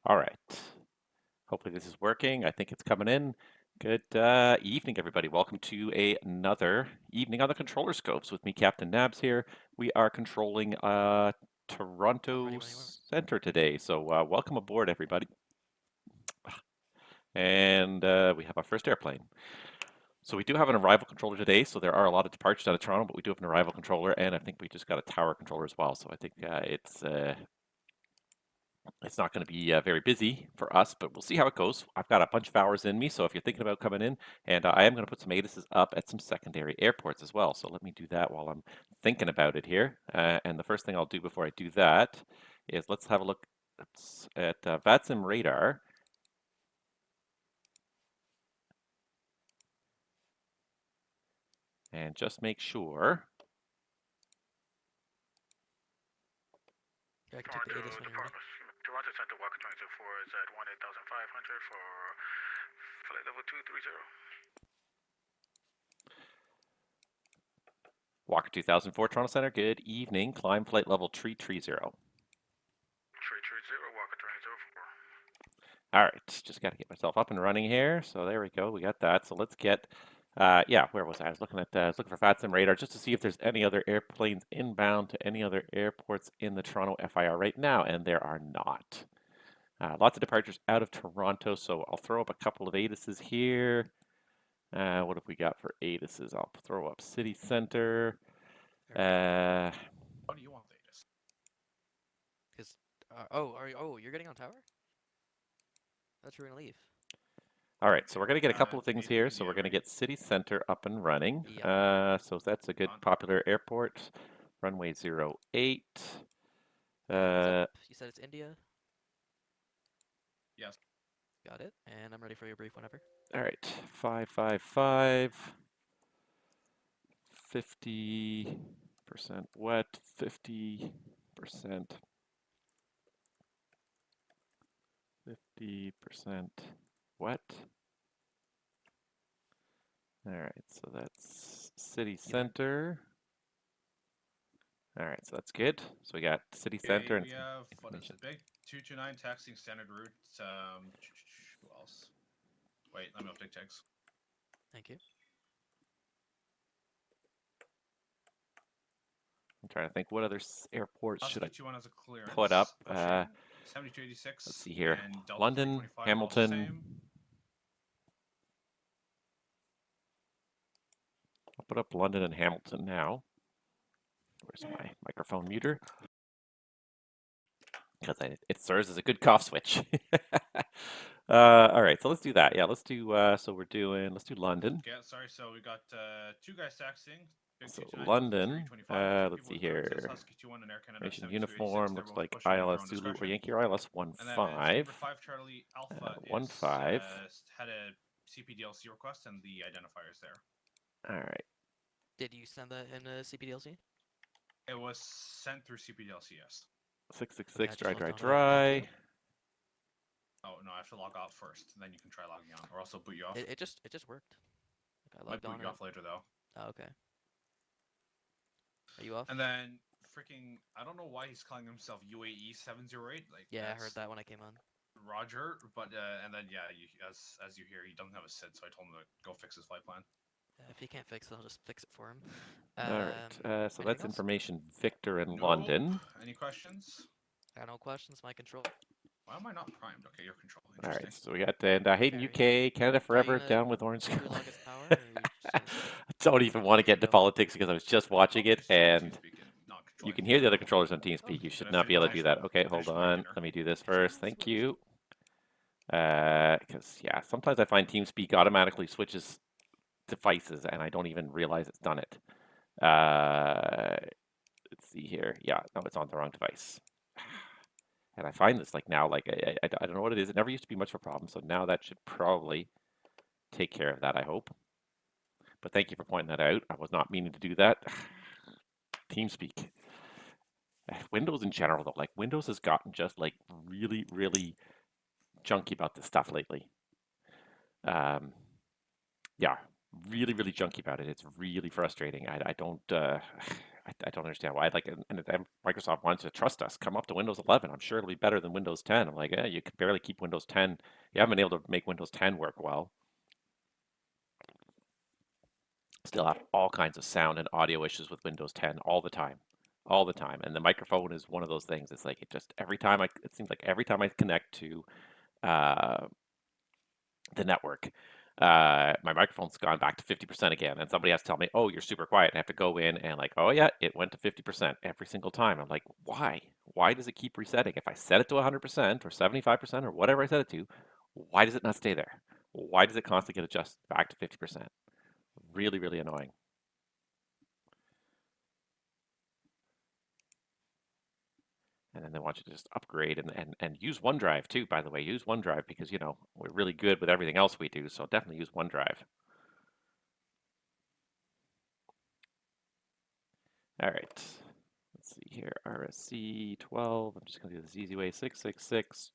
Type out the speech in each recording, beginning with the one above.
All right. Hopefully this is working. I think it's coming in. Good evening, everybody. Welcome to another evening on the controller scopes with me, Captain Nabs here. We are controlling I'm Toronto ready when you are. Center today. So welcome aboard, everybody. And we have our first airplane. So we do have an arrival controller today. So there are a lot of departures out of Toronto, but we do have an arrival controller, and I think we just got a tower controller as well. So I think it's not going to be very busy for us, but we'll see how it goes. I've got a bunch of hours in me, so if you're thinking about coming in, and I am going to put some ATCs up at some secondary airports as well. So let me do that while I'm thinking about it here. And the first thing I'll do before I do that is let's have a look at VATSIM radar. And just make sure. Yeah, I can take the ATC when you're ready. Toronto Center Walker 22-4 is at 18,500 for flight level 230. Walker 2004 Toronto Center, good evening. Climb flight level 330. 330 Walker 22-4. All right, just got to get myself up and running here. So there we go, we got that. So let's get, yeah, where was I? I was looking for VATSIM radar just to see if there's any other airplanes inbound to any other airports in the Toronto FIR right now, and there are not. Lots of departures out of Toronto, so I'll throw up a couple of ATISs here. What have we got for ATISs? I'll throw up City Center. What do you want, ATIS? Because, you're getting on tower? I thought you were gonna leave. All right, so we're going to get a couple of things here. So we're going to get City Center up and running. Yep. So that's a good popular airport. Runway 08. You said it's India? Yes. Got it. And I'm ready for your brief whenever. All right, 555. 50% wet, 50%. 50% wet. All right, so that's City Center. All right, so that's good. So we got City Center and we have what is it? Big 229 taxiing standard route. Who else? Wait, let me update tags. Thank you. I'm trying to think what other airports should I one has a clearance. put up. 7286. Let's see here. And Delta London, 325, Hamilton. I'll put up London and Hamilton now. Where's my microphone muter? Because it serves as a good cough switch. All right, so let's do that. Yeah, let's do. Let's do London. Yeah, sorry. So we got two guys taxing. So London. Let's see here. Mission uniform looks like ILS Zulu or Yankee or ILS 15. 5 Charlie Alpha 15. Had a CPDLC request and the identifiers there. All right. Did you send that in a CPDLC? It was sent through CPDLC, yes. 666 Okay, dry. Oh no, I have to log out first, then you can try logging on, or else I'll boot you off. It just worked. I might boot you off later though. Oh, okay. Are you off? And then freaking, I don't know why he's calling himself UAE 708. Like, yeah, I heard that when I came on. Roger, but and then yeah, as you hear, he doesn't have a SID, so I told him to go fix his flight plan. If he can't fix it, I'll just fix it for him. All right. So that's information. Victor in London. Any questions? I got no questions. My control. Why am I not primed? Okay, you're control. All right. So we got Hayden, UK, Canada Forever, down with Orange. I don't even want to get into politics because I was just watching it, and you can hear the other controllers on TeamSpeak. You should not be able to do that. Okay, hold on. Let me do this first. Thank you. Because yeah, sometimes I find TeamSpeak automatically switches devices, and I don't even realize it's done it. Let's see here. Yeah, no, it's on the wrong device. And I find this like now, like I don't know what it is. It never used to be much of a problem, so now that should probably take care of that, I hope. But thank you for pointing that out. I was not meaning to do that. TeamSpeak. Windows in general, though, like Windows has gotten just like really, really junky about this stuff lately. Yeah, really, really junky about it. It's really frustrating. I don't I don't understand why. Like, and Microsoft wants to trust us. Come up to Windows 11. I'm sure it'll be better than Windows 10. I'm like, you can barely keep Windows 10. You haven't been able to make Windows 10 work well. Still have all kinds of sound and audio issues with Windows 10 all the time, all the time. And the microphone is one of those things. It's like it seems like every time I connect to uh, the network, my microphone's gone back to 50% again, and somebody has to tell me, "Oh, you're super quiet." And I have to go in and like, "Oh yeah, it went to 50% every single time." I'm like, "Why? Why does it keep resetting? If I set it to 100% or 75% or whatever I set it to, why does it not stay there? Why does it constantly get adjusted back to 50%? Really, really annoying." And then they want you to just upgrade and use OneDrive too, by the way. Use OneDrive because, we're really good with everything else we do, so definitely use OneDrive. All right. Let's see here. RSC 12. I'm just going to do this easy way. 666.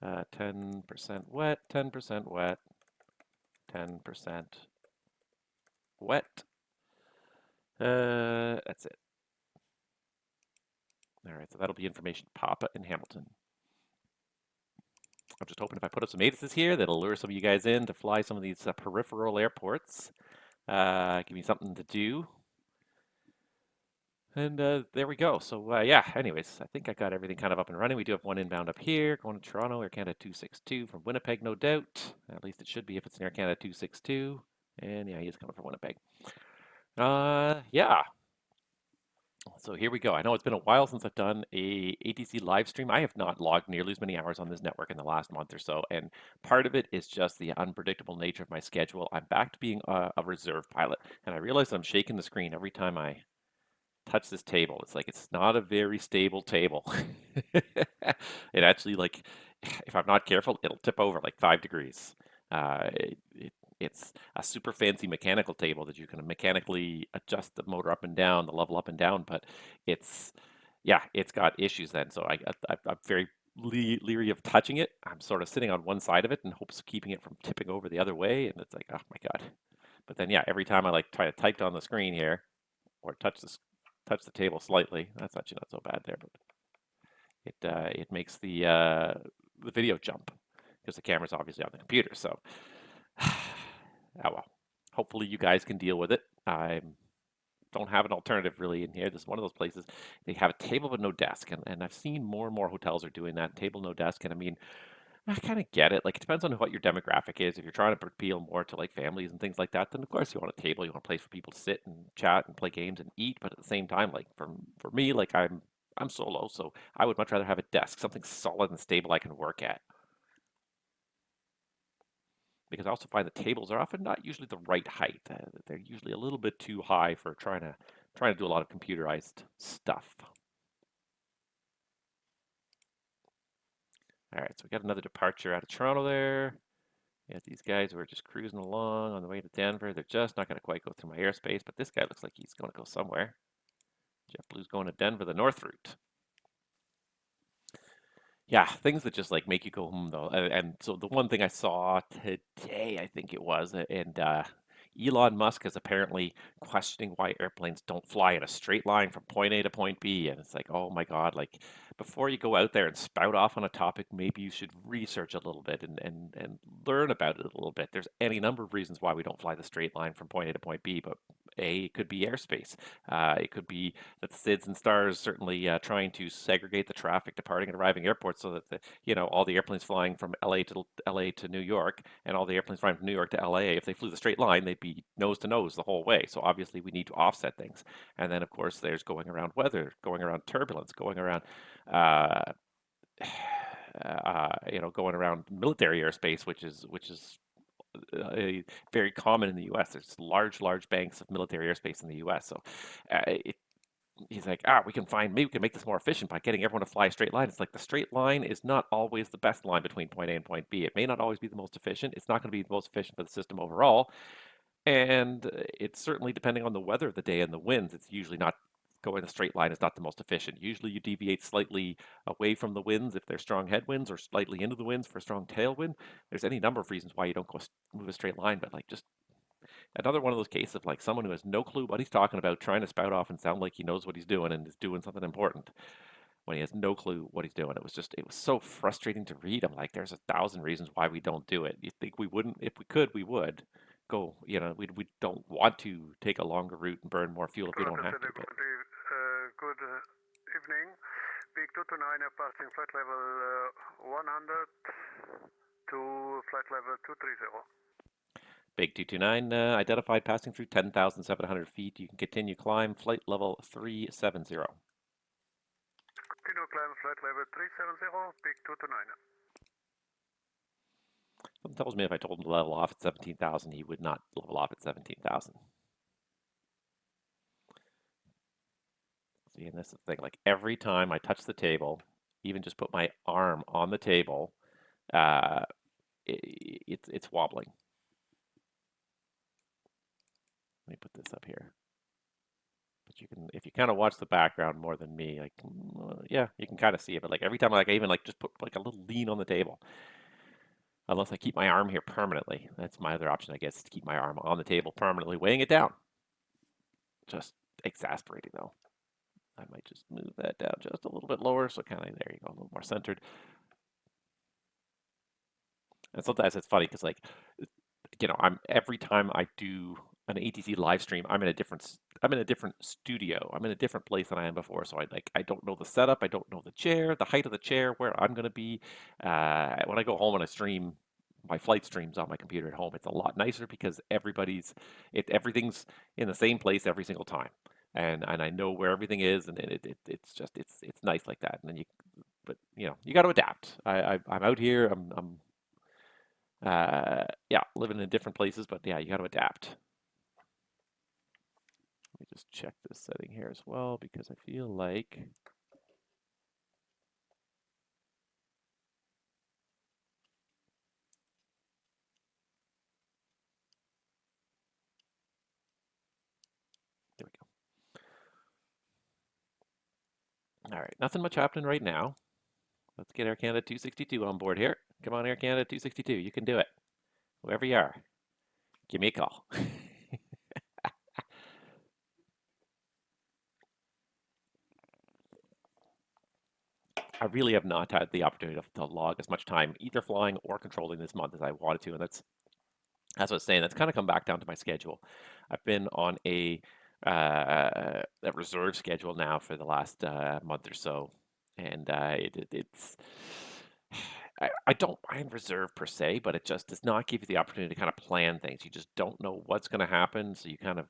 10% wet, 10% wet, 10% wet. That's it. All right, so that'll be information Papa in Hamilton. I'm just hoping if I put up some ATCs here, that'll lure some of you guys in to fly some of these peripheral airports. Give me something to do. And there we go. So yeah, anyways, I think I got everything kind of up and running. We do have one inbound up here going to Toronto, Air Canada 262 from Winnipeg, no doubt. At least it should be if it's an Air Canada 262. And yeah, he is coming from Winnipeg. Yeah. So here we go. I know it's been a while since I've done a ATC live stream. I have not logged nearly as many hours on this network in the last month or so, and part of it is just the unpredictable nature of my schedule. I'm back to being a reserve pilot, and I realize I'm shaking the screen every time I touch this table. It's like it's not a very stable table. It actually like if I'm not careful, it'll tip over like 5 degrees. It's a super fancy mechanical table that you can mechanically adjust the motor up and down, the level up and down, but it's yeah, it's got issues then. So I'm very leery of touching it. I'm sort of sitting on one side of it in hopes of keeping it from tipping over the other way, and it's like, oh my God. But then yeah, every time I like try to type on the screen here or touch the table slightly. That's actually not so bad there, but it makes the video jump because the camera's obviously on the computer. So, oh well. Hopefully you guys can deal with it. I don't have an alternative really in here. This is one of those places they have a table but no desk, and I've seen more and more hotels are doing that table no desk. And I mean, I kind of get it. Like, it depends on what your demographic is. If you're trying to appeal more to like families and things like that, then of course you want a table, you want a place for people to sit and chat and play games and eat. But at the same time, like for me, like I'm solo, so I would much rather have a desk, something solid and stable I can work at. Because I also find the tables are often not usually the right height. They're usually a little bit too high for trying to do a lot of computerized stuff. All right, so we got another departure out of Toronto there. We got these guys who are just cruising along on the way to Denver. They're just not going to quite go through my airspace, but this guy looks like he's going to go somewhere. JetBlue's going to Denver, the north route. Yeah, things that just like make you go home though. And so the one thing I saw today, I think it was, and Elon Musk is apparently questioning why airplanes don't fly in a straight line from point A to point B. And it's like, oh my God, like before you go out there and spout off on a topic, maybe you should research a little bit and learn about it a little bit. There's any number of reasons why we don't fly the straight line from point A to point B, but A, it could be airspace. It could be that the SIDS and stars certainly trying to segregate the traffic departing and arriving airports so that all the airplanes flying from LA to New York and all the airplanes flying from New York to LA, if they flew the straight line, they'd be nose to nose the whole way. So obviously we need to offset things. And then of course there's going around weather, going around turbulence, going around uh, going around military airspace, which is very common in the U.S. There's large banks of military airspace in the U.S. So he's like, maybe we can make this more efficient by getting everyone to fly a straight line. It's like the straight line is not always the best line between point A and point B. It may not always be the most efficient. It's not going to be the most efficient for the system overall. And it's certainly depending on the weather of the day and the winds. It's usually not going a straight line is not the most efficient. Usually you deviate slightly away from the winds if there's strong headwinds or slightly into the winds for a strong tailwind. There's any number of reasons why you don't move a straight line, but like just another one of those cases of like someone who has no clue what he's talking about, trying to spout off and sound like he knows what he's doing and is doing something important when he has no clue what he's doing. It was so frustrating to read. I'm like, there's 1,000 reasons why we don't do it. You think we wouldn't? If we could, we would go. You know, we don't want to take a longer route and burn more fuel if we don't have to. But Good evening. Big 229 passing flight level 100 to flight level 230. Big 229 identified passing through 10,700 feet. You can continue climb flight level 370. Continue climb flight level 370, Big 229. Something tells me if I told him to level off at 17,000, he would not level off at 17,000. See, and this is the thing, like every time I touch the table, even just put my arm on the table, it's wobbling. Let me put this up here. But you can, if you kind of watch the background more than me, like, yeah, you can kind of see it. But like every time, like I even like just put like a little lean on the table. Unless I keep my arm here permanently. That's my other option, I guess, is to keep my arm on the table permanently, weighing it down. Just exasperating, though. I might just move that down just a little bit lower, so kind of, there you go, a little more centered. And sometimes it's funny because, like, you know, every time I do an ATC live stream, I'm in a different studio. I'm in a different place than I am before. So I don't know the setup. I don't know the chair, the height of the chair, where I'm going to be. When I go home and I stream my flight streams on my computer at home, it's a lot nicer because everything's in the same place every single time, and I know where everything is, and it's nice like that. And then but you know, you got to adapt. I'm out here. Yeah, living in different places, but yeah, you got to adapt. Let me just check this setting here as well because I feel like there we go. All right, nothing much happening right now. Let's get Air Canada 262 on board here. Come on, Air Canada 262, you can do it. Whoever you are, give me a call. I really have not had the opportunity to log as much time either flying or controlling this month as I wanted to, and that's as I was saying, that's kind of come back down to my schedule. I've been on a reserve schedule now for the last month or so, and it's I don't mind reserve per se, but it just does not give you the opportunity to kind of plan things. You just don't know what's going to happen, so you kind of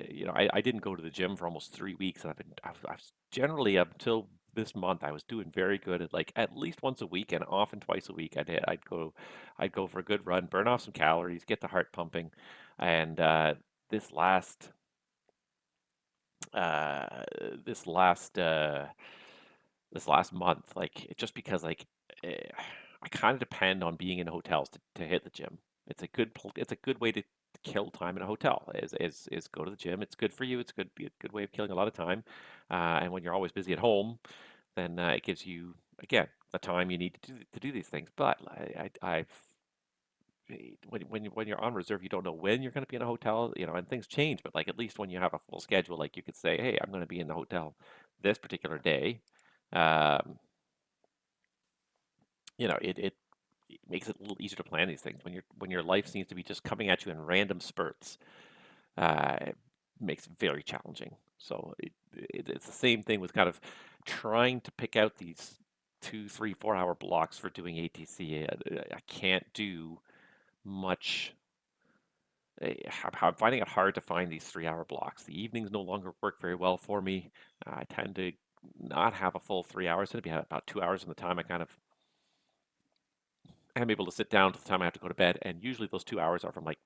you know, I didn't go to the gym for almost 3 weeks, and I've generally up until this month I was doing very good at like at least once a week and often twice a week. I'd go for a good run, burn off some calories, get the heart pumping, and this last uh, this last this last month, like just because like I kind of depend on being in hotels to hit the gym. It's a good way to kill time in a hotel. Is go to the gym. It's good for you. It's be a good way of killing a lot of time. And when you're always busy at home, then it gives you again the time you need to do these things. But I've when you're on reserve, you don't know when you're going to be in a hotel, you know, and things change. But like at least when you have a full schedule, like you could say, hey, I'm going to be in the hotel this particular day. Um, you know, it makes it a little easier to plan these things when your life seems to be just coming at you in random spurts. It makes it very challenging. So it's the same thing with kind of trying to pick out these 2, 3, 4 hour blocks for doing ATC. I can't do much. I'm finding it hard to find these 3 hour blocks. The evenings no longer work very well for me. I tend to not have a full 3 hours. It'll be about 2 hours in the time I kind of am able to sit down to the time I have to go to bed. And usually those 2 hours are from like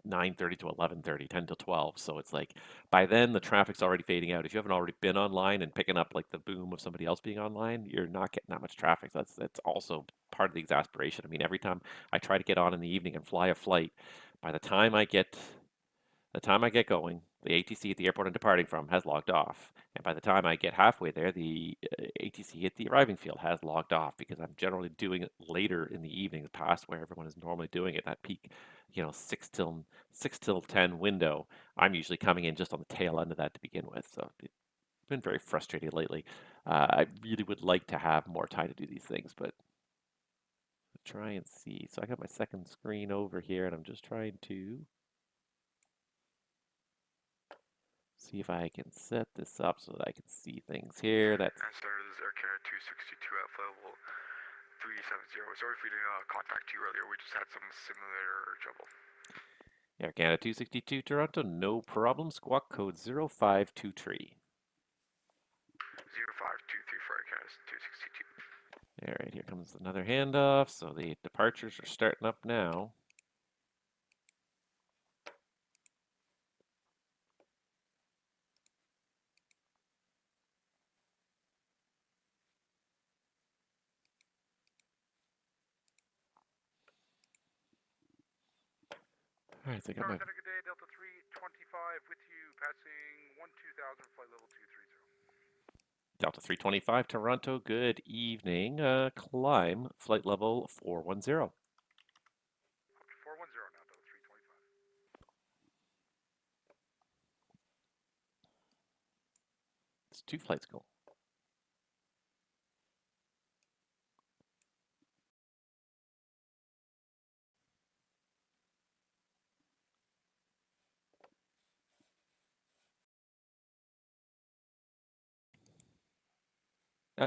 9:30 to 11:30, 10 to 12. So it's like by then the traffic's already fading out. If you haven't already been online and picking up like the boom of somebody else being online, you're not getting that much traffic. That's also part of the exasperation. I mean, every time I try to get on in the evening and fly a flight, by the time I get going, The ATC at the airport I'm departing from has logged off. And by the time I get halfway there, the ATC at the arriving field has logged off because I'm generally doing it later in the evening, past where everyone is normally doing it, that peak, 6 till 10 window. I'm usually coming in just on the tail end of that to begin with. So it's been very frustrating lately. I really would like to have more time to do these things, but try and see. So I got my second screen over here, and I'm just trying to see if I can set this up so that I can see things here. That's Answer, this is Air Canada 262 at flight level 370. Sorry if we didn't contact you earlier. We just had some simulator trouble. Air Canada 262 Toronto, no problem. Squawk code 0523. 0523 for Air Canada 262. All right, here comes another handoff. So the departures are starting up now. All right, so I got my Tower Center, good day, Delta 325 with you, passing 12,000, flight level 230. Delta 325 Toronto. Good evening. Climb flight level 410. 410 now, Delta 325. It's 2 flights go.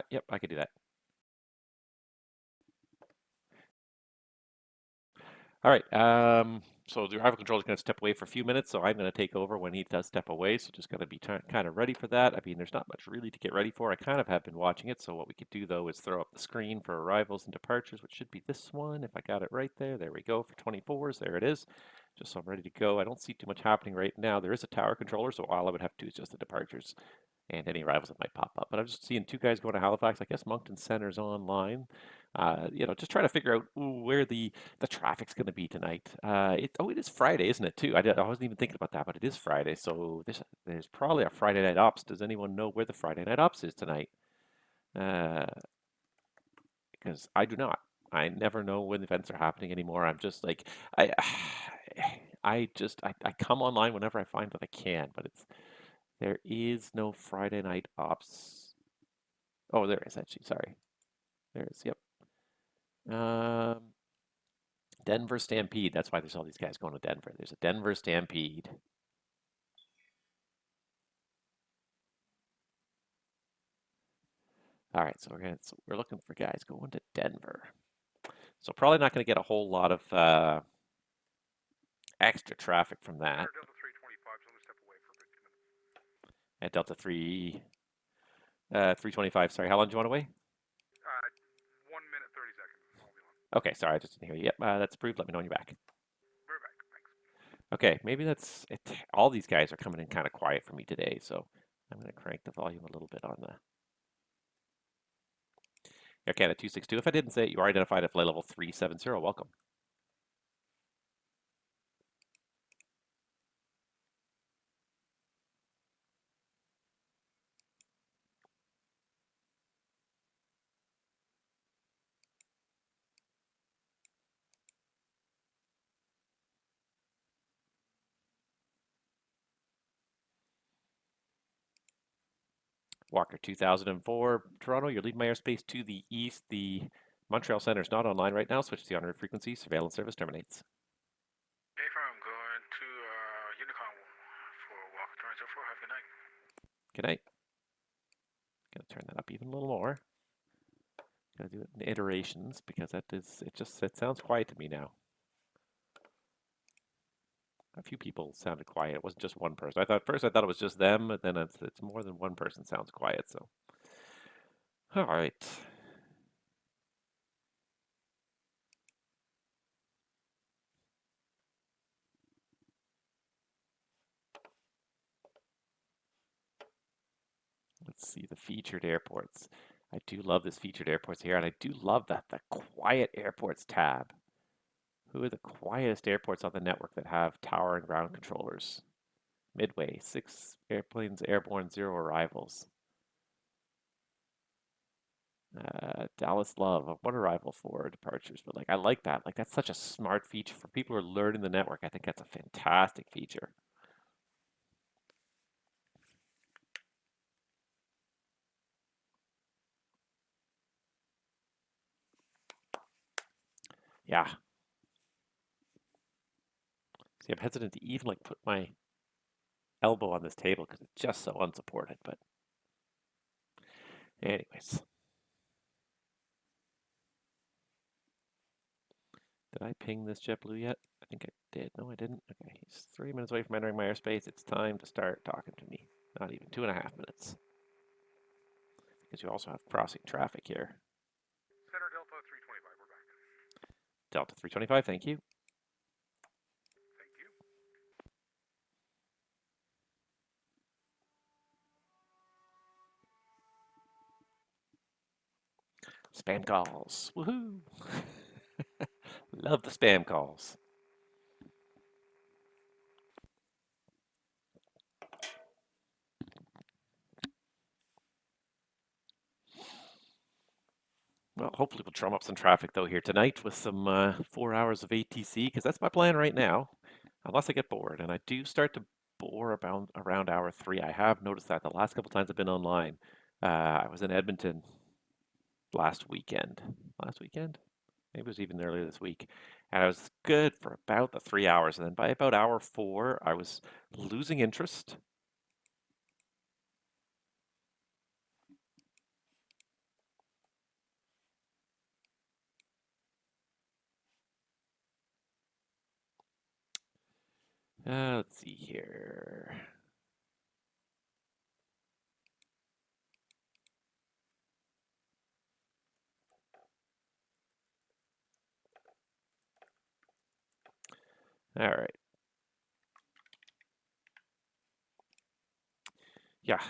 Yep, I could do that. All right. So the arrival controller is going to step away for a few minutes, so I'm going to take over when he does step away. So just got to be kind of ready for that. I mean, there's not much really to get ready for. I kind of have been watching it. So what we could do though is throw up the screen for arrivals and departures, which should be this one. If I got it right there, there we go for 24s. There it is. Just so I'm ready to go. I don't see too much happening right now. There is a tower controller, so all I would have to do is just the departures and any arrivals that might pop up. But I'm just seeing 2 guys going to Halifax. I guess Moncton Center's online. Just trying to figure out where the traffic's going to be tonight. It is Friday, isn't it? Too. I wasn't even thinking about that, but it is Friday, so there's probably a Friday night ops. Does anyone know where the Friday night ops is tonight? Because I do not. I never know when events are happening anymore. I'm just like I. I come online whenever I find that I can, but there is no Friday night ops. Oh, there is actually. Sorry, there is. Yep. Denver Stampede. That's why there's all these guys going to Denver. There's a Denver Stampede. All right, so we're looking for guys going to Denver. So probably not going to get a whole lot of extra traffic from that. Delta 325, so I'm going to step away for 15 minutes. At Delta 325. Sorry, how long do you want to wait? 1 minute, 30 seconds. I'll be on. Okay, sorry, I just didn't hear you. Yep, that's approved. Let me know when you're back. We're back, thanks. Okay, maybe that's it. All these guys are coming in kind of quiet for me today, so I'm going to crank the volume a little bit on the Air Canada 262. If I didn't say it, you are identified at flight level 370. Welcome. Walker 2004, Toronto, you're leaving my airspace to the east. The Montreal Center is not online right now. Switch to the on-route frequency. Surveillance service terminates. A-Firm going to Unicon for Walker 2004. Have a good night. Good night. Gonna turn that up even a little more. Gotta do it in iterations because it sounds quiet to me now. A few people sounded quiet. It wasn't just one person. First I thought it was just them, but then it's more than one person sounds quiet. So, all right. Let's see the featured airports. I do love this featured airports here, and I do love the quiet airports tab. Who are the quietest airports on the network that have tower and ground controllers? Midway, 6 airplanes airborne, 0 arrivals. Dallas Love, 1 arrival, 4 departures. But like, I like that. Like, that's such a smart feature for people who are learning the network. I think that's a fantastic feature. Yeah. See, I'm hesitant to even like put my elbow on this table because it's just so unsupported. But anyways. Did I ping this JetBlue yet? I think I did. No, I didn't. Okay, he's 3 minutes away from entering my airspace. It's time to start talking to me. Not even 2.5 minutes. Because you also have crossing traffic here. Center Delta 325, we're back. Delta 325, thank you. Thank you. Spam calls. Woohoo! Love the spam calls. Well, hopefully we'll drum up some traffic though here tonight with some 4 hours of ATC because that's my plan right now. Unless I get bored, and I do start to bore around hour 3. I have noticed that the last couple times I've been online. I was in Edmonton last weekend. Last weekend? Maybe it was even earlier this week. And I was good for about the 3 hours. And then by about hour 4, I was losing interest. Let's see here. All right. Yeah,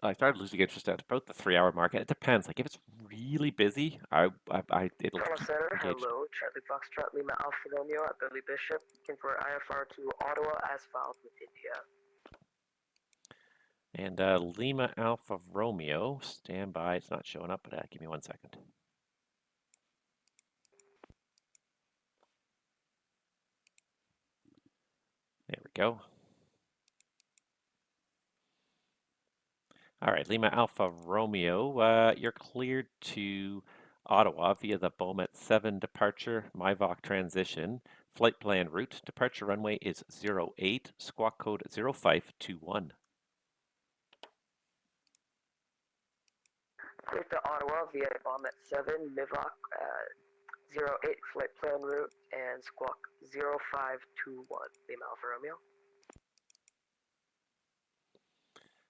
I started losing interest at about the 3 hour mark. It depends. Like if it's really busy, it'll Toronto keep Center, engaged. hello. Charlie Foxtrot, Lima Alpha Romeo at Billy Bishop. Looking for IFR to Ottawa as filed with India. And Lima Alpha Romeo, stand by. It's not showing up, but give me 1 second. There we go. All right, Lima Alpha Romeo, you're cleared to Ottawa via the Beaumet 7 departure, MyVOC transition. Flight plan route, departure runway is 08, squawk code 0521. Cleared to Ottawa via bomb at 7, MIVOC 08 flight plan route and squawk 0521. Lima Alpha Romeo.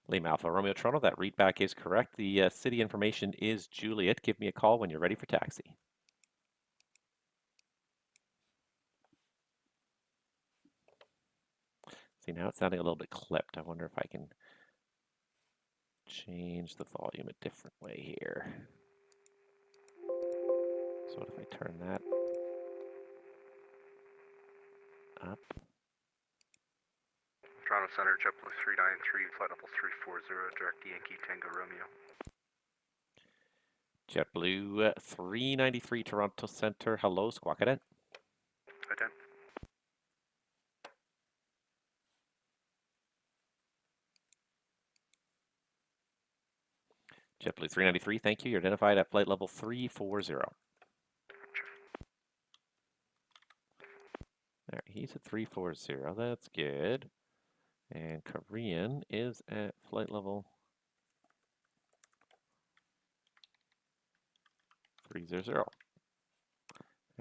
Lima Alpha Romeo Toronto, that readback is correct. The city information is Juliet. Give me a call when you're ready for taxi. See, now it's sounding a little bit clipped. I wonder if I can change the volume a different way here. So what if I turn that up? Toronto Center, JetBlue 393, flight level 340, direct Yankee Tango Romeo. JetBlue 393 Toronto Center. Hello, squawk it in. Attend. JetBlue 393, thank you. You're identified at flight level 340. There, he's at 340. That's good. And Korean is at flight level 300. All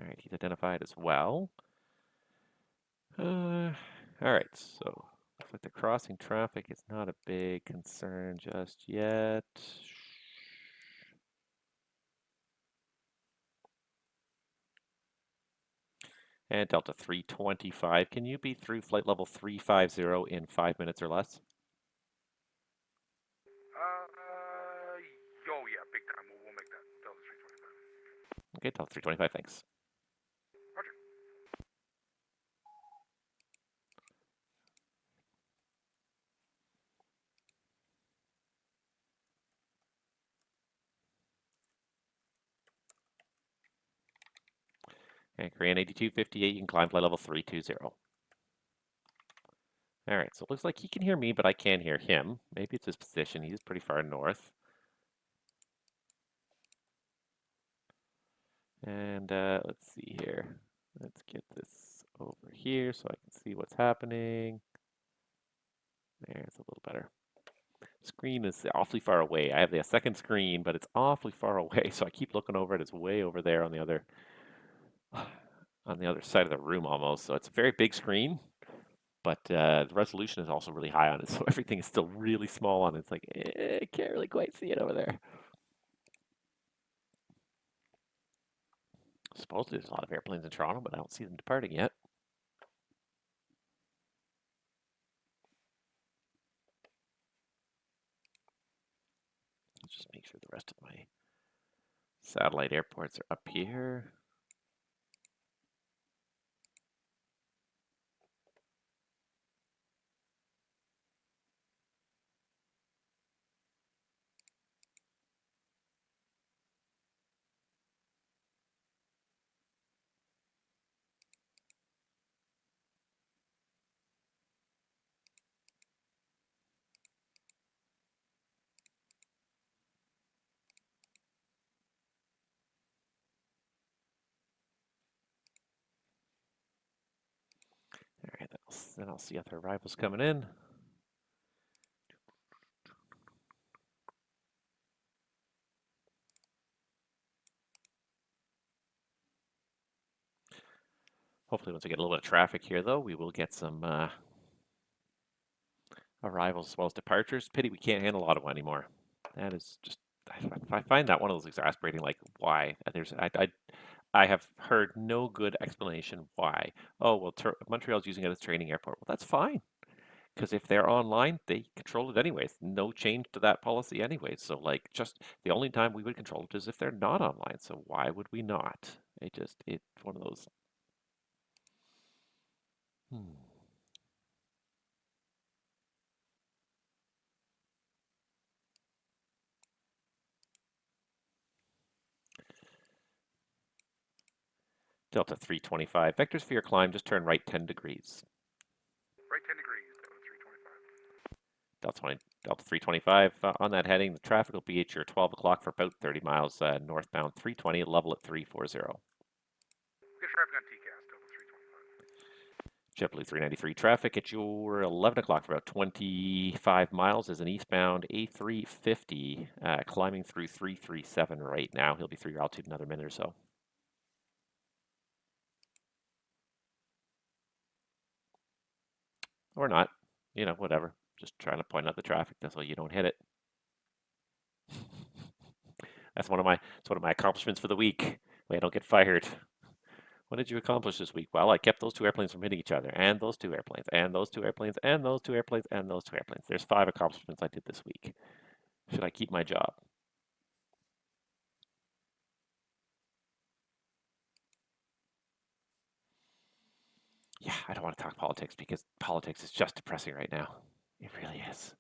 right, he's identified as well. All right, so looks like the crossing traffic is not a big concern just yet. And Delta 325, can you be through flight level 350 in 5 minutes or less? Oh yeah, big time. We'll make that. Delta 325. Okay, Delta 325, thanks. Roger. And Korean 8258, you can climb flight level 320. All right, so it looks like he can hear me, but I can't hear him. Maybe it's his position. He's pretty far north. And let's see here. Let's get this over here so I can see what's happening. There's a little better. Screen is awfully far away. I have the second screen, but it's awfully far away, so I keep looking over it. It's way over there on the other side of the room almost. So it's a very big screen, but the resolution is also really high on it, so everything is still really small on it. It's like, I can't really quite see it over there. Supposedly there's a lot of airplanes in Toronto, but I don't see them departing yet. Let's just make sure the rest of my satellite airports are up here. All right, then I'll see other arrivals coming in. Hopefully once I get a little bit of traffic here, though, we will get some arrivals as well as departures. Pity we can't handle Ottawa anymore. That is just, I find that one of those exasperating, like, why? I have heard no good explanation why. Oh, well, Montreal's using it as a training airport. Well, that's fine. Because if they're online, they control it anyways. No change to that policy anyways. So, like, just the only time we would control it is if they're not online. So why would we not? It's one of those. Delta 325. Vectors for your climb, just turn right 10 degrees. Right 10 degrees, Delta 325. Delta 325 on that heading. The traffic will be at your 12 o'clock for about 30 miles northbound 320, level at 340. Good traffic on TCAS, Delta 325. JetBlue 393 traffic at your 11 o'clock for about 25 miles is an eastbound A350 climbing through 337 right now. He'll be through your altitude in another minute or so. Or not. You know, whatever. Just trying to point out the traffic so you don't hit it. That's one of my accomplishments for the week. Way I don't get fired. What did you accomplish this week? Well, I kept those two airplanes from hitting each other, and those two airplanes, and those two airplanes, and those two airplanes, and those two airplanes. There's 5 accomplishments I did this week. Should I keep my job? Yeah, I don't want to talk politics because politics is just depressing right now. It really is.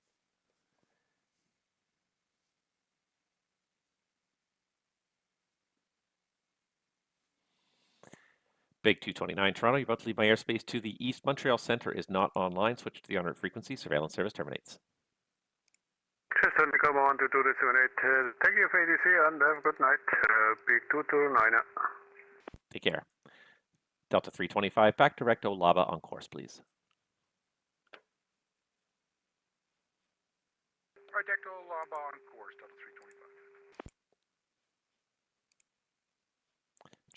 Big 229 Toronto, you're about to leave my airspace to the east. Montreal Centre is not online. Switch to the en route frequency. Surveillance service terminates. System Nicoma 12278, thank you for ATC and have a good night. Big 229. Take care. Delta 325, back to Recto Lava on course, please. Alright, Decto Lamba on course, Delta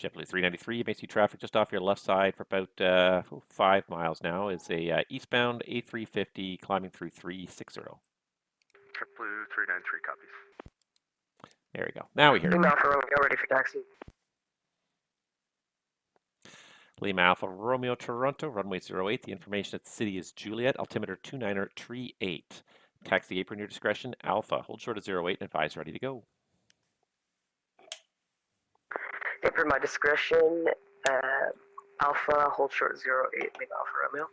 325. JetBlue 393, you may see traffic just off your left side for about 5 miles now. Is a eastbound A350 climbing through 360. JetBlue 393 copies. There we go. Now we hear Lima you. Alpha Romeo, ready for taxi. Lima Alpha Romeo Toronto, runway 08. The information at the city is Juliet, altimeter 2938. Taxi apron, your discretion. Alpha, hold short of 08 and advise ready to go. Apron my discretion. Alpha, hold short 08, Lima Alpha Romeo.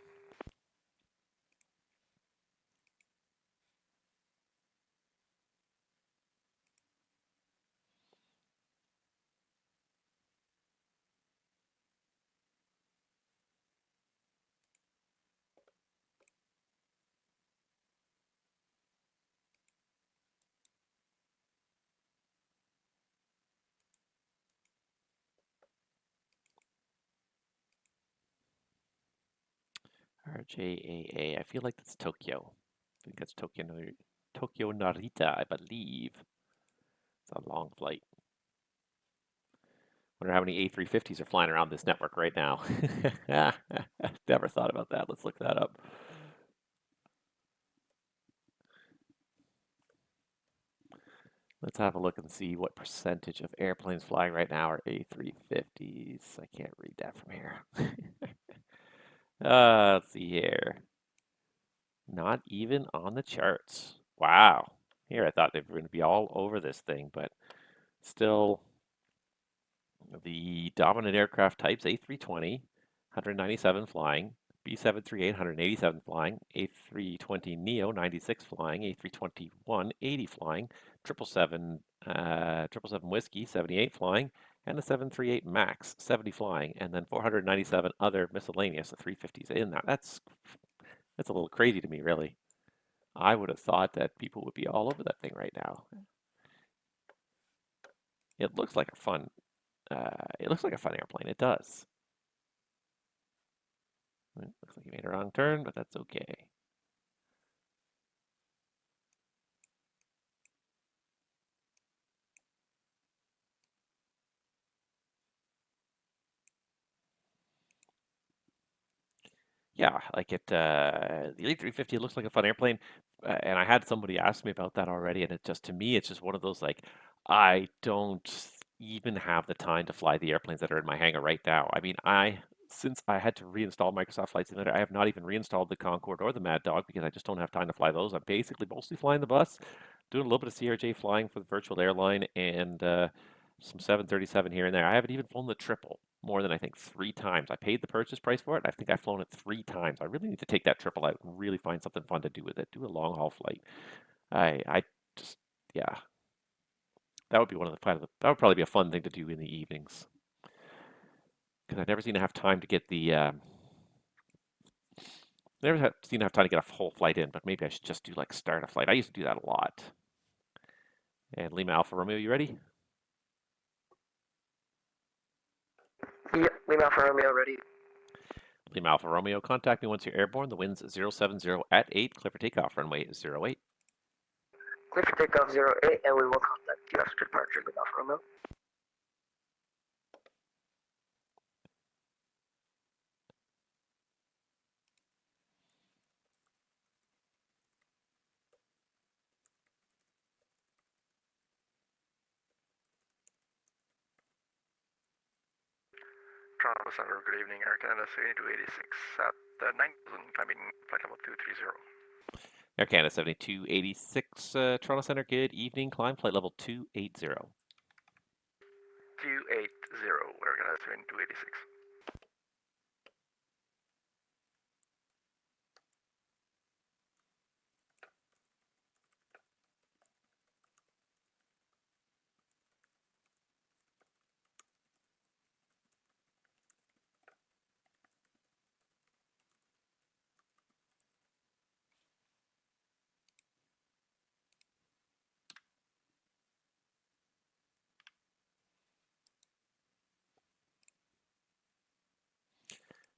RJAA. I feel like that's Tokyo. I think that's Tokyo Narita, I believe. It's a long flight. Wonder how many A350s are flying around this network right now. Never thought about that. Let's look that up. Let's have a look and see what percentage of airplanes flying right now are A350s. I can't read that from here. Let's see here. Not even on the charts. Wow. Here, I thought they were going to be all over this thing, but still, the dominant aircraft types, A320, 197 flying, B738, 187 flying, A320neo, 96 flying, A321, 80 flying, 777 Whiskey, 78 flying, and the 738 MAX, 70 flying, and then 497 other miscellaneous, the 350s in that. That's a little crazy to me, really. I would have thought that people would be all over that thing right now. It looks like a fun airplane. It does. Looks like you made a wrong turn, but that's okay. Yeah, like the A350 looks like a fun airplane, and I had somebody ask me about that already, and to me, it's just one of those like, I don't even have the time to fly the airplanes that are in my hangar right now. I mean, since I had to reinstall Microsoft Flight Simulator, I have not even reinstalled the Concorde or the Mad Dog because I just don't have time to fly those. I'm basically mostly flying the bus, doing a little bit of CRJ flying for the virtual airline, and some 737 here and there. I haven't even flown the triple more than I think 3 times. I paid the purchase price for it. I think I've flown it 3 times. I really need to take that triple out and really find something fun to do with it. Do a long haul flight. I just, yeah, that would be that would probably be a fun thing to do in the evenings. Because I never seem to have time to get seem to have time to get a whole flight in. But maybe I should just do like start a flight. I used to do that a lot. And Lima Alpha Romeo, you ready? Yep, Lima Alpha Romeo ready. Lima Alpha Romeo, contact me once you're airborne. The wind's 070 at 8. Clear for takeoff, runway 08. Clear for takeoff 08, and we will contact you after departure, Lima Alpha Romeo. Toronto Center, good evening, Air Canada 7286 at 9,000, climbing flight level 230. Air Canada 7286, Toronto Center, good evening. Climb flight level 280. 280, Air Canada 7286.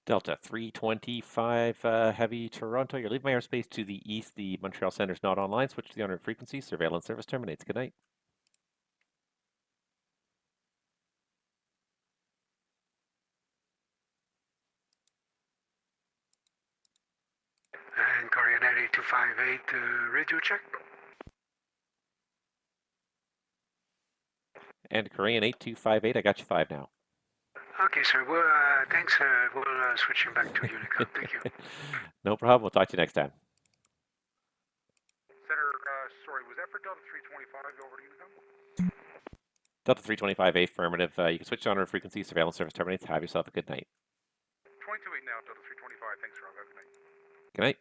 Delta 325 Heavy Toronto. You're leaving my airspace to the east. The Montreal Center is not online. Switch to the honored frequency. Surveillance service terminates. Good night. And Korean 8258, radio check. And Korean 8258, I got you 5 now. Okay, sir. Well, thanks. We'll switch you back to Unicom. Thank you. No problem. We'll talk to you next time. Center, sorry, was that for Delta 325 over to Unicom? Delta 325, affirmative. You can switch to honored frequency. Surveillance service terminates. Have yourself a good night. 22.8 now, Delta 325. Thanks, Rob. Have a good night. Good night.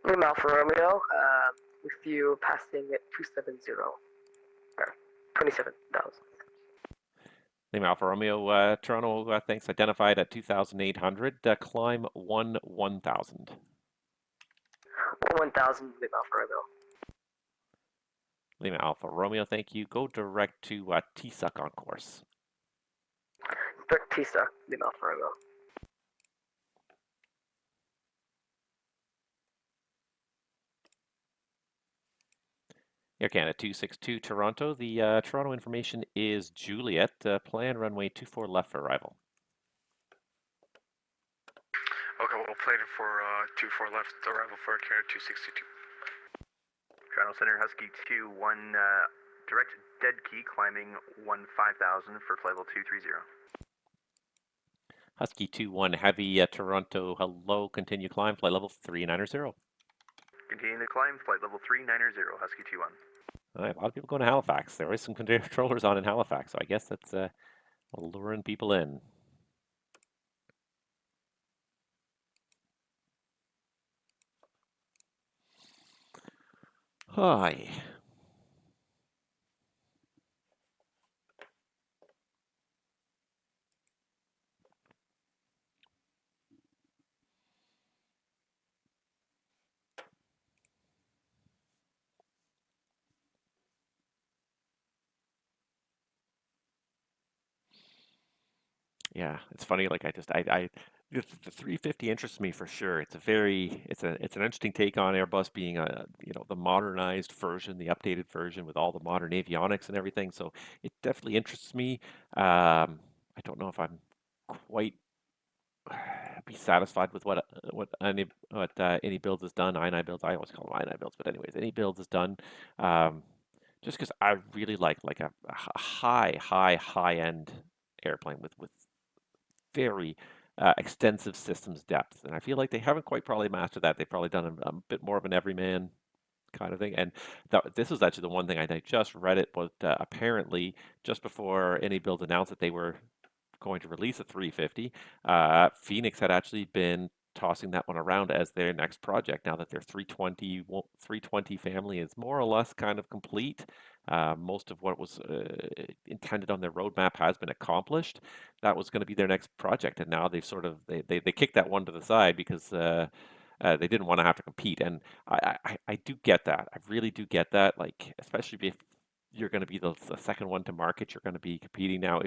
Lima Alpha Romeo, with you passing at 270, or 27,000. Lima Alpha Romeo, Toronto, thanks. Identified at 2,800. Climb 1,000. 1,000, Lima Alpha Romeo. Lima Alpha Romeo, thank you. Go direct to T-Suck on course. Direct T-Suck, Lima Alpha Romeo. Air Canada 262 Toronto. The Toronto information is Juliet. Plan runway 24 left for arrival. Okay, we'll plan it for 24 left, arrival for Canada 262. Toronto Center, Husky 2-1, direct dead key, climbing 15,000 for flight level 230. Husky 2-1 Heavy Toronto. Hello, continue climb, flight level 390. Continuing the climb, flight level 390, Husky 2-1. All right, a lot of people going to Halifax. There is some controllers on in Halifax, so I guess that's luring people in. Hi. Yeah, it's funny. Like the 350 interests me for sure. It's an interesting take on Airbus being the modernized version, the updated version with all the modern avionics and everything. So it definitely interests me. I don't know if I'm quite be satisfied with any builds has done. INI builds. I always call them INI builds, but anyways, any builds is done. Just because I really like a high end airplane with very extensive systems depth, and I feel like they haven't quite probably mastered that. They've probably done a bit more of an everyman kind of thing. And this was actually the one thing I just read it, but apparently just before any build announced that they were going to release a 350, Phoenix had actually been tossing that one around as their next project. Now that their 320 family is more or less kind of complete, most of what was intended on their roadmap has been accomplished. That was going to be their next project, and now they've sort of they kicked that one to the side because they didn't want to have to compete. And I do get that. I really do get that. Like, especially if you're going to be the second one to market, you're going to be competing now.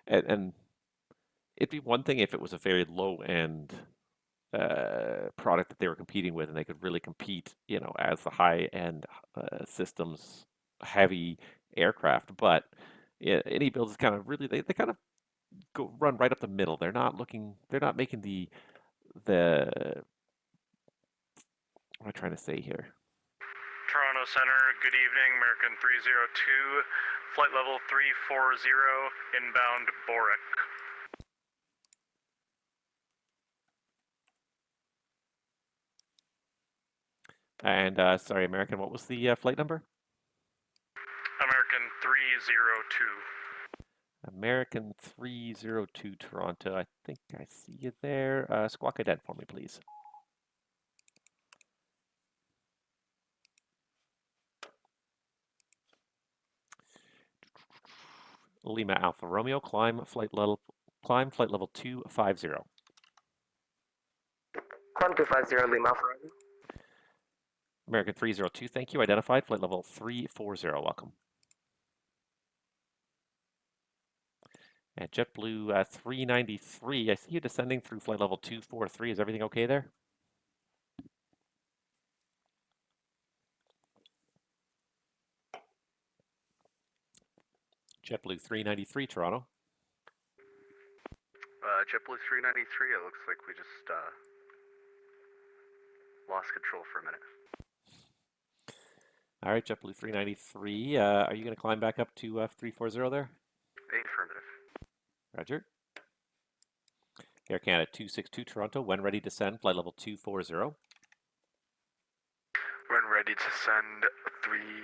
And it'd be one thing if it was a very low end product that they were competing with, and they could really compete, as the high end systems heavy aircraft. But any build is kind of really they kind of run right up the middle. They're not making the what am I trying to say here? Toronto Center, good evening, American 302, flight level 340, inbound Boric. And sorry, American, what was the flight number? American 302. American 302 Toronto. I think I see you there. Squawk ident for me, please. Lima Alpha Romeo, climb flight level 250. Climb 250, Lima Alpha Romeo. American 302, thank you. Identified, flight level 340, welcome. And JetBlue 393, I see you descending through flight level 243. Is everything okay there? JetBlue 393, Toronto. JetBlue 393, it looks like we just lost control for a minute. All right, JetBlue 393. Are you going to climb back up to 340 there? Affirmative. Roger. Air Canada 262 Toronto. When ready to send, flight level 240. When ready to send 240,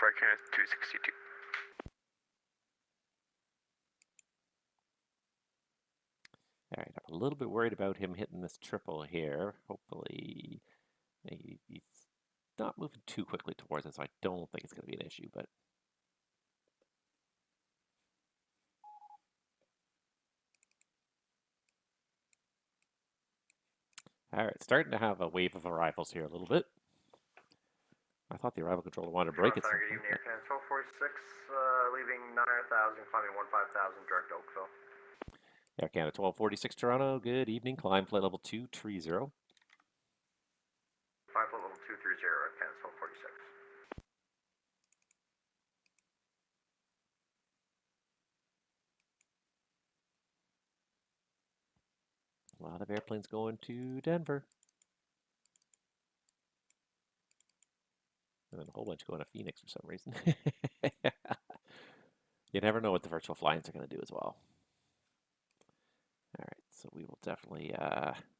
flight Canada 262. All right, I'm a little bit worried about him hitting this triple here. Hopefully, he's not moving too quickly towards it, so I don't think it's going to be an issue, but all right, starting to have a wave of arrivals here a little bit. I thought the arrival controller wanted to break it. Good evening, Air Canada 1246, leaving 900,000, climbing 15,000, direct Oakville. Air Canada 1246 Toronto, good evening. Climb flight level 230. 5 foot level 230, Air Canada 1246. A lot of airplanes going to Denver. And then a whole bunch going to Phoenix for some reason. You never know what the virtual flyings are going to do as well. All right, so we will definitely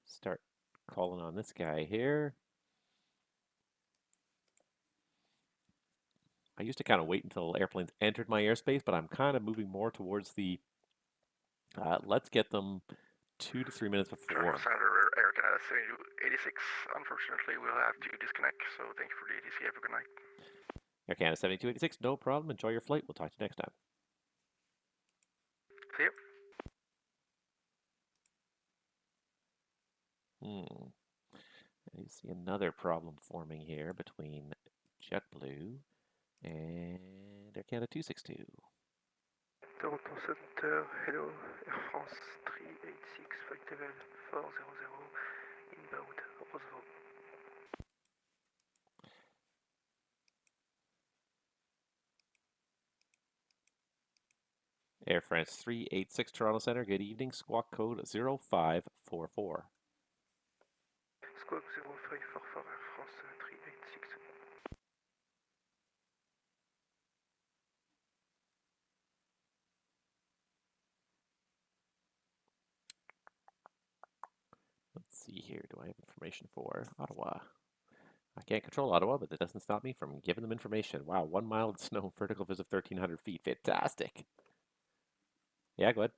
start calling on this guy here. I used to kind of wait until airplanes entered my airspace, but I'm kind of moving more towards the let's get them 2 to 3 minutes before. Toronto Center, Air Canada 7286. Unfortunately, we'll have to disconnect, so thank you for the ATC. Have a good night. Air Canada 7286, no problem. Enjoy your flight. We'll talk to you next time. See you. I see another problem forming here between JetBlue and Air Canada 262. Toronto Center, hello, Air France 386, flight level 400, inbound, Roosevelt. Air France 386 Toronto Center, good evening. Squawk code 0544. Squawk 0544, Air France 386. Let's see here. Do I have information for Ottawa? I can't control Ottawa, but that doesn't stop me from giving them information. Wow, 1 mile of snow, vertical viz of 1,300 feet. Fantastic. Yeah, go ahead.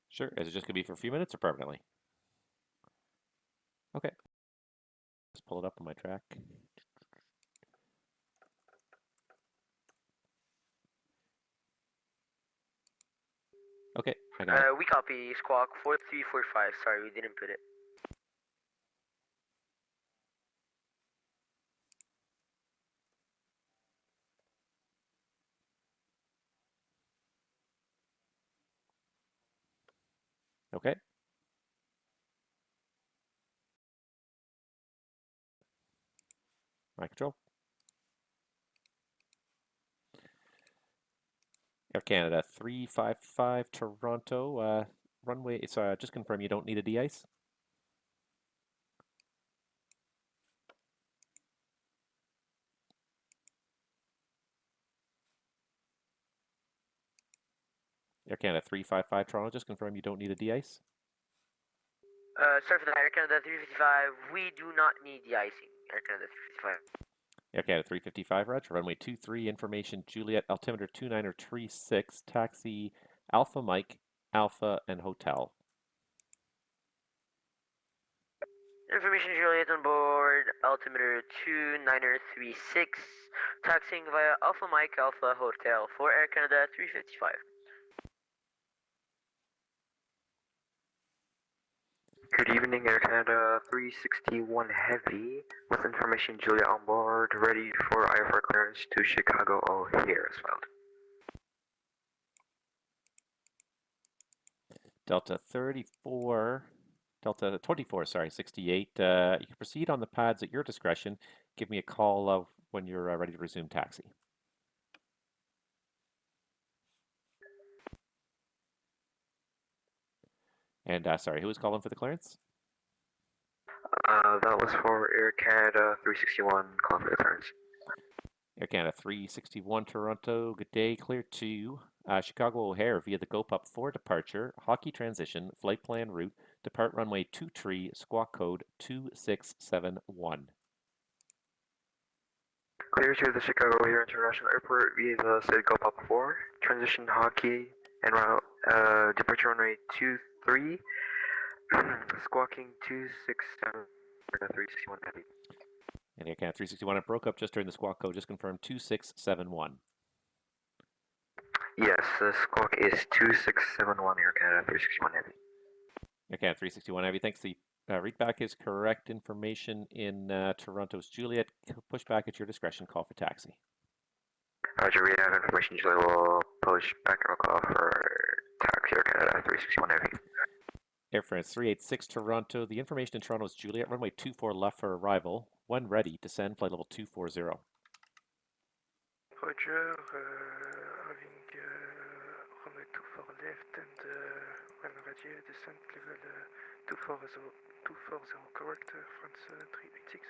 Sure. Is it just going to be for a few minutes or permanently? Okay. Just pull it up on my track. Okay, I got it. We copy Squawk 4345. Sorry, we didn't put it. Okay. My control. Air Canada 355 Toronto. Runway, so just confirm you don't need a de-ice. Air Canada 355 Toronto, just confirm you don't need a de-ice. Sorry for that, Air Canada 355. We do not need de-icing. Air Canada 355. Air Canada 355, Roger. Runway 23, information Juliet, altimeter 2936, taxi Alpha Mike, Alpha, and Hotel. Information Juliet on board, altimeter 2936, taxiing via Alpha Mike Alpha Hotel for Air Canada 355. Good evening, Air Canada 361 Heavy, with information Julia on board, ready for IFR clearance to Chicago O'Hare as well. Delta 24, sorry, 68. You can proceed on the pads at your discretion. Give me a call when you're ready to resume taxi. And sorry, who was calling for the clearance? That was for Air Canada 361, call for the clearance. Air Canada 361 Toronto, good day, clear to Chicago O'Hare via the GoPup for departure, hockey transition, flight plan route, depart runway 23, squawk code 2671. Clear to the Chicago O'Hare International Airport via the said GoPup 4, transition hockey and route, departure runway 23, squawking 267, 361 Heavy. And Air Canada 361, it broke up just during the squawk code, just confirmed 2671. Yes, the squawk is 2671 Air Canada 361 Heavy. Air Canada 361 Heavy, thanks. The Readback is correct. Information in Toronto's Juliet. Push back at your discretion. Call for taxi. Roger, we have information. Julie will push back and call for taxi Air Canada 361 Heavy. Air France 386 Toronto. The information in Toronto's Juliet. Runway 24 left for arrival. When ready, descend flight level 240. Roger, having runway 24 left and when ready, descent level 240 correct, France 386.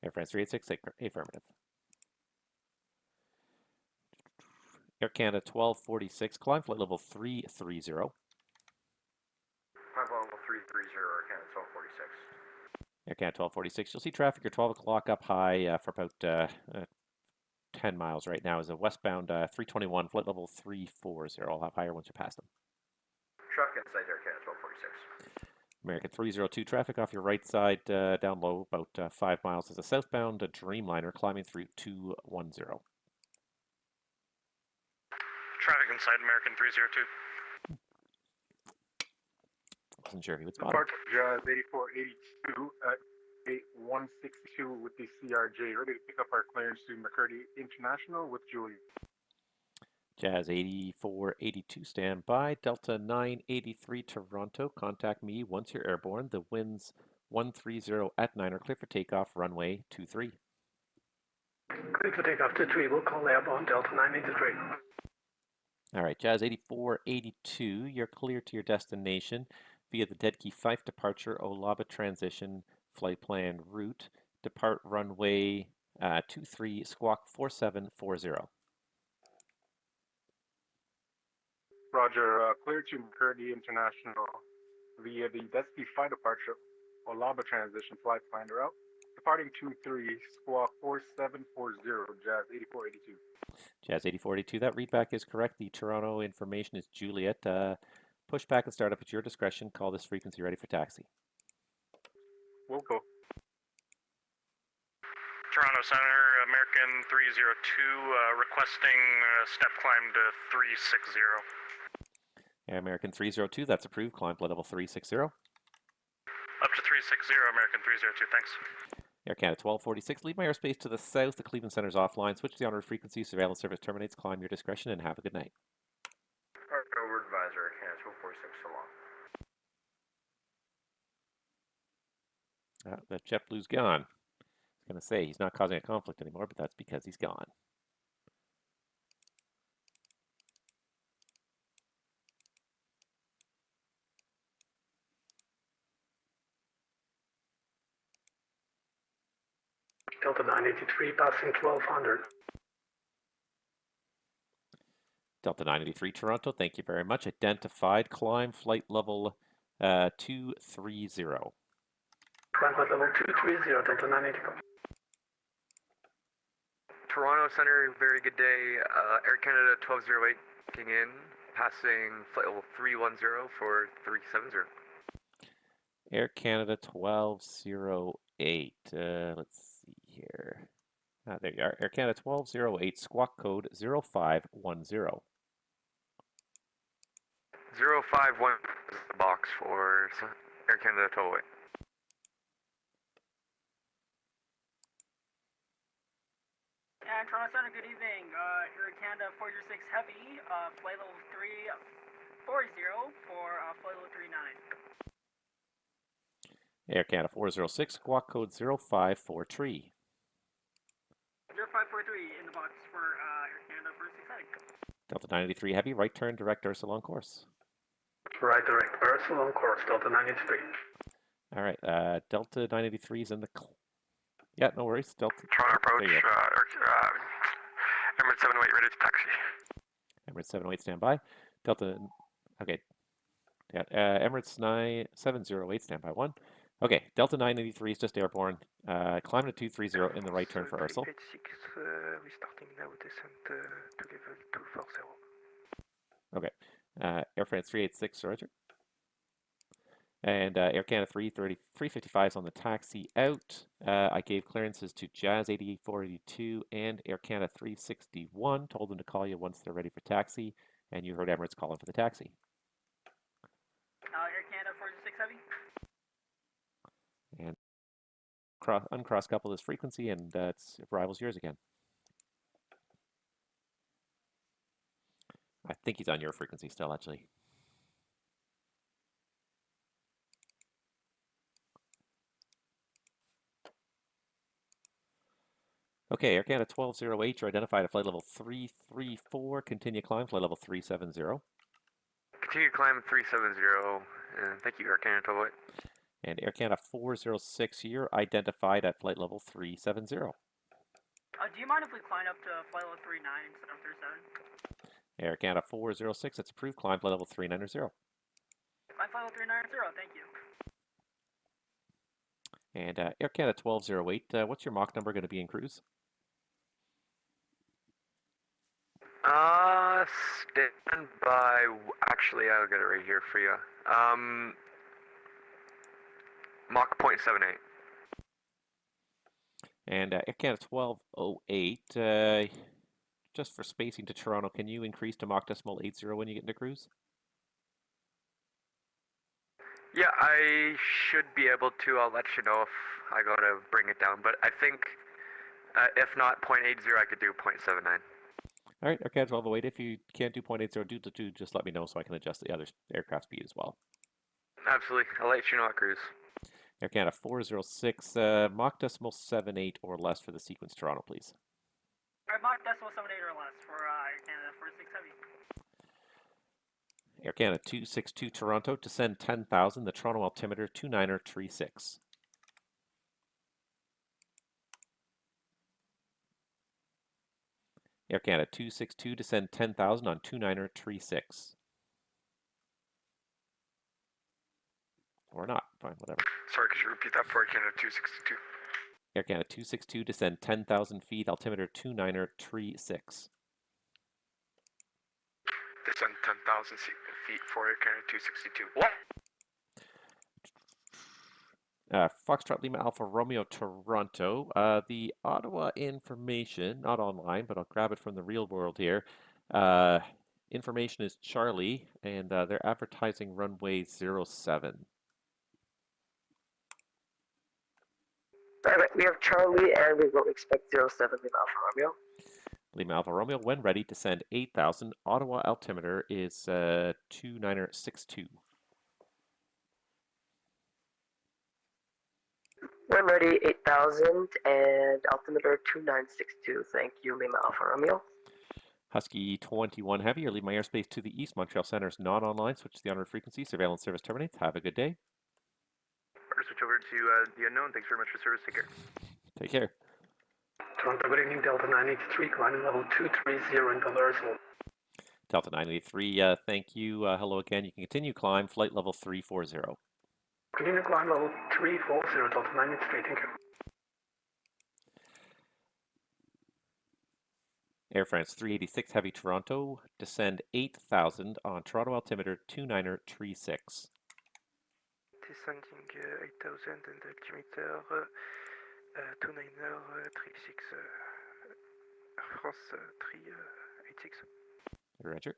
Air France 386, affirmative. Air Canada 1246, climb flight level 330. Climb level 330, Air Canada 1246. Air Canada 1246, you'll see traffic at 12 o'clock up high for about 10 miles right now. Is a westbound 321, flight level 340. I'll have higher once you pass them. Traffic inside Air Canada 1246. American 302, traffic off your right side down low, about 5 miles. Is a southbound Dreamliner climbing through 210. Traffic inside American 302. Wasn't sure if he would spot him. Departure Jazz 8482 at 8162 with the CRJ, ready to pick up our clearance to McCurdy International with Julie. Jazz 8482, stand by. Delta 983 Toronto, contact me once you're airborne. The winds 130 at 9 are clear for takeoff, runway 23. Clear for takeoff 23, we'll call airborne Delta 983. All right, Jazz 8482, you're clear to your destination via the Dead Key Fife departure, Olaba transition, flight plan route. Depart runway 23, squawk 4740. Roger, clear to McCurdy International via the Desky Flight departure, Olaba transition flight plan route. Departing 23, squawk 4740, Jazz 8482. Jazz 8482, that readback is correct. The Toronto information is Juliet. Push back and start up at your discretion. Call this frequency ready for taxi. We'll go. Toronto Center, American 302, requesting step climb to 360. American 302, that's approved. Climb flight level 360. Up to 360, American 302, thanks. Air Canada 1246, leave my airspace to the south. The Cleveland Center's offline. Switch to the on-route frequency. Surveillance service terminates. Climb your discretion and have a good night. Over advisor, Air Canada 1246, so long. That JetBlue's gone. I was going to say he's not causing a conflict anymore, but that's because he's gone. Delta 983 passing 1200. Delta 983 Toronto, thank you very much. Identified, climb flight level 230. Climb flight level 230, Delta 983. Toronto Center, very good day. Air Canada 1208 kicking in, passing flight level 310 for 370. Air Canada 1208. Let's see here. There you are. Air Canada 1208, squawk code 0510. 051 is the box for Air Canada 1208. And Toronto Center, good evening. Air Canada 406 Heavy, flight level 340 for flight level 39. Air Canada 406, squawk code 0543. 0543 in the box for Air Canada 406 Heavy. Delta 983 Heavy, right turn, direct Ursula on course. Right direct Ursula on course, Delta 983. All right, Delta 983 is in the... Yeah, no worries. Delta. Toronto approach, Emirates 708 ready to taxi. Emirates 708 stand by. Delta, okay. Yeah, Emirates 708 stand by 1. Okay, Delta 983 is just airborne. Climb to 230 in the right turn for Ursula. 386, restarting now, descent to level 240. Okay, Air France 386, roger. And Air Canada 355 is on the taxi out. I gave clearances to Jazz 8482 and Air Canada 361. Told them to call you once they're ready for taxi. And you heard Emirates calling for the taxi. Air Canada 406 Heavy. uncross couple this frequency, and it rivals yours again. I think he's on your frequency still, actually. Okay, Air Canada 1208, you're identified at flight level 334. Continue climb, flight level 370. Continue climb 370. Thank you, Air Canada 1208. And Air Canada 406, you're identified at flight level 370. Do you mind if we climb up to flight level 39 instead of 37? Air Canada 406, that's approved. Climb flight level 390. Climb flight level 390, thank you. And Air Canada 1208, what's your Mach number going to be in cruise? Stand by. Actually, I'll get it right here for you. Mach 0.78. And Air Canada 1208, just for spacing to Toronto, can you increase to Mach decimal 80 when you get into cruise? Yeah, I should be able to. I'll let you know if I gotta bring it down. But I think if not 0.80, I could do 0.79. All right, Air Canada 1208, if you can't do 0.80, just let me know so I can adjust the other aircraft speed as well. Absolutely. I'll let you know at cruise. Air Canada 406, Mach decimal 78 or less for the sequence Toronto, please. Alright, Mach decimal 78 or less for Air Canada 46 Heavy. Air Canada 262 Toronto, descend 10,000, the Toronto altimeter 29er36. Air Canada 262, descend 10,000 on 29er36. Or not, fine, whatever. Sorry, could you repeat that for Air Canada 262? Air Canada 262, descend 10,000 feet, altimeter 29er36. Descend 10,000 feet for Air Canada 262. What? Foxtrot Lima Alpha Romeo Toronto. The Ottawa information, not online, but I'll grab it from the real world here. Information is Charlie, and they're advertising runway 07. Alright, we have Charlie and we will expect 07 Lima Alpha Romeo. Lima Alpha Romeo, when ready, descend 8,000. Ottawa altimeter is 29er62. When ready, 8,000 and altimeter 2962. Thank you, Lima Alpha Romeo. Husky 21 Heavy, you're leaving my airspace to the east. Montreal Center is not online. Switch to the honored frequency. Surveillance service terminates. Have a good day. Order switch over to the unknown. Thanks very much for service. Take care. Take care. Toronto, good evening, Delta 983, climbing level 230 in Pillersville. Delta 983, thank you. Hello again. You can continue climb, flight level 340. Continue climb level 340, Delta 983, thank you. Air France 386 Heavy Toronto, descend 8,000 on Toronto altimeter 29er36. Descending 8,000 and altimeter 29er36. France 386. Roger.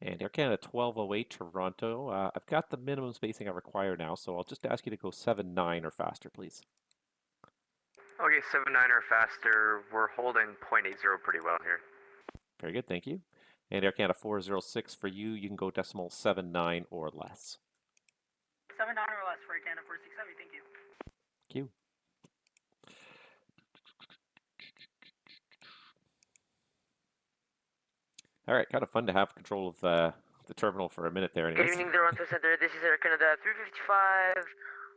And Air Canada 1208 Toronto. I've got the minimum spacing I require now, so I'll just ask you to go 7-9 or faster, please. Okay, 7-9 or faster. We're holding 0.80 pretty well here. Very good, thank you. And Air Canada 406 for you, you can go decimal 7-9 or less. 7-9 or less for Air Canada 46 Heavy, thank you. Thank you. All right, kind of fun to have control of the terminal for a minute there. Anyways. Good evening, Toronto Center. This is Air Canada 355.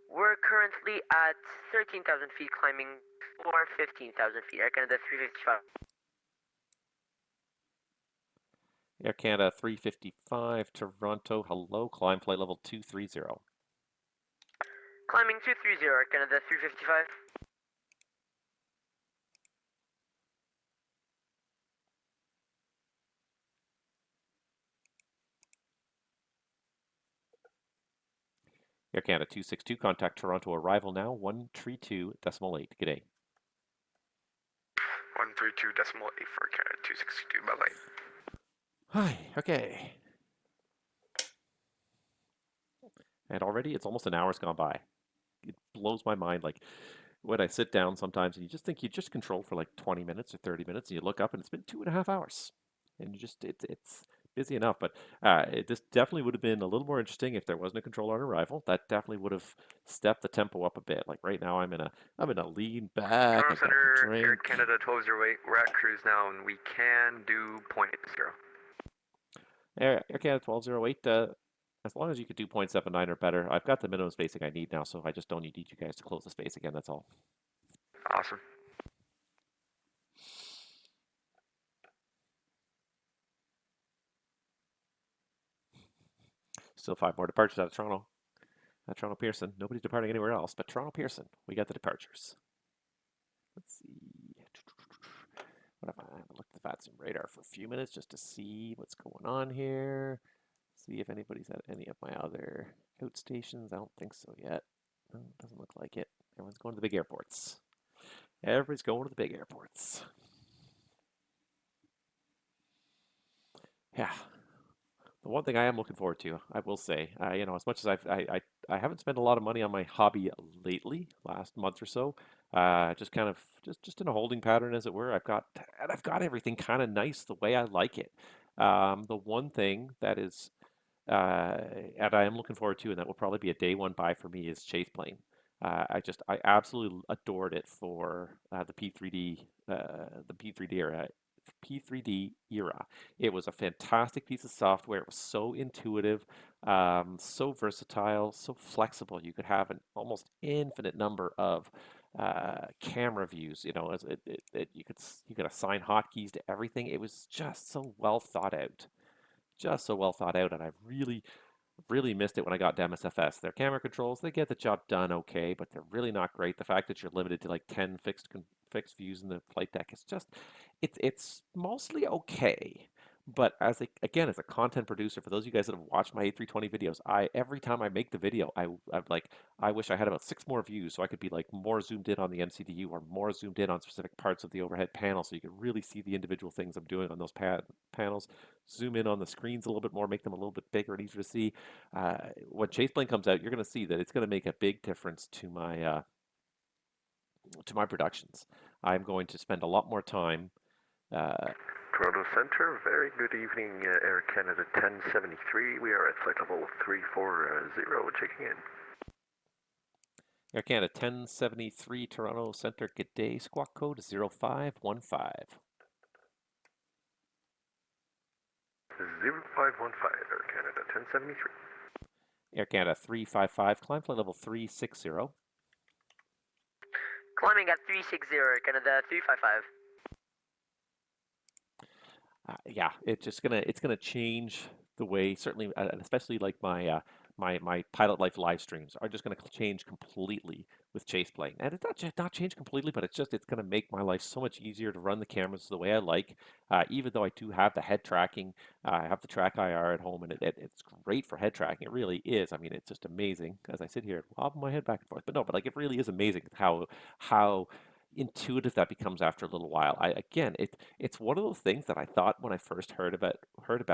We're currently at 13,000 feet, climbing for 15,000 feet. Air Canada 355. Air Canada 355 Toronto. Hello, climb flight level 230. Climbing 230, Air Canada 355. Air Canada 262, contact Toronto arrival now, 132.8. G'day. 132.8 for Canada 262. Bye bye. Hi, okay. And already it's almost an hour's gone by. It blows my mind. Like when I sit down sometimes and you just think you just control for like 20 minutes or 30 minutes and you look up and it's been 2.5 hours. And you just, it's busy enough. But this definitely would have been a little more interesting if there wasn't a control on arrival. That definitely would have stepped the tempo up a bit. Like right now I'm in a lean back. Toronto I've got my Center, drink. Air Canada 1208. We're at cruise now, and we can do 0.80. Air Canada 1208, as long as you could do 0.79 or better, I've got the minimum spacing I need now, so I just don't need you guys to close the space again, that's all. Awesome. Still 5 more departures out of Toronto. Toronto Pearson. Nobody's departing anywhere else, but Toronto Pearson. We got the departures. Let's see. What if I looked at the VATSIM radar for a few minutes just to see what's going on here? See if anybody's at any of my other outstations. I don't think so yet. No, doesn't look like it. Everyone's going to the big airports. Everybody's going to the big airports. Yeah. The one thing I am looking forward to, I will say, you know, as much as I haven't spent a lot of money on my hobby lately, last month or so, just kind of just in a holding pattern, as it were. I've got everything kind of nice the way I like it. The one thing that is, and I am looking forward to, and that will probably be a day one buy for me, is ChasePlane. I absolutely adored it for the P3D era. P3D era. It was a fantastic piece of software. It was so intuitive, so versatile, so flexible. You could have an almost infinite number of camera views. You know, you could assign hotkeys to everything. It was just so well thought out, and I really missed it when I got to MSFS. Their camera controls, they get the job done okay, but they're really not great. The fact that you're limited to like 10 fixed views in the flight deck is just, it's mostly okay. But as a content producer, for those of you guys that have watched my A320 videos, every time I make the video, I'm like, I wish I had about 6 more views so I could be like more zoomed in on the MCDU or more zoomed in on specific parts of the overhead panel so you could really see the individual things I'm doing on those panels. Zoom in on the screens a little bit more, make them a little bit bigger and easier to see. When ChasePlane comes out, you're going to see that it's going to make a big difference to my productions. I'm going to spend a lot more time. Toronto Centre, very good evening, Air Canada 1073. We are at flight level 340, checking in. Air Canada 1073, Toronto Centre, good day. Squawk code 0515. 0515, Air Canada 1073. Air Canada 355, climb flight level 360. Climbing at 360, Air Canada 355. Yeah, it's gonna change the way, certainly, and especially like my my pilot life live streams are just gonna change completely with ChasePlane, and it's not change completely, but it's gonna make my life so much easier to run the cameras the way I like. Even though I do have the head tracking, I have the track IR at home, and it's great for head tracking. It really is. I mean, it's just amazing as I sit here wobbling my head back and forth. But no, but like it really is amazing how intuitive that becomes after a little while. It's one of those things that I thought when I first heard about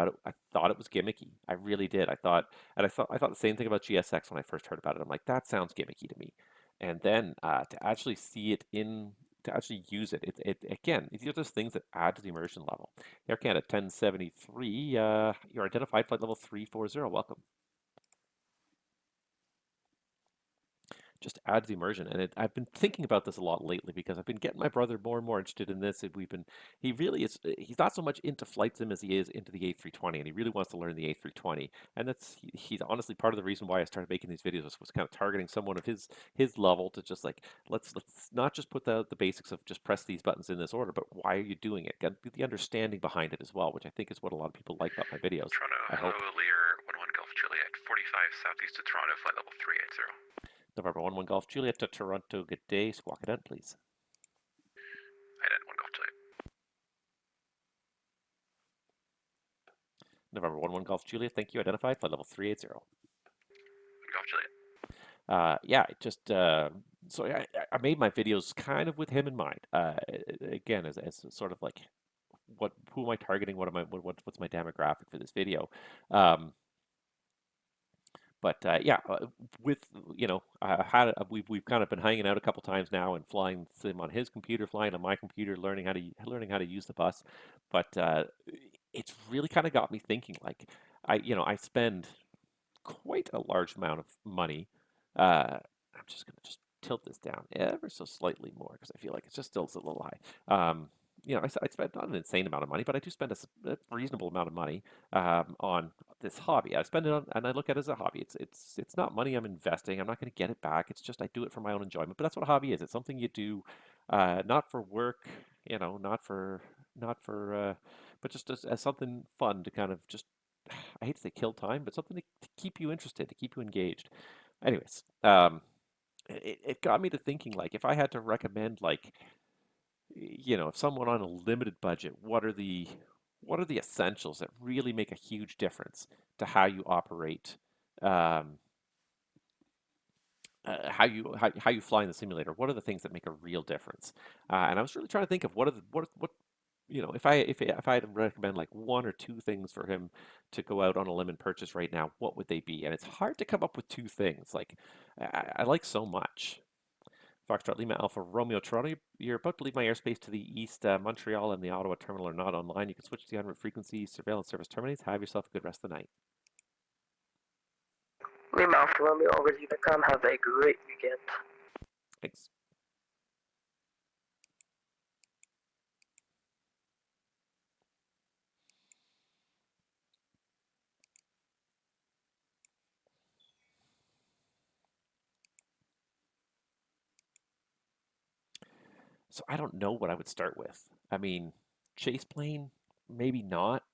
it, I thought it was gimmicky. I really did. I thought the same thing about GSX when I first heard about it. I'm like, that sounds gimmicky to me. And then to actually see it to actually use it, these are just things that add to the immersion level. Air Canada 1073, you're identified flight level 340. Welcome. Just adds the immersion. And I've been thinking about this a lot lately because I've been getting my brother more and more interested in this. He really is, he's not so much into flight sim as he is into the A320, and he really wants to learn the A320. And he's honestly part of the reason why I started making these videos was kind of targeting someone of his level to just like, let's not just put the basics of just press these buttons in this order, but why are you doing it? Get the understanding behind it as well, which I think is what a lot of people like about my videos. Toronto, hello, Lear 11 Golf Juliet, 45 southeast of Toronto, flight level 380. November 11 Golf Juliet to Toronto, good day. Squawk it out, please. Ident 1 Golf Juliet. November 11 Golf Juliet, thank you. Identified, flight level 380. Golf Juliet. yeah, it just so I made my videos kind of with him in mind. Again, as sort of like who am I targeting? What am I what's my demographic for this video? Um, but yeah, with we've kind of been hanging out a couple times now and flying sim on his computer, flying on my computer, learning how to use the bus. But it's really kind of got me thinking. Like I spend quite a large amount of money. I'm just gonna just tilt this down ever so slightly more because I feel like it's just still a little high. I spend not an insane amount of money, but I do spend a reasonable amount of money on this hobby. I spend it on, and I look at it as a hobby. It's not money I'm investing. I'm not going to get it back. It's just I do it for my own enjoyment. But that's what a hobby is. It's something you do, not for work, not for, but just as something fun to kind of just I hate to say kill time, but something to keep you interested, to keep you engaged. Anyways, it got me to thinking like if I had to recommend like if someone on a limited budget, what are the essentials that really make a huge difference to how you operate, um, how you fly in the simulator? What are the things that make a real difference? And I was really trying to think of what if I had to recommend like one or two things for him to go out on a limb and purchase right now, what would they be? And it's hard to come up with two things. Like I like so much. Foxtrot Lima Alpha Romeo Toronto. You're about to leave my airspace to the east. Montreal and the Ottawa terminal are not online. You can switch to the en route frequency. Surveillance service terminates. Have yourself a good rest of the night. Lima Alpha Romeo over to Unicom. Have a great weekend. Thanks. So I don't know what I would start with. I mean, ChasePlane, maybe not.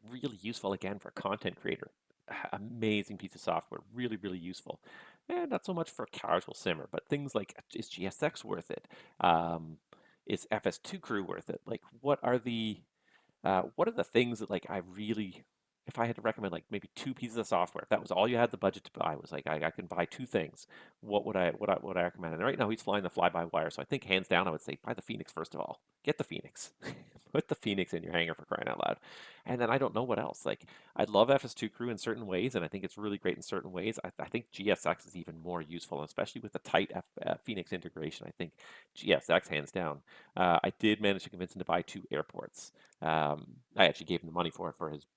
Really useful again for a content creator. Amazing piece of software, really, really useful. And not so much for a casual simmer, but things like is GSX worth it? Is FS2 crew worth it? Like, what are the things that like I really, if I had to recommend like maybe two pieces of software, if that was all you had the budget to buy, was like I can buy two things. What would I recommend? And right now he's flying the fly-by-wire, so I think hands down I would say buy the Phoenix first of all. Get the Phoenix, put the Phoenix in your hangar for crying out loud. And then I don't know what else. Like I love FS2 crew in certain ways, and I think it's really great in certain ways. I think GSX is even more useful, especially with the tight Phoenix integration. I think GSX hands down. I did manage to convince him to buy two airports. I actually gave him the money for his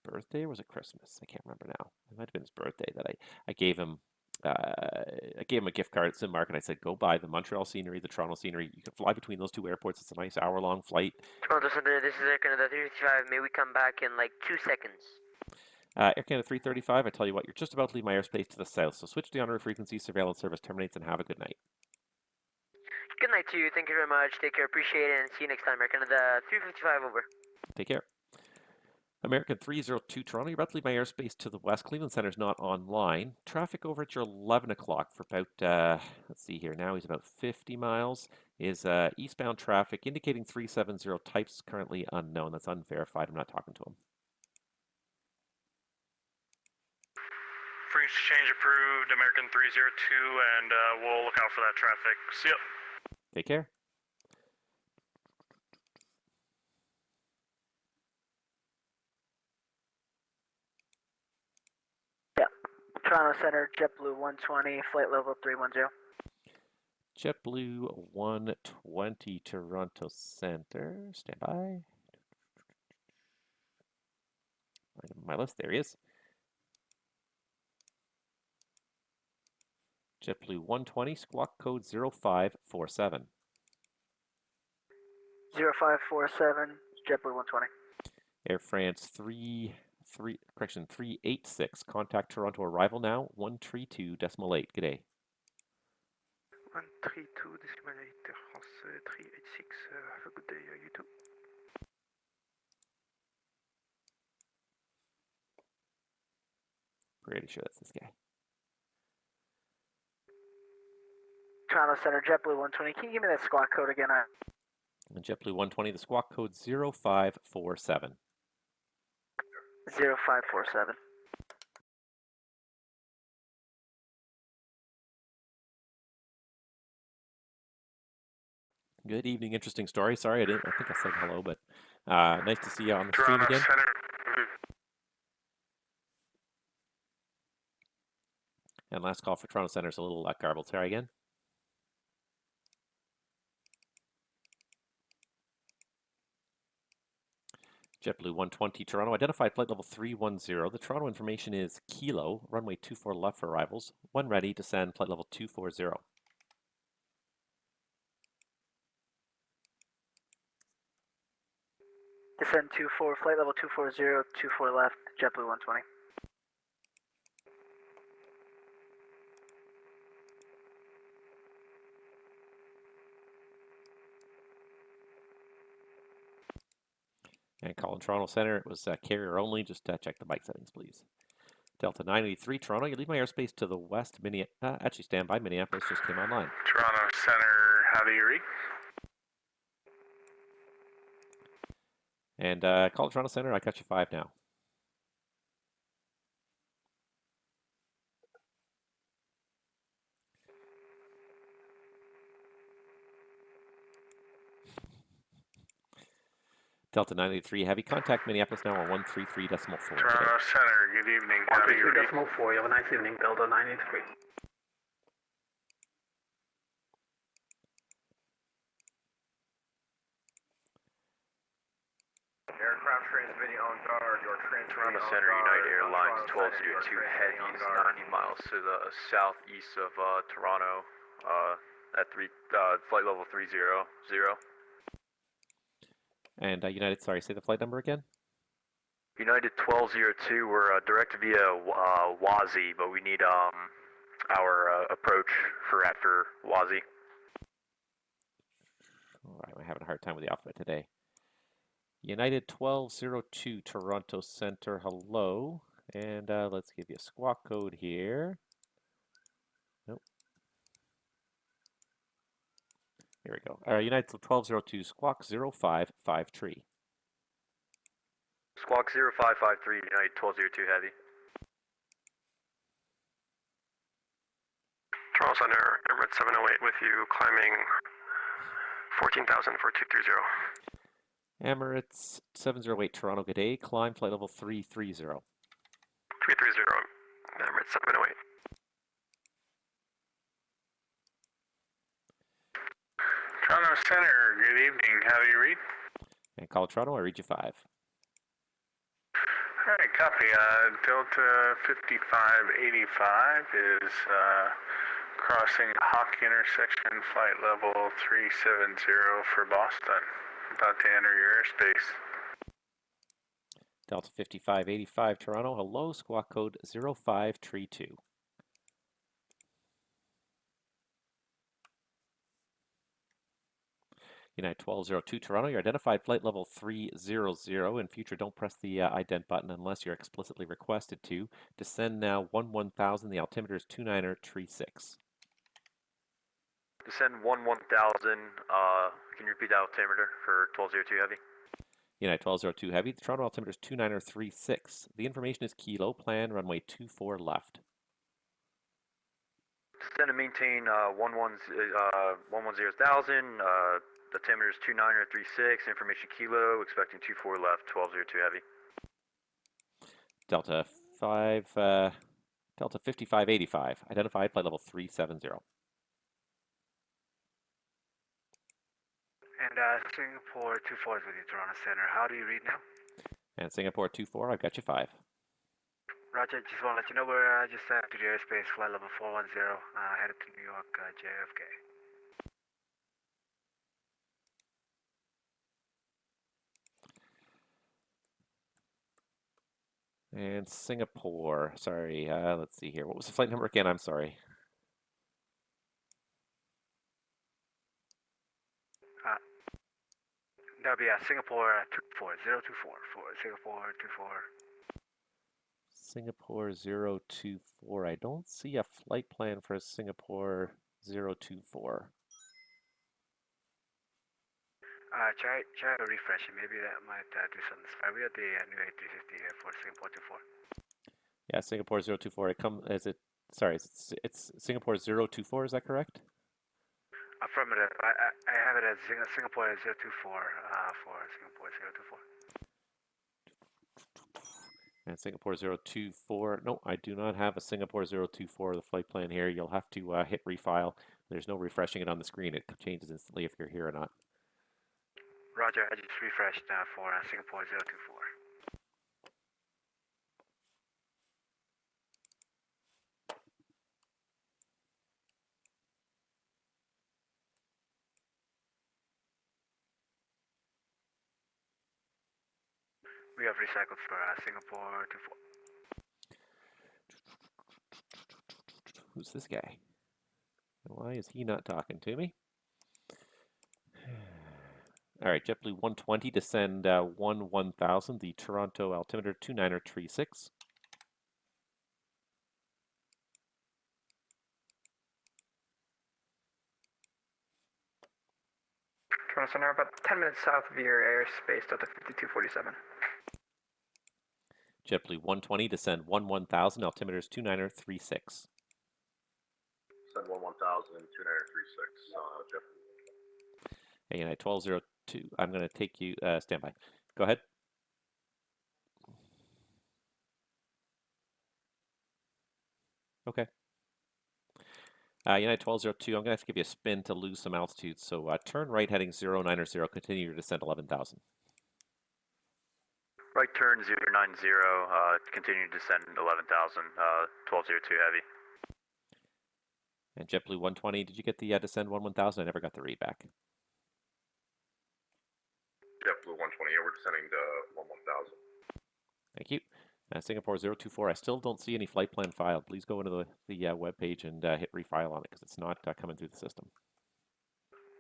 birthday, or was it Christmas? I can't remember now. It might have been his birthday that I gave him. I gave him a gift card at Simmark, and I said, "Go buy the Montreal scenery, the Toronto scenery. You can fly between those two airports. It's a nice hour-long flight." Toronto Center, this is Air Canada 355. May we come back in like 2 seconds? Air Canada 335. I tell you what, you're just about to leave my airspace to the south, so switch to the on-route frequency. Surveillance service terminates, and have a good night. Good night to you. Thank you very much. Take care. Appreciate it, and see you next time. Air Canada 355 over. Take care. American 302 Toronto, you're about to leave my airspace to the west. Cleveland Center's not online. Traffic over at your 11 o'clock for about, let's see here, now he's about 50 miles, is eastbound traffic indicating 370, types currently unknown. That's unverified. I'm not talking to him. Free exchange approved, American 302, and we'll look out for that traffic. See ya. Take care. Yeah. Toronto Center, JetBlue 120, flight level 310. JetBlue 120 Toronto Center. Stand by. My list, there he is. JetBlue 120, squawk code 0547. 0547, JetBlue 120. Air France 386. Contact Toronto arrival now. 132.8. Good day. 132.8, Air France 386. Have a good day, you too. Pretty sure that's this guy. Toronto Center, JetBlue 120. Can you give me that squawk code again? And JetBlue 120, the squawk code 0547. 0547. Good evening. Interesting story. Sorry, I think I said hello, but nice to see you on the stream Toronto again. Center. And last call for Toronto Center is a little garbled. Sorry again. JetBlue 120 Toronto, identified flight level 310. The Toronto information is Kilo, runway 24 left for arrivals. When ready, descend flight level 240. Descend 24, flight level 240, 24 left, JetBlue 120. And call in Toronto Center, it was carrier only. Just check the bike settings, please. Delta 983 Toronto, you leave my airspace to the west. Actually, stand by. Minneapolis just came online. Toronto Center, how do you read? And call Toronto Center, I got you 5 now. Delta 983 Heavy, contact Minneapolis now on 133.4. Toronto Center, good evening. How do you read? 133.4, you have a nice evening, Delta 983. Aircraft transmitting on guard, your transmitting Toronto on Center, guard. United Airlines Toronto 1202 Center, Heavies, 90 miles to the southeast of Toronto, at flight level 300. And United, sorry, say the flight number again? United 1202, we're direct via Wazi, but we need our approach for after Wazi. All right, I'm having a hard time with the alphabet today. United 1202 Toronto Center, hello. And let's give you a squawk code here. Nope. Here we go. United 1202 squawk 0553. Squawk 0553, United 1202 Heavy. Toronto Center, Emirates 708 with you, climbing 14,000 for 230. Emirates 708 Toronto, good day. Climb flight level 330. 330, Emirates 708. Toronto Center, good evening. How do you read? And call Toronto, I read you 5. Alright, copy. Delta 5585 is crossing Hawk intersection, flight level 370 for Boston. About to enter your airspace. Delta 5585 Toronto, hello. Squawk code 0532. United 1202 Toronto, your identified flight level 300. In future, don't press the ident button unless you're explicitly requested to. Descend now 1000. The altimeter is 2936. Descend 1000. Can you repeat the altimeter for 1202 Heavy? United 1202 Heavy, the Toronto altimeter is 2936. The information is Kilo, plan runway 24 left. Descend and maintain 110,000. Altimeter is 2936. Information Kilo, expecting 24 left, 1202 Heavy. Delta 5585, identified flight level 370. And Singapore 24 is with you, Toronto Center. How do you read now? And Singapore 24, I've got you 5. Roger, just want to let you know we're just to the airspace, flight level 410, headed to New York, JFK. And Singapore, sorry, let's see here. What was the flight number again? I'm sorry. That'll be Singapore 024 for Singapore 24. Singapore 024. I don't see a flight plan for Singapore 024. Try to refresh it. Maybe that might do something. We have the new A350 here for Singapore 24. Yeah, Singapore 024. It's Singapore 024, is that correct? Affirmative. I have it as Singapore 024 for Singapore 024. And Singapore 024. No, I do not have a Singapore 024 the flight plan here. You'll have to hit refile. There's no refreshing it on the screen. It changes instantly if you're here or not. Roger, I just refreshed for Singapore 024. We have recycled for Singapore 24. Who's this guy? Why is he not talking to me? All right, JetBlue 120 descend 1000, the Toronto altimeter 2936. Toronto Center, about 10 minutes south of your airspace, Delta 5247. JetBlue 120 descend 1000, altimeter is 2936. Send 1000, 2936, JetBlue. Hey, United 1202. I'm going to take you, stand by. Go ahead. Okay. United 1202, I'm going to have to give you a spin to lose some altitude. So turn right heading 090, continue your descent 11,000. Right turn 090, continue to descend 11,000, 1202 heavy. And JetBlue 120, did you get the descend 11,000? I never got the read back. JetBlue 120, yeah, we're descending to 1000. Thank you. Singapore 024, I still don't see any flight plan filed. Please go into the web page and hit refile on it because it's not coming through the system.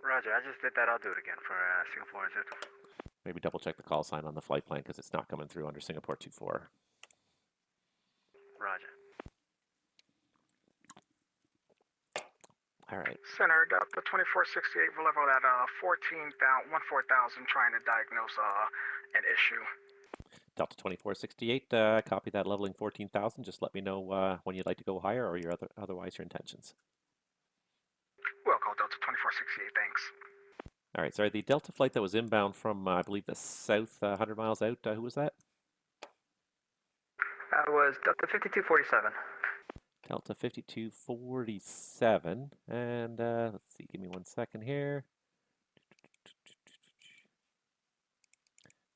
Roger, I just did that. I'll do it again for Singapore 024. Maybe double check the call sign on the flight plan because it's not coming through under Singapore 24. Roger. All right. Center, Delta 2468, we'll level at 14,000, trying to diagnose an issue. Delta 2468, copy that leveling 14,000. Just let me know when you'd like to go higher or your otherwise your intentions. Well called, Delta 2468, thanks. All right, sorry, the Delta flight that was inbound from, I believe, the south 100 miles out, who was that? That was Delta 5247. Delta 5247, and let's see, give me 1 second here.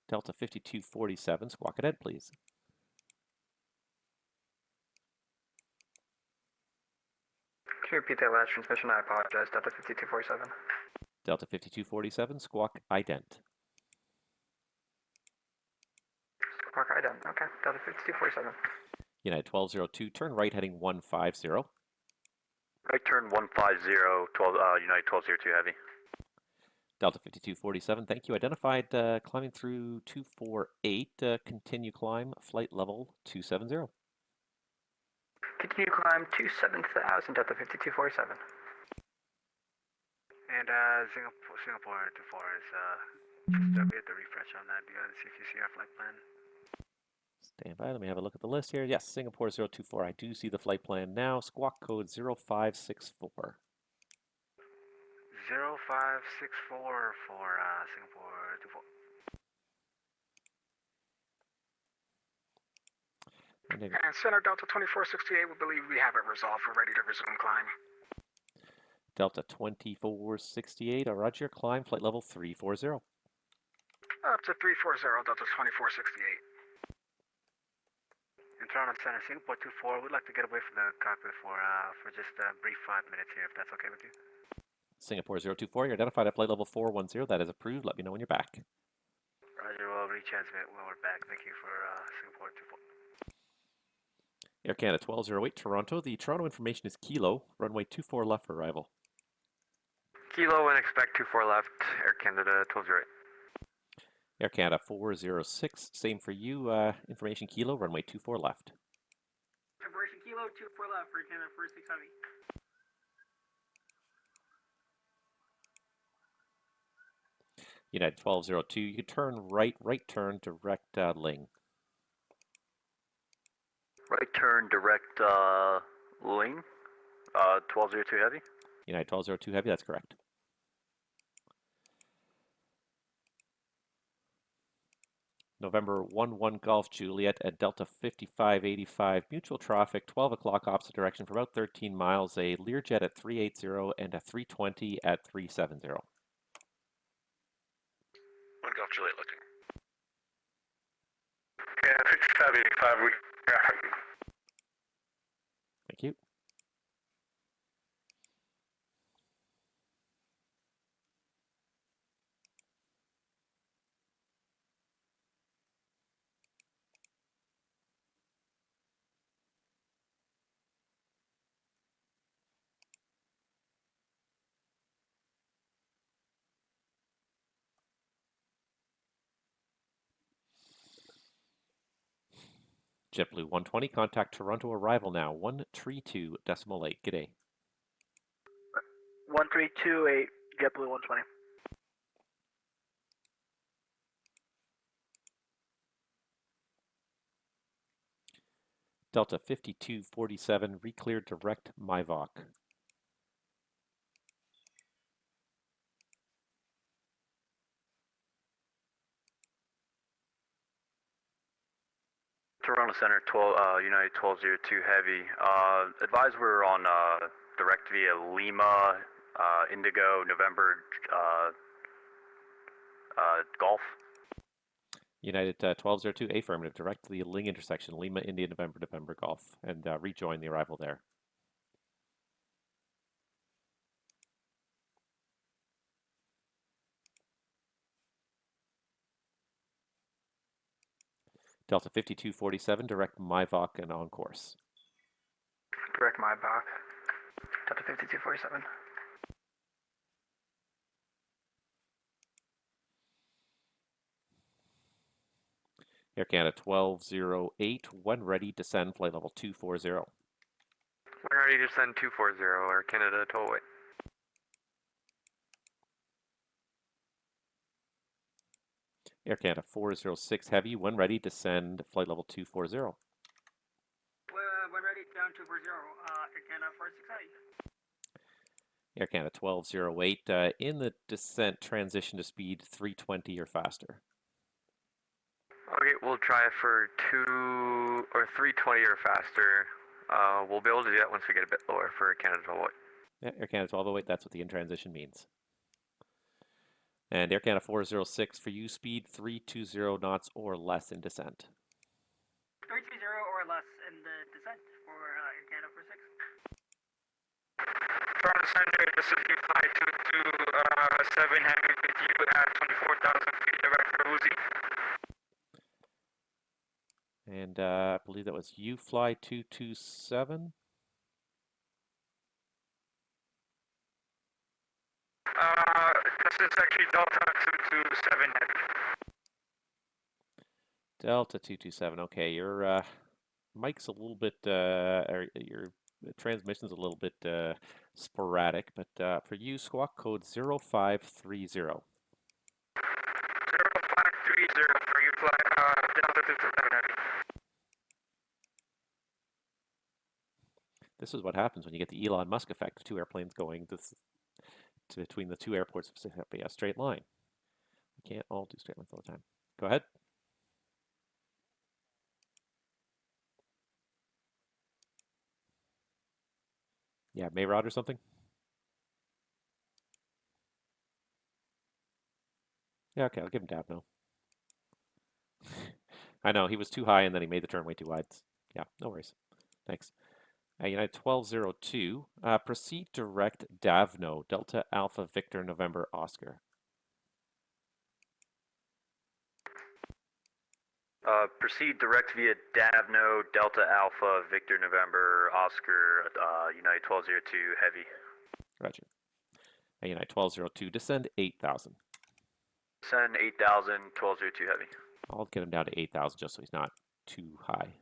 Delta 5247, squawk ahead, please. Can you repeat that last transmission? I apologize, Delta 5247. Delta 5247, squawk ident. Squawk ident, okay, Delta 5247. United 1202, turn right heading 150. Right turn 150, United 1202 heavy. Delta 5247, thank you. Identified climbing through 248, continue climb, flight level 270. Continue climb to 7,000, Delta 5247. And Singapore 24 is just we had to refresh on that. You see if you see our flight plan. Stand by, let me have a look at the list here. Yes, Singapore 024, I do see the flight plan now. Squawk code 0564. 0564 for Singapore 24. And Center, Delta 2468, we believe we have it resolved. We're ready to resume climb. Delta 2468, roger, climb, flight level 340. Up to 340, Delta 2468. In Toronto Center, Singapore 24, we'd like to get away from the cockpit for just a brief 5 minutes here, if that's okay with you. Singapore 024, you're identified at flight level 410. That is approved. Let me know when you're back. Roger, we'll retransmit when we're back. Thank you for Singapore 24. Air Canada 1208, Toronto. The Toronto information is Kilo, runway 24 left for arrival. Kilo and expect 24 left, Air Canada 1208. Air Canada 406, same for you. Information Kilo, runway 24 left. Information Kilo, 24 left for Canada 46 Heavy. United 1202, you turn right turn, direct Ling. Right turn, direct Ling, 1202 heavy. United 1202 heavy, that's correct. November 11 Golf Juliet at Delta 5585, mutual traffic, 12 o'clock opposite direction for about 13 miles, a Learjet at 380 and a 320 at 370. 1 Golf Juliet looking. Yeah, 5585, we traffic. Thank you. JetBlue 120, contact Toronto arrival now, 132.8. G'day. 1328, JetBlue 120. Delta 5247, reclear direct MIVOC. Toronto Center, United 1202 Heavy. Advise we're on direct via Lima, Indigo, November, Golf. United 1202, affirmative, direct to the Ling intersection, Lima, India, November, Golf, and rejoin the arrival there. Delta 5247, direct MIVOC and on course. Direct MIVOC. Delta 5247. Air Canada 1208, when ready, descend flight level 240. When ready, descend 240, Air Canada 1208. Air Canada 406 Heavy, when ready, descend flight level 240. When ready, down 240. Air Canada 46 Heavy. Air Canada 1208, in the descent, transition to speed 320 or faster. Okay, we'll try for 2 or 320 or faster. We'll be able to do that once we get a bit lower for Canada 1208. Yeah, Air Canada 1208, that's what the in transition means. And Air Canada 406 for you, speed 320 knots or less in descent. 320 or less in the descent for Air Canada 46. Toronto Center, this is U-Fly 227 Heavy with you at 24,000 feet direct for Uzi. And I believe that was U-Fly 227. This is actually Delta 227 Heavy. Delta 227. Okay, your mic's a little bit, or your transmission's a little bit sporadic, but for you, squawk code 0530. 0530 for U-Fly Delta 227 Heavy. This is what happens when you get the Elon Musk effect of two airplanes going between the two airports of a straight line. We can't all do straight lines all the time. Go ahead. Yeah, Mayrod or something? Yeah, okay, I'll give him dab now. I know, he was too high and then he made the turn way too wide. Yeah, no worries. Thanks. United 1202, proceed direct Davno, Delta Alpha Victor November Oscar. Proceed direct via Davno, Delta Alpha, Victor November, Oscar, United 1202 Heavy. Roger. United 1202, descend 8,000. Send 8,000, 1202 Heavy. I'll get him down to 8,000 just so he's not too high.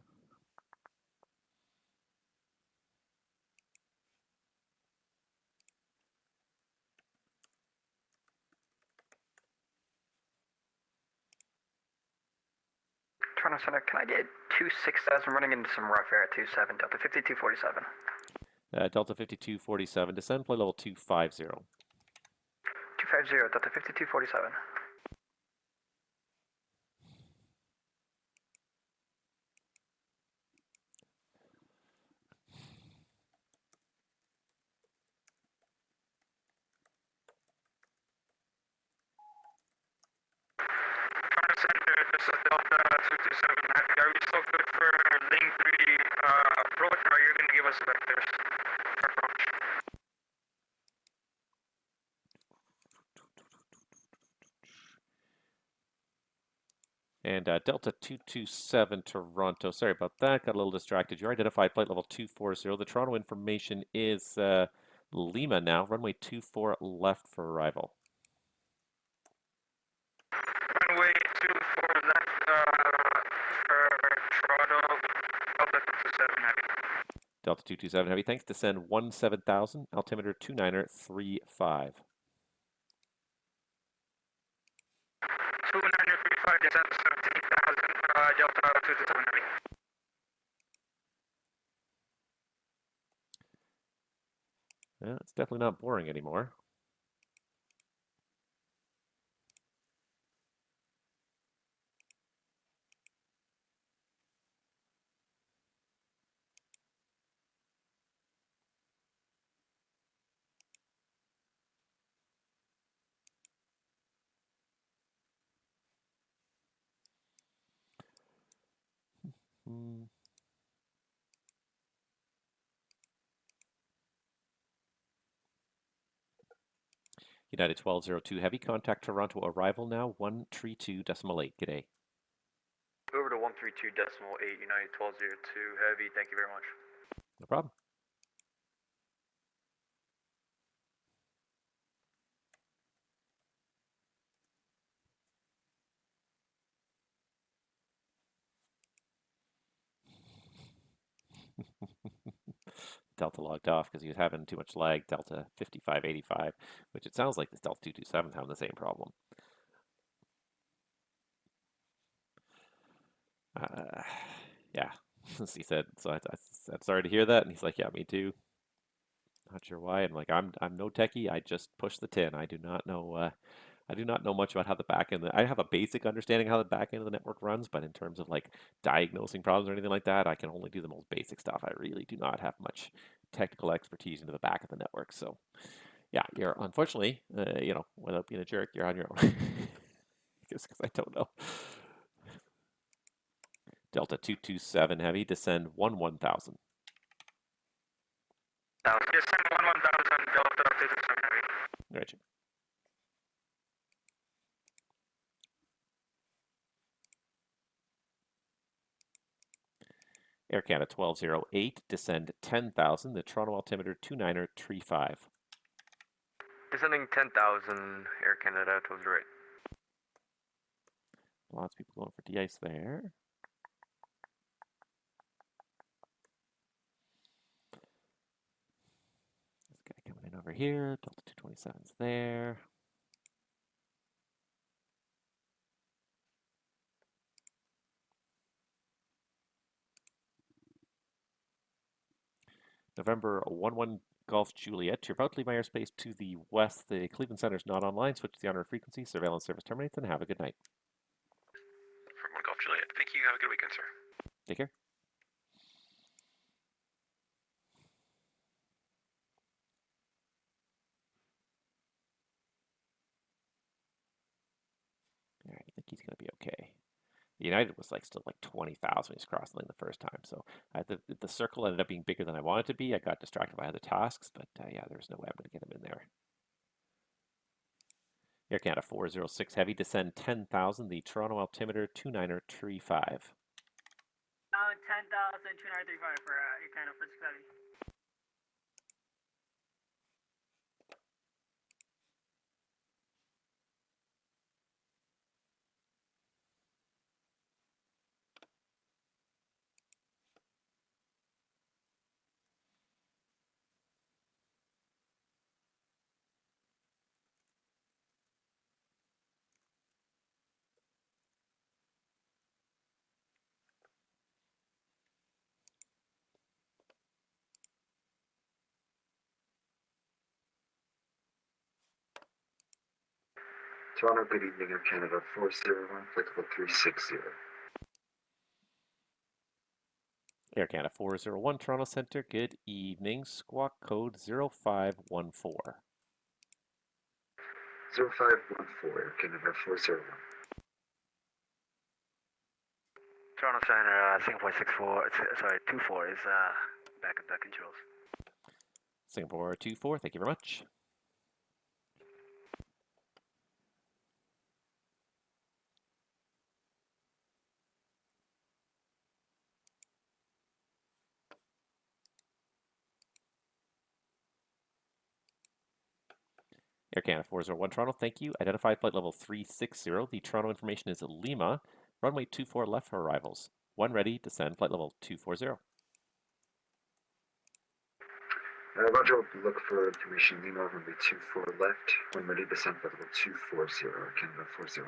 Toronto Center, can I get 26,000 running into some rough air at 27, Delta 5247? Delta 5247, descend flight level 250. 250, Delta 5247. this is Delta 227 Heavy. Are we still good for lane 3 approach, or are you going to give us vectors for approach? And Delta 227 Toronto, sorry about that, got a little distracted. You're identified flight level 240. The Toronto information is Lima now, runway 24 left for arrival. Runway 24 left for Toronto, Delta 227 Heavy. Delta 227 Heavy, thanks. Descend 17,000, altimeter 2935. 2935, descend 17,000, Delta 227 Heavy. Yeah, it's definitely not boring anymore. United 1202 Heavy, contact Toronto arrival now, 132.8. G'day. Over to 132.8, United 1202 Heavy, thank you very much. No problem. Delta logged off because he was having too much lag. Delta 5585, which it sounds like this Delta 227 is having the same problem. Yeah, he said. So I said, sorry to hear that, and he's like, yeah, me too. Not sure why. I'm like, I'm no techie. I just push the tin. I do not know. I do not know much about how the back end. I have a basic understanding how the back end of the network runs, but in terms of like diagnosing problems or anything like that, I can only do the most basic stuff. I really do not have much technical expertise into the back of the network. So, yeah, you're unfortunately, you know, without being a jerk, you're on your own. Just because I don't know. Delta 227 Heavy, descend 11,000. Descend 11,000, Delta 227 Heavy. Gotcha. Air Canada 1208, descend 10,000. The Toronto altimeter 2935. Descending 10,000, Air Canada 1208. Lots of people going for de-ice there. This guy coming in over here. Delta 227's there. November 11 Golf Juliet. You're about to leave my airspace to the west. The Cleveland Center is not online. Switch to the honor frequency. Surveillance service terminates, and have a good night. From 1 Golf Juliet. Thank you. Have a good weekend, sir. Take care. All right, I think he's going to be okay. United was like still like 20,000 when he's crossing lane the first time. So the circle ended up being bigger than I wanted it to be. I got distracted by other tasks, but yeah, there's no way I'm going to get him in there. Air Canada 406 Heavy, descend 10,000. The Toronto altimeter 2935. 10,000, 2935 for Air Canada 406 Heavy. Toronto, good evening, Air Canada 401, flight level 360. Air Canada 401 Toronto Center, good evening. Squawk code 0514. 0514, Air Canada 401. Toronto Center, Singapore 24 is back at the controls. Singapore 24, thank you very much. Air Canada 401 Toronto, thank you. Identify flight level 360. The Toronto information is Lima. Runway 24 left for arrivals. One ready, descend flight level 240. Roger, look for information Lima, runway 24 left. When ready, descend flight level 240, Canada 40.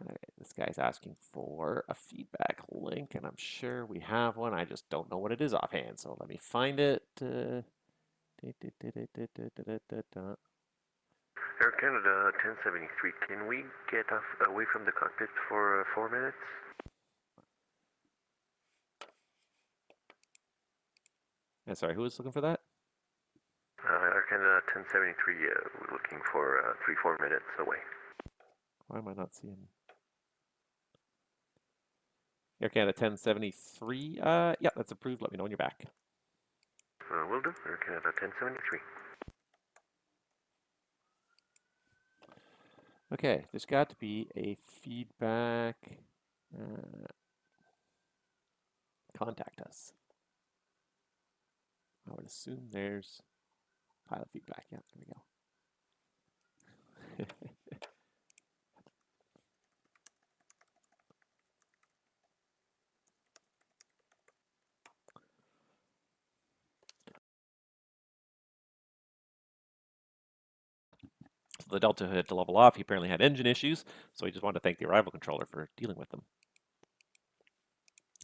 Okay, this guy's asking for a feedback link, and I'm sure we have one. I just don't know what it is offhand, so let me find it. Air Canada 1073, can we get away from the cockpit for 4 minutes? Sorry, who was looking for that? Air Canada 1073, we're looking for 3-4 minutes away. Why am I not seeing? Air Canada 1073. Yeah, that's approved. Let me know when you're back. Will do. Air Canada 1073. Okay, there's got to be a feedback. Contact us. I would assume there's pilot feedback. Yeah, there we go. The Delta had to level off. He apparently had engine issues, so he just wanted to thank the arrival controller for dealing with them.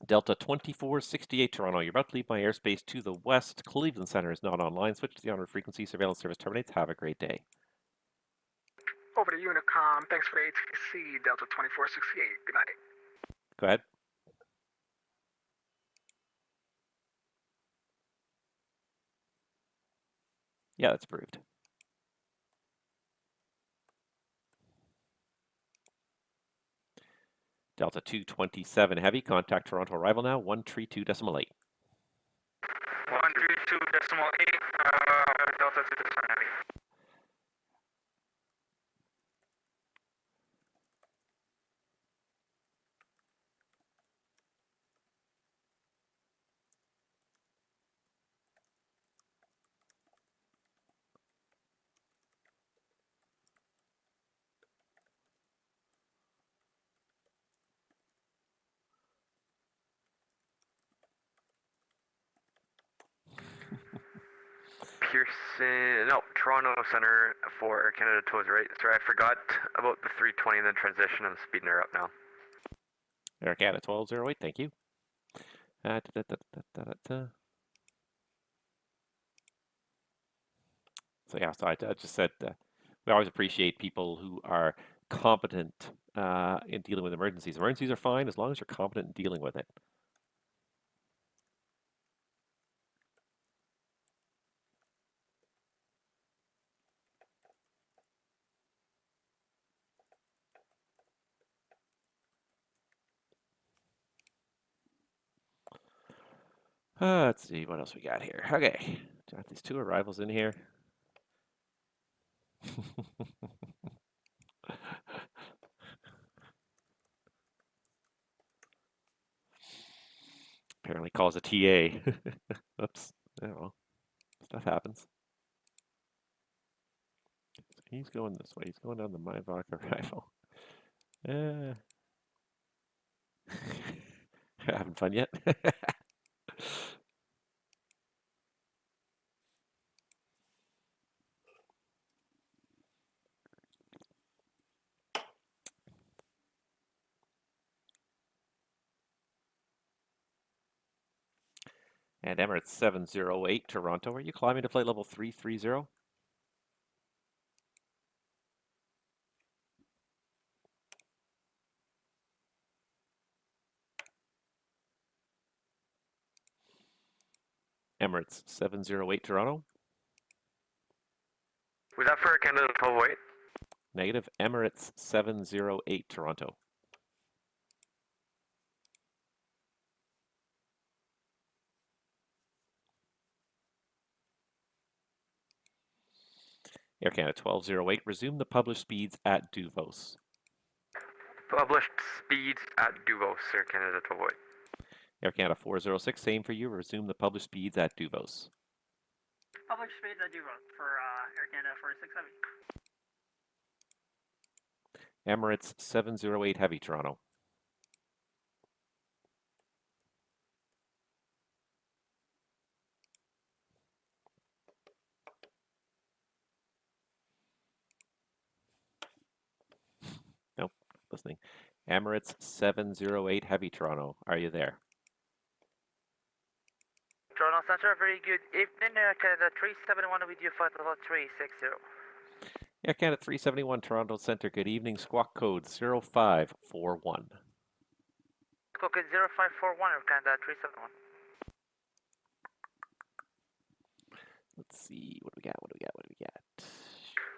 Delta 2468 Toronto, you're about to leave my airspace to the west. Cleveland Center is not online. Switch to the on-route frequency. Surveillance service terminates. Have a great day. Over to Unicom. Thanks for the ATC, Delta 2468. Good night. Go ahead. Yeah, that's approved. Delta 227 Heavy, contact Toronto arrival now, 132.8. 132.8, Delta 227 Heavy. Pearson, no, Toronto Center for Air Canada towards right. Sorry, I forgot about the 320 and the transition. I'm speeding her up now. Air Canada 1208, thank you. So yeah, so I just said we always appreciate people who are competent in dealing with emergencies. Emergencies are fine as long as you're competent in dealing with it. Let's see what else we got here. Okay, got these two arrivals in here. Apparently calls a TA. Oops. I don't know. Stuff happens. He's going this way. He's going down the Maybach arrival. Having fun yet? And Emirates 708 Toronto, are you climbing to flight level 330? Emirates 708 Toronto. Was that for Canada 1208? Negative. Emirates 708 Toronto. Air Canada 1208, resume the published speeds at Duvos. Published speeds at Duvos, Air Canada 1208. Air Canada 406, same for you, resume the published speeds at Duvos. Public speeds I do vote for Air Canada 46 Heavy. Emirates 708 Heavy Toronto. Nope, listening. Emirates 708 Heavy Toronto. Are you there? Toronto Center, very good evening. Air Canada 371 with you, flight level 360. Air Canada 371 Toronto Center, good evening. Squawk code 0541. Squawk code 0541, Air Canada 371. Let's see, what do we got?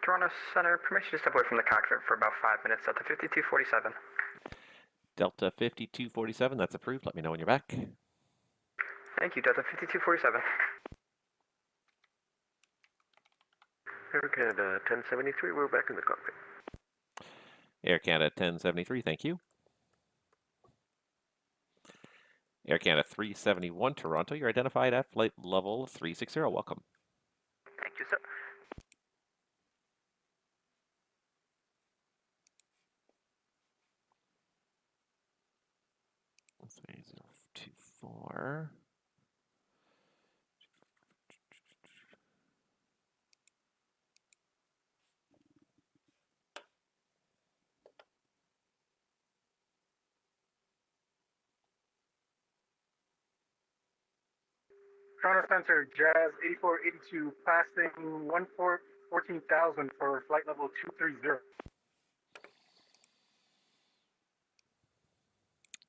Toronto Center, permission to step away from the cockpit for about 5 minutes at the 5247. Delta 5247, that's approved. Let me know when you're back. Thank you, Delta 5247. Air Canada 1073, we're back in the cockpit. Air Canada 1073, thank you. Air Canada 371 Toronto, you're identified at flight level 360. Welcome. Thank you, sir. Let's say 024. Toronto Center, Jazz 8482, passing 14,000 for flight level 230.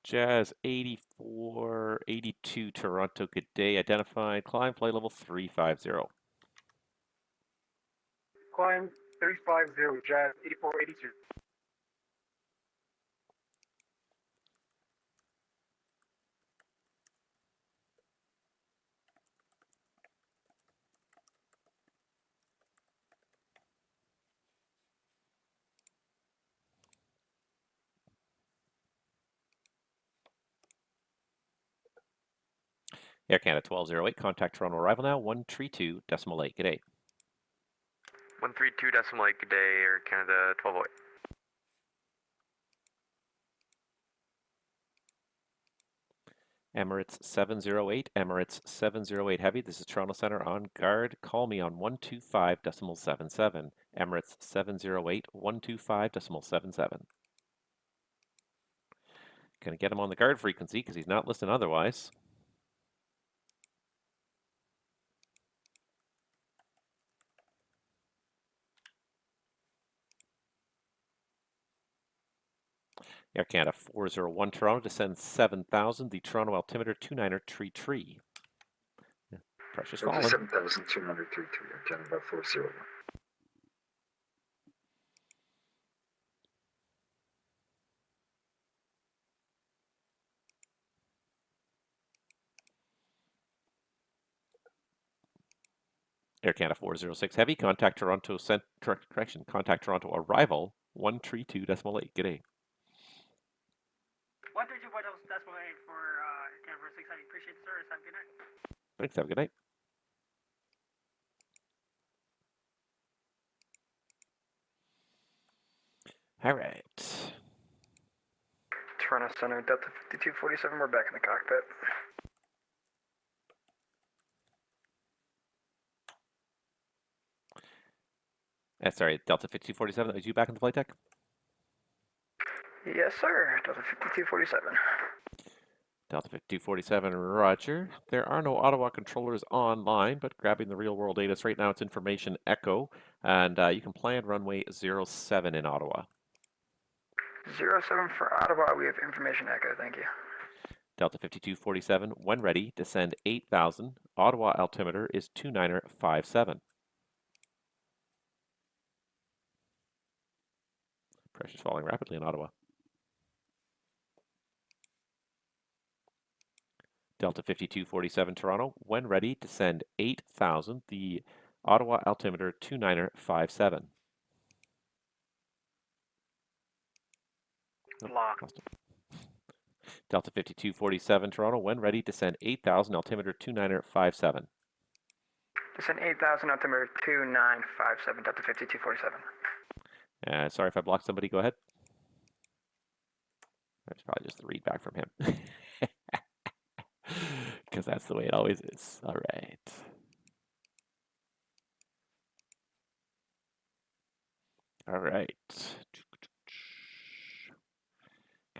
Jazz 8482 Toronto, good day. Identified, climb flight level 350. Climb 350, Jazz 8482. Air Canada 1208, contact Toronto arrival now, 132.8. Good day. 132.8, good day, Air Canada 1208. Emirates 708, Emirates 708 Heavy. This is Toronto Center on guard. Call me on 125.77. Emirates 708, 125.77. Gonna get him on the guard frequency because he's not listening otherwise. Air Canada 401 Toronto, descend 7,000. The Toronto altimeter 29er tree. Pressure's falling. 7,233, Air Canada 401. Air Canada 406 Heavy, contact Toronto contact Toronto arrival 132.8. Good day. 132.8 for Air Canada 46 Heavy. Appreciate the service. Have a good night. Thanks, have a good night. All right. Toronto Center, Delta 5247, we're back in the cockpit. Sorry, Delta 5247, that was you back in the flight deck? Yes, sir, Delta 5247. Delta 5247, roger. There are no Ottawa controllers online, but grabbing the real-world data right now, it's information echo, and you can plan runway 07 in Ottawa. 07 for Ottawa, we have information echo, thank you. Delta 5247, when ready, descend 8,000. Ottawa altimeter is 2957. Pressure's falling rapidly in Ottawa. Delta 5247 Toronto, when ready, descend 8,000. The Ottawa altimeter 2957. Locked. Delta 5247 Toronto, when ready, descend 8,000. Altimeter 2957. Descend 8,000, altimeter 2957, Delta 5247. Sorry if I blocked somebody. Go ahead. That's probably just the read back from him. Because that's the way it always is. All right. All right.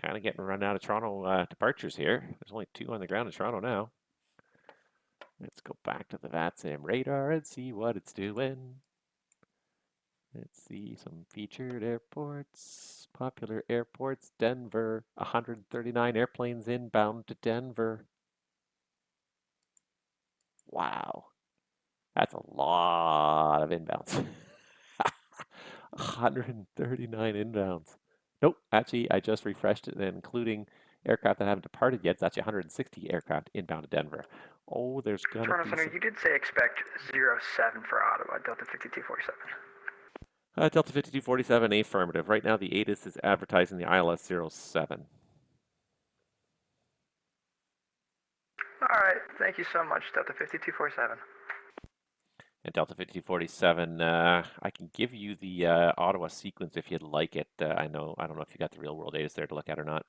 Kind of getting run out of Toronto departures here. There's only 2 on the ground in Toronto now. Let's go back to the VATSIM radar and see what it's doing. Let's see some featured airports. Popular airports. Denver. 139 airplanes inbound to Denver. Wow. That's a lot of inbounds. 139 inbounds. Nope, actually, I just refreshed it, and including aircraft that haven't departed yet, it's actually 160 aircraft inbound to Denver. Oh, there's gonna Toronto be Center, some... you did say expect 07 for Ottawa, Delta 5247. Delta 5247, affirmative. Right now, the ATIS is advertising the ILS 07. All right, thank you so much, Delta 5247. And Delta 5247, I can give you the Ottawa sequence if you'd like it. I don't know if you got the real world ATIS there to look at or not.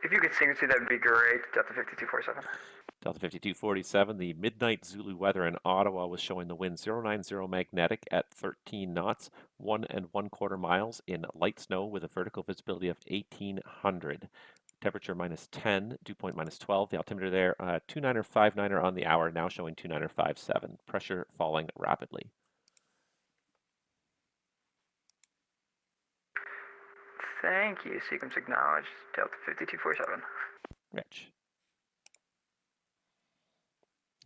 If you could sing it to, that would be great, Delta 5247. Delta 5247, the midnight Zulu weather in Ottawa was showing the wind 090 magnetic at 13 knots, 1 1/4 miles in light snow with a vertical visibility of 1800. Temperature -10, dew point -12. The altimeter there, 2959 on the hour, now showing 2957. Pressure falling rapidly. Thank you, sequence acknowledged, Delta 5247. Rich.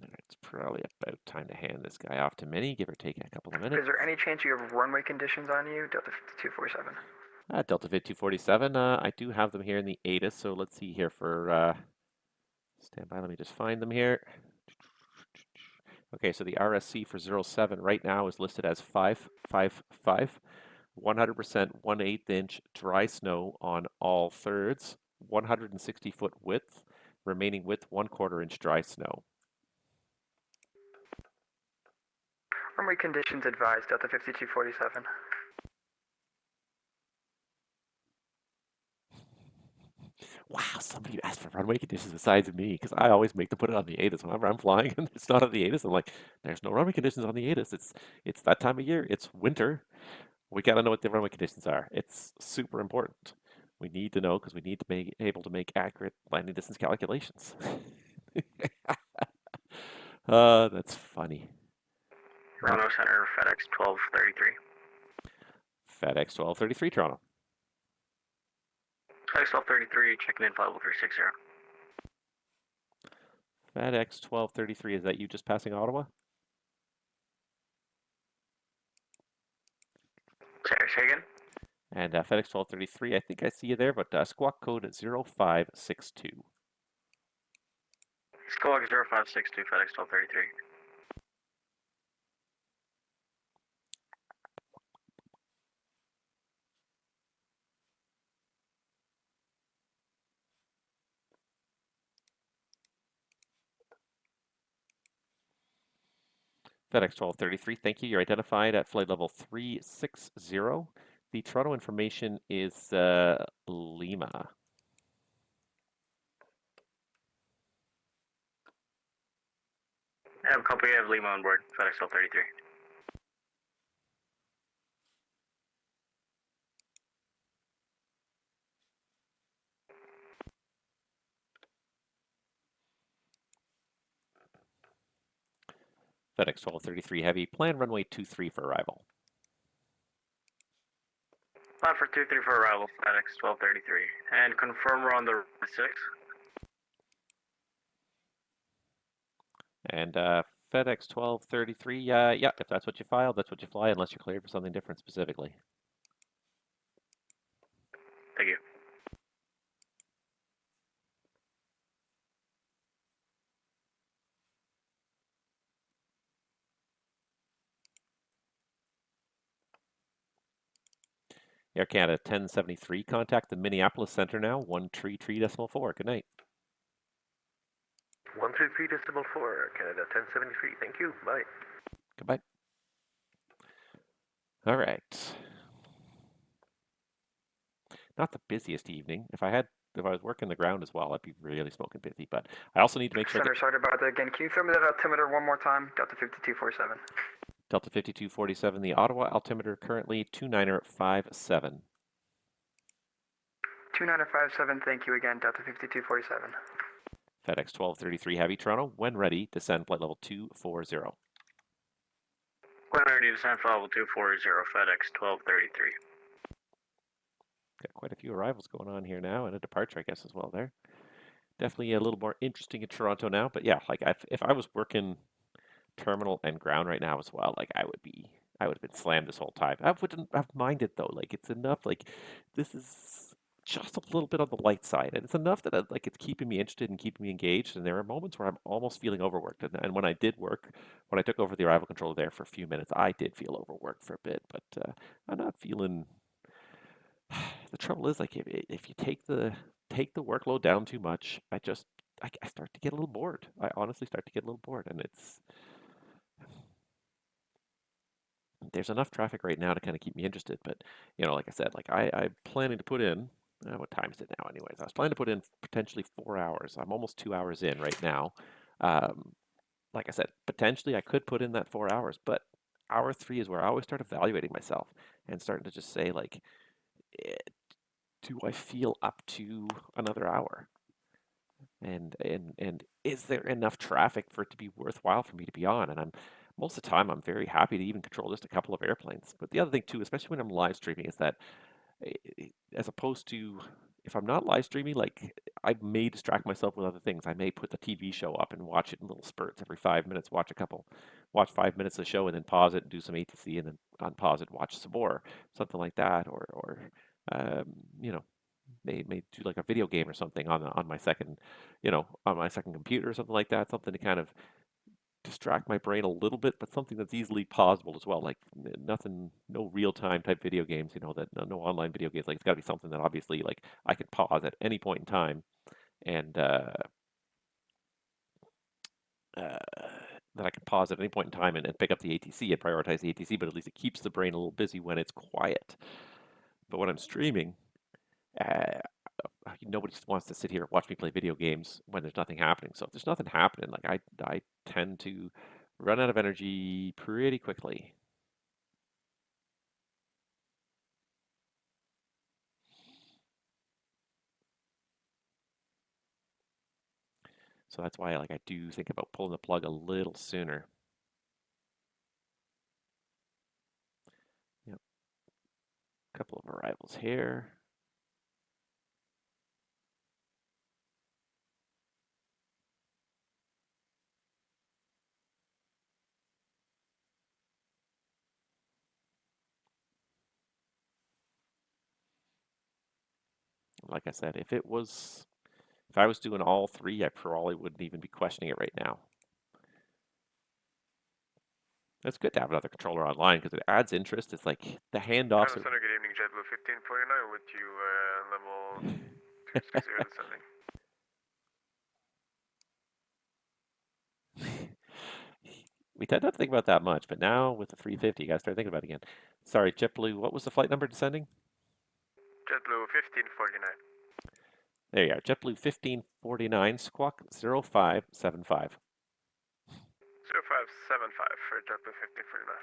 It's probably about time to hand this guy off to Minnie, give or take a couple of minutes. Is there any chance you have runway conditions on you, Delta 5247? Delta 5247, I do have them here in the ATIS, so let's see here for, stand by, let me just find them here. Okay, so the RSC for 07 right now is listed as 555, 100% 1/8 inch dry snow on all thirds, 160 foot width, remaining width 1/4 inch dry snow. Runway conditions advised, Delta 5247. Wow, somebody asked for runway conditions besides me, because I always make them put it on the ATIS. Whenever I'm flying and it's not on the ATIS, I'm like, there's no runway conditions on the ATIS. It's that time of year. It's winter. We got to know what the runway conditions are. It's super important. We need to know because we need to be able to make accurate landing distance calculations. That's funny. Toronto Center, FedEx 1233. FedEx 1233, Toronto. FedEx 1233, checking in flight level 360. FedEx 1233, is that you just passing Ottawa? Say again? And FedEx 1233, I think I see you there, but squawk code 0562. Squawk 0562, FedEx 1233. FedEx 1233, thank you. You're identified at flight level 360. The Toronto information is Lima. I have a copy of Lima on board, FedEx 1233. FedEx 1233 Heavy, plan runway 23 for arrival. Plan for 2-3 for arrival, FedEx 1233. And confirm we're on the 6. And FedEx 1233, yeah, if that's what you filed, that's what you fly, unless you're cleared for something different specifically. Thank you. Air Canada 1073, contact the Minneapolis Center now, 133.4. Good night. 133.4, Canada 1073. Thank you. Bye. Goodbye. All right. Not the busiest evening. If I was working the ground as well, I'd be really smoking busy. But I also need to make sure. Center, sorry about that again. Can you throw me that altimeter one more time? Delta 5247. Delta 5247. The Ottawa altimeter currently 2957. 2957. Thank you again. Delta 5247. FedEx 1233 Heavy Toronto. When ready, descend flight level 240. When ready, descend flight level 240, FedEx 1233. Got quite a few arrivals going on here now, and a departure, I guess, as well there. Definitely a little more interesting in Toronto now. But yeah, like if I was working terminal and ground right now as well, like I would have been slammed this whole time. I wouldn't have minded though. Like it's enough. Like this is just a little bit on the light side, and it's enough that like it's keeping me interested and keeping me engaged. And there are moments where I'm almost feeling overworked. And when I did work, when I took over the arrival controller there for a few minutes, I did feel overworked for a bit. But I'm not feeling. The trouble is, like, if you take the workload down too much, I start to get a little bored. I honestly start to get a little bored, and there's enough traffic right now to kind of keep me interested. But like I said, like I'm planning to put in. What time is it now? Anyways, I was planning to put in potentially 4 hours. I'm almost 2 hours in right now. Like I said, potentially I could put in that 4 hours, but hour 3 is where I always start evaluating myself and starting to just say like, do I feel up to another hour? And is there enough traffic for it to be worthwhile for me to be on? And most of the time I'm very happy to even control just a couple of airplanes. But the other thing too, especially when I'm live streaming, is that as opposed to if I'm not live streaming, like I may distract myself with other things. I may put the TV show up and watch it in little spurts every 5 minutes. Watch 5 minutes of the show and then pause it and do some ATC and then unpause it, watch some more, something like that, or you know, may do like a video game or something on my second, on my second computer or something like that. Something to kind of distract my brain a little bit, but something that's easily pausable as well. Like nothing, no real time type video games. That no online video games. Like it's got to be something that obviously like I can pause at any point in time, and that I can pause at any point in time and pick up the ATC and prioritize the ATC. But at least it keeps the brain a little busy when it's quiet. But when I'm streaming, nobody wants to sit here and watch me play video games when there's nothing happening. So if there's nothing happening, like I tend to run out of energy pretty quickly. So that's why like I do think about pulling the plug a little sooner. Yep. Couple of arrivals here. Like I said, if I was doing all three, I probably wouldn't even be questioning it right now. It's good to have another controller online because it adds interest. It's like the handoffs. Center, good evening, JetBlue 1549 with you, level 260 descending. We tend not to think about that much, but now with the 350, you got to start thinking about it again. Sorry, JetBlue, what was the flight number descending? JetBlue 1549. There you are, JetBlue 1549, squawk 0575. 0575 for JetBlue 1549.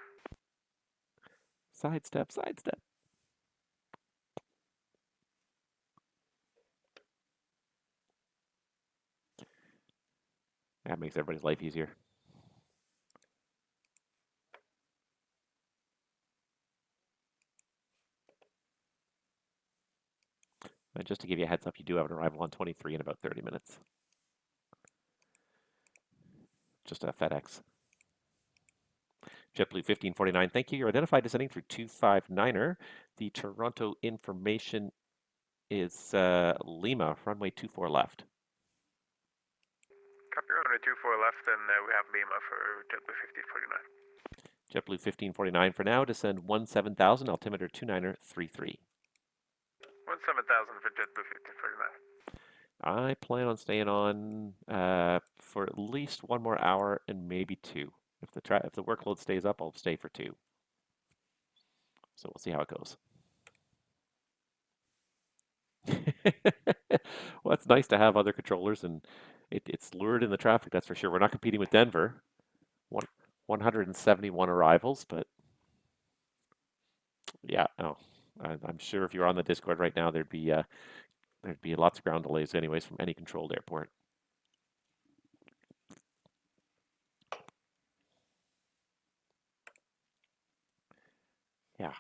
Sidestep, sidestep. That makes everybody's life easier. And just to give you a heads up, you do have an arrival on 23 in about 30 minutes. Just a FedEx. JetBlue 1549, thank you. You're identified descending through 259er. The Toronto information is Lima, runway 24 left. Copy runway 24 left, and we have Lima for JetBlue 1549. JetBlue 1549 for now, descend 17,000, altimeter 29er33. 17,000 for JetBlue 1549. I plan on staying on for at least one more hour and maybe two. If the workload stays up, I'll stay for 2. So we'll see how it goes. Well, it's nice to have other controllers, and it's lured in the traffic, that's for sure. We're not competing with Denver. 171 arrivals, but yeah, no, I'm sure if you're on the Discord right now, there'd be lots of ground delays anyways from any controlled airport. Yeah.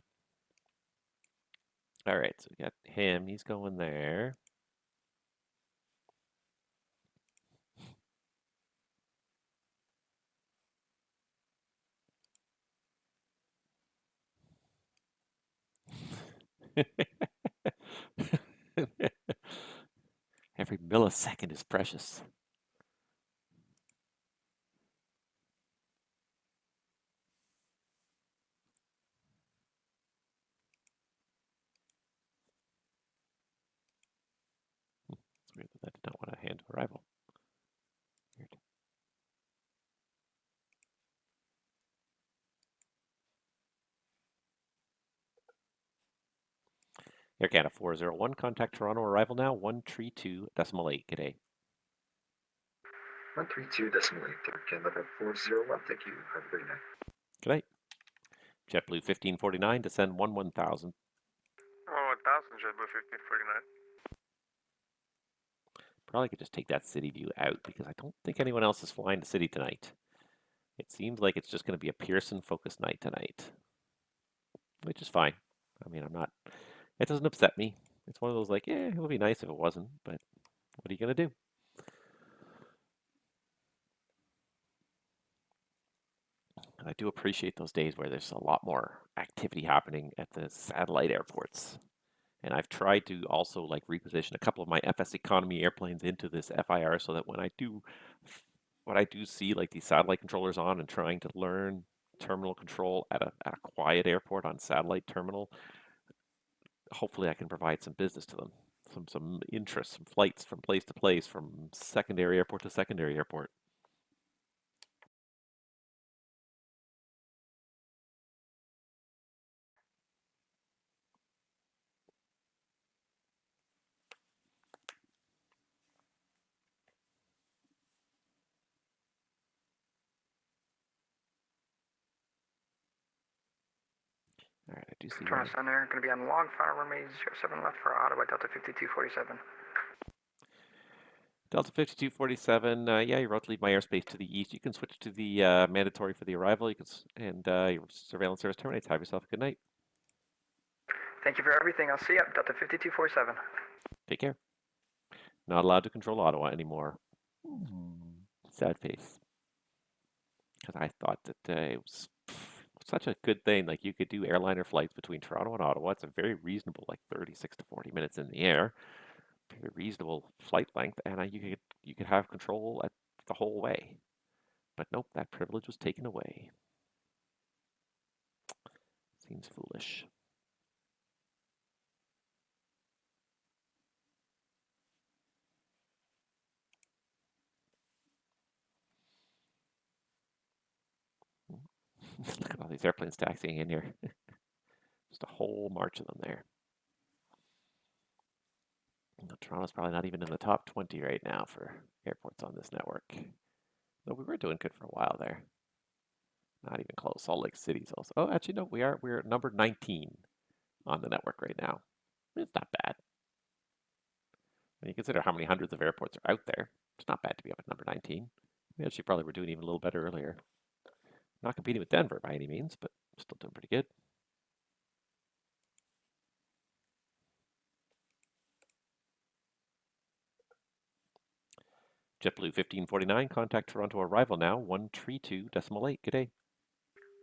All right, so we got him. He's going there. Every millisecond is precious. It's weird that did not want to hand arrival. Weird. Air Canada 401, contact Toronto, arrival now, 132.8. G'day. 132.8, Air Canada 401, thank you. Have a great night. G'day. JetBlue 1549, descend 11,000. 11,000 JetBlue 1549. Probably could just take that city view out because I don't think anyone else is flying to city tonight. It seems like it's just going to be a Pearson-focused night tonight, which is fine. I mean, it doesn't upset me. It's one of those like, yeah, it would be nice if it wasn't, but what are you going to do? I do appreciate those days where there's a lot more activity happening at the satellite airports. And I've tried to also like reposition a couple of my FS economy airplanes into this FIR so that when I do see like these satellite controllers on and trying to learn terminal control at a quiet airport on satellite terminal, hopefully I can provide some business to them, some interest, some flights from place to place, from secondary airport to secondary airport. All right, I do see Toronto Center, going to be on long final runway 07 left for Ottawa, Delta 5247. Delta 5247, yeah, you're about to leave my airspace to the east. You can switch to the mandatory for the arrival. You can, and your surveillance service terminates. Have yourself a good night. Thank you for everything. I'll see you at Delta 5247. Take care. Not allowed to control Ottawa anymore. Sad face. Because I thought that it was such a good thing. Like you could do airliner flights between Toronto and Ottawa. It's a very reasonable, like 36 to 40 minutes in the air. Very reasonable flight length, and you could have control at the whole way. But nope, that privilege was taken away. Seems foolish. Look at all these airplanes taxiing in here. Just a whole march of them there. Toronto's probably not even in the top 20 right now for airports on this network. Though we were doing good for a while there. Not even close. Salt Lake City's also. Oh, actually, no, we're at number 19 on the network right now. It's not bad. When you consider how many hundreds of airports are out there, it's not bad to be up at number 19. We actually probably were doing even a little better earlier. Not competing with Denver by any means, but still doing pretty good. JetBlue 1549, contact Toronto arrival now, 132.8. Good day.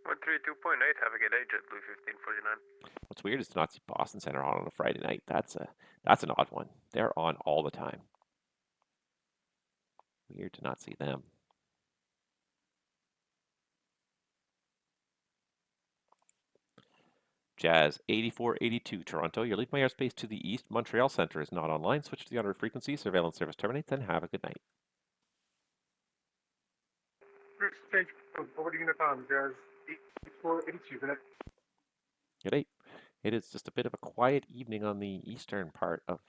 132.8, have a good day, JetBlue 1549. What's weird is to not see Boston Center on a Friday night. That's an odd one. They're on all the time. Weird to not see them. Jazz 8482 Toronto. Your leave my airspace to the east. Montreal Center is not online. Switch to the on-route frequency. Surveillance service terminates and have a good night. First change over to Unicom, there's 8482, isn't it? Good day. It is just a bit of a quiet evening on the eastern part of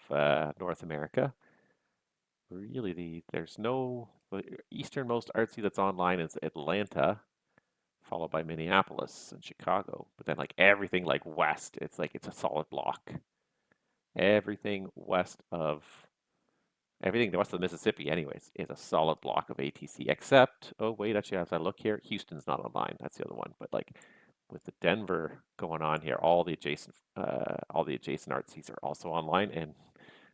North America. Really, there's no, the easternmost artsy that's online is Atlanta, followed by Minneapolis and Chicago. But then like everything like west, it's a solid block. Everything west of the Mississippi anyways is a solid block of ATC, except, oh wait, actually as I look here, Houston's not online. That's the other one. But like with the Denver going on here, all the adjacent artsies are also online. And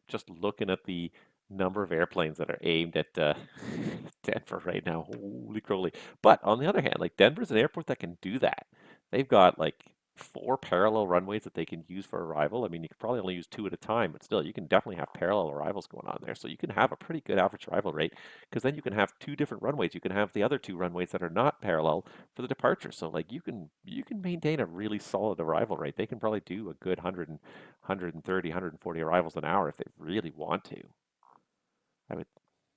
just looking at the number of airplanes that are aimed at Denver right now, holy crowley. But on the other hand, like Denver's an airport that can do that. They've got like 4 parallel runways that they can use for arrival. I mean, you could probably only use 2 at a time, but still, you can definitely have parallel arrivals going on there. So you can have a pretty good average arrival rate, because then you can have 2 different runways. You can have the other 2 runways that are not parallel for the departure. So like you can maintain a really solid arrival rate. They can probably do a good 130, 140 arrivals an hour if they really want to. I would,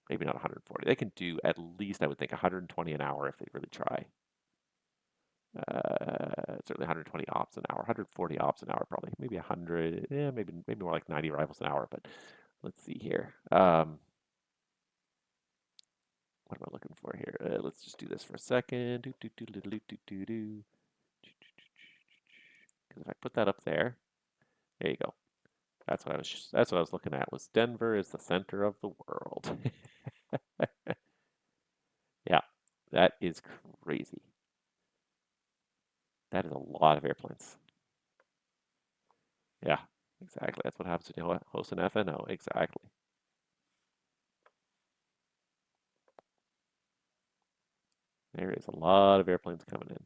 maybe not 140. They can do at least, I would think, 120 an hour if they really try. Certainly 120 ops an hour, 140 ops an hour, probably. Maybe 100, maybe more like 90 arrivals an hour. But let's see here. What am I looking for here? Let's just do this for a second. Because if I put that up there, there you go. That's what I was looking at. Was Denver is the center of the world. Yeah, that is crazy. That is a lot of airplanes. Yeah, exactly. That's what happens when you host an FNO. Exactly. There is a lot of airplanes coming in.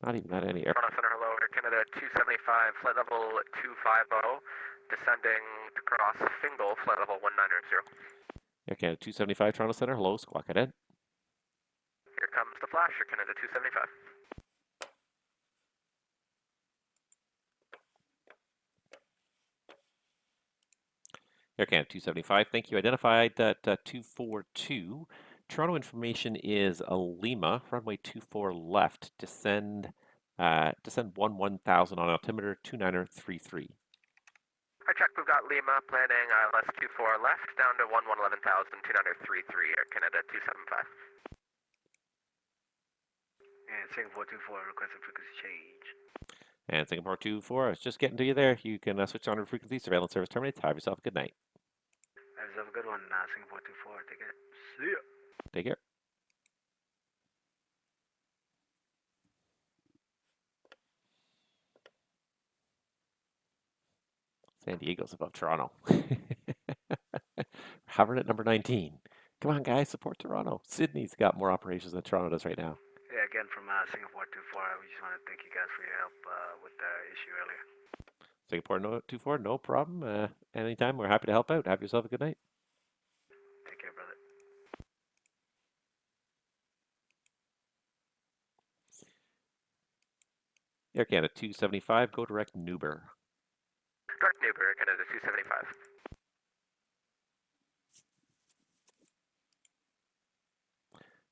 Not even that any airplanes. Toronto Center, hello, Air Canada 275, flight level 250, descending to cross Fingal, flight level 190. Air Canada 275, Toronto Center, hello, squawk cadet. Here comes the flash, Air Canada 275. Air Canada 275, thank you. Identified at 242. Toronto information is Lima, runway 24 left, descend 1000 on altimeter 2933. I checked, we've got Lima planning ILS 24 left, down to 11,000, 2933, Air Canada 275. And Singapore 24 requesting frequency change. And Singapore 24, I was just getting to you there. You can switch on to frequency, surveillance service terminates. Have yourself a good night. Have yourself a good one, Singapore 24. Take care. See ya. Take care. San Diego's above Toronto. Hovering at number 19. Come on, guys, support Toronto. Sydney's got more operations than Toronto does right now. Yeah, again from Singapore 24, we just want to thank you guys for your help with the issue earlier. Singapore 24, no problem. Anytime, we're happy to help out. Have yourself a good night. Take care, brother. Air Canada 275, go direct Newber. Direct Newber, Air Canada 275.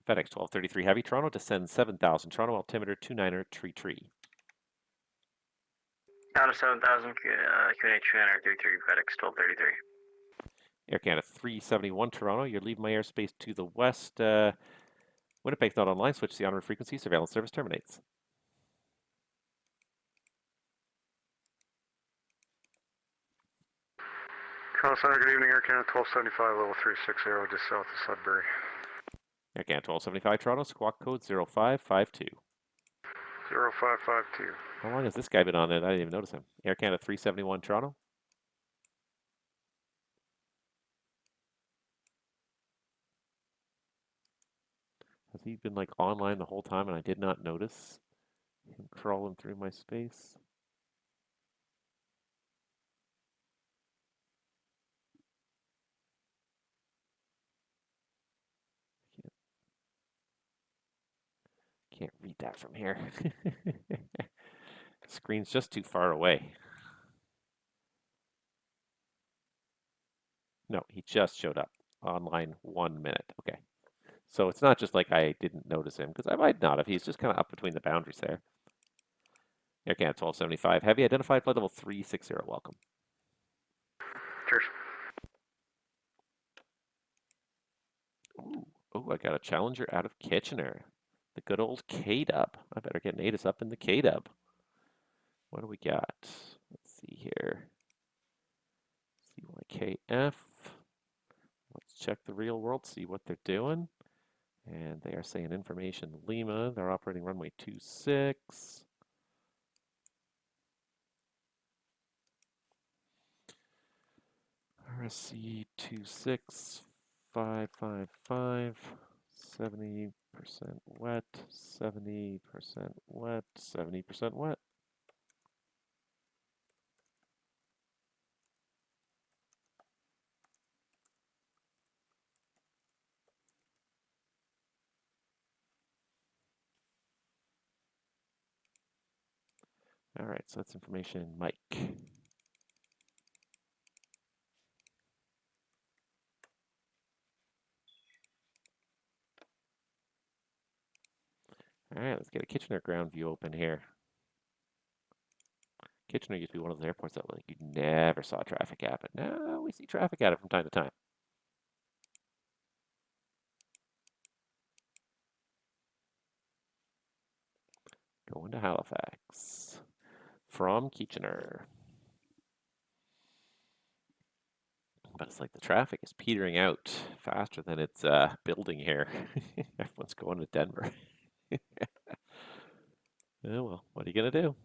FedEx 1233 Heavy, Toronto, descend 7000, Toronto, altimeter 2933. Out of 7,000, QNH 233, FedEx 1233. Air Canada 371 Toronto, you're leaving my airspace to the west. Winnipeg's not online, switch to the on-route frequency, surveillance service terminates. Toronto Center, good evening, Air Canada 1275, level 360, just south of Sudbury. Air Canada 1275 Toronto, squawk code 0552. 0552. How long has this guy been on there? I didn't even notice him. Air Canada 371 Toronto. he been like online the whole time and I did not notice him crawling through my space? Can't read that from here. Screen's just too far away. No, he just showed up online 1 minute. Okay. So it's not just like I didn't notice him, because I might not have. He's just kind of up between the boundaries there. Air Canada 1275. Heavy identified flight level 360. Welcome. Cheers. Ooh, I got a Challenger out of Kitchener. The good old K-Dub. I better get Natus up in the K-Dub. What do we got? Let's see here. CYKF. Let's check the real world, see what they're doing. And they are saying information Lima. They're operating runway 26. RSC 26555. 70% wet, 70% wet, 70% wet. All right, so that's information Mike. All right, let's get a Kitchener ground view open here. Kitchener used to be one of those airports that like you never saw traffic at, but now we see traffic at it from time to time. Going to Halifax from Kitchener. But it's like the traffic is petering out faster than it's building here. Everyone's going to Denver. Oh well, what are you gonna do?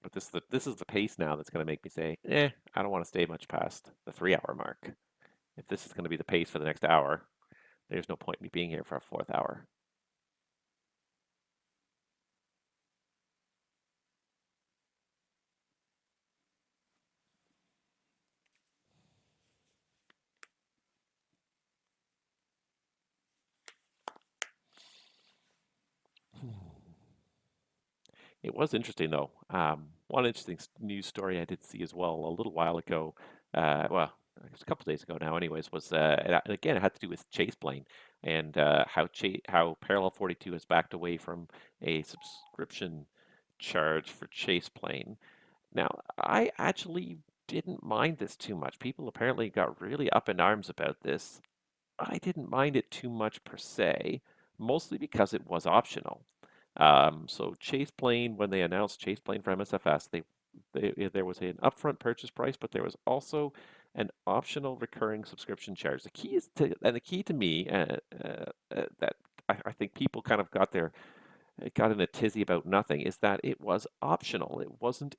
But this is the pace now that's gonna make me say, I don't want to stay much past the 3-hour mark. If this is gonna be the pace for the next hour, there's no point in me being here for a 4th hour. It was interesting, though. One interesting news story I did see as well a little while ago, well, it was a couple days ago now anyways, was, and again, it had to do with ChasePlane and how Parallel 42 has backed away from a subscription charge for ChasePlane. Now, I actually didn't mind this too much. People apparently got really up in arms about this. I didn't mind it too much per se, mostly because it was optional. So ChasePlane, when they announced ChasePlane for MSFS, there was an upfront purchase price, but there was also an optional recurring subscription charge. The key to me that I think people kind of got in a tizzy about nothing is that it was optional. It wasn't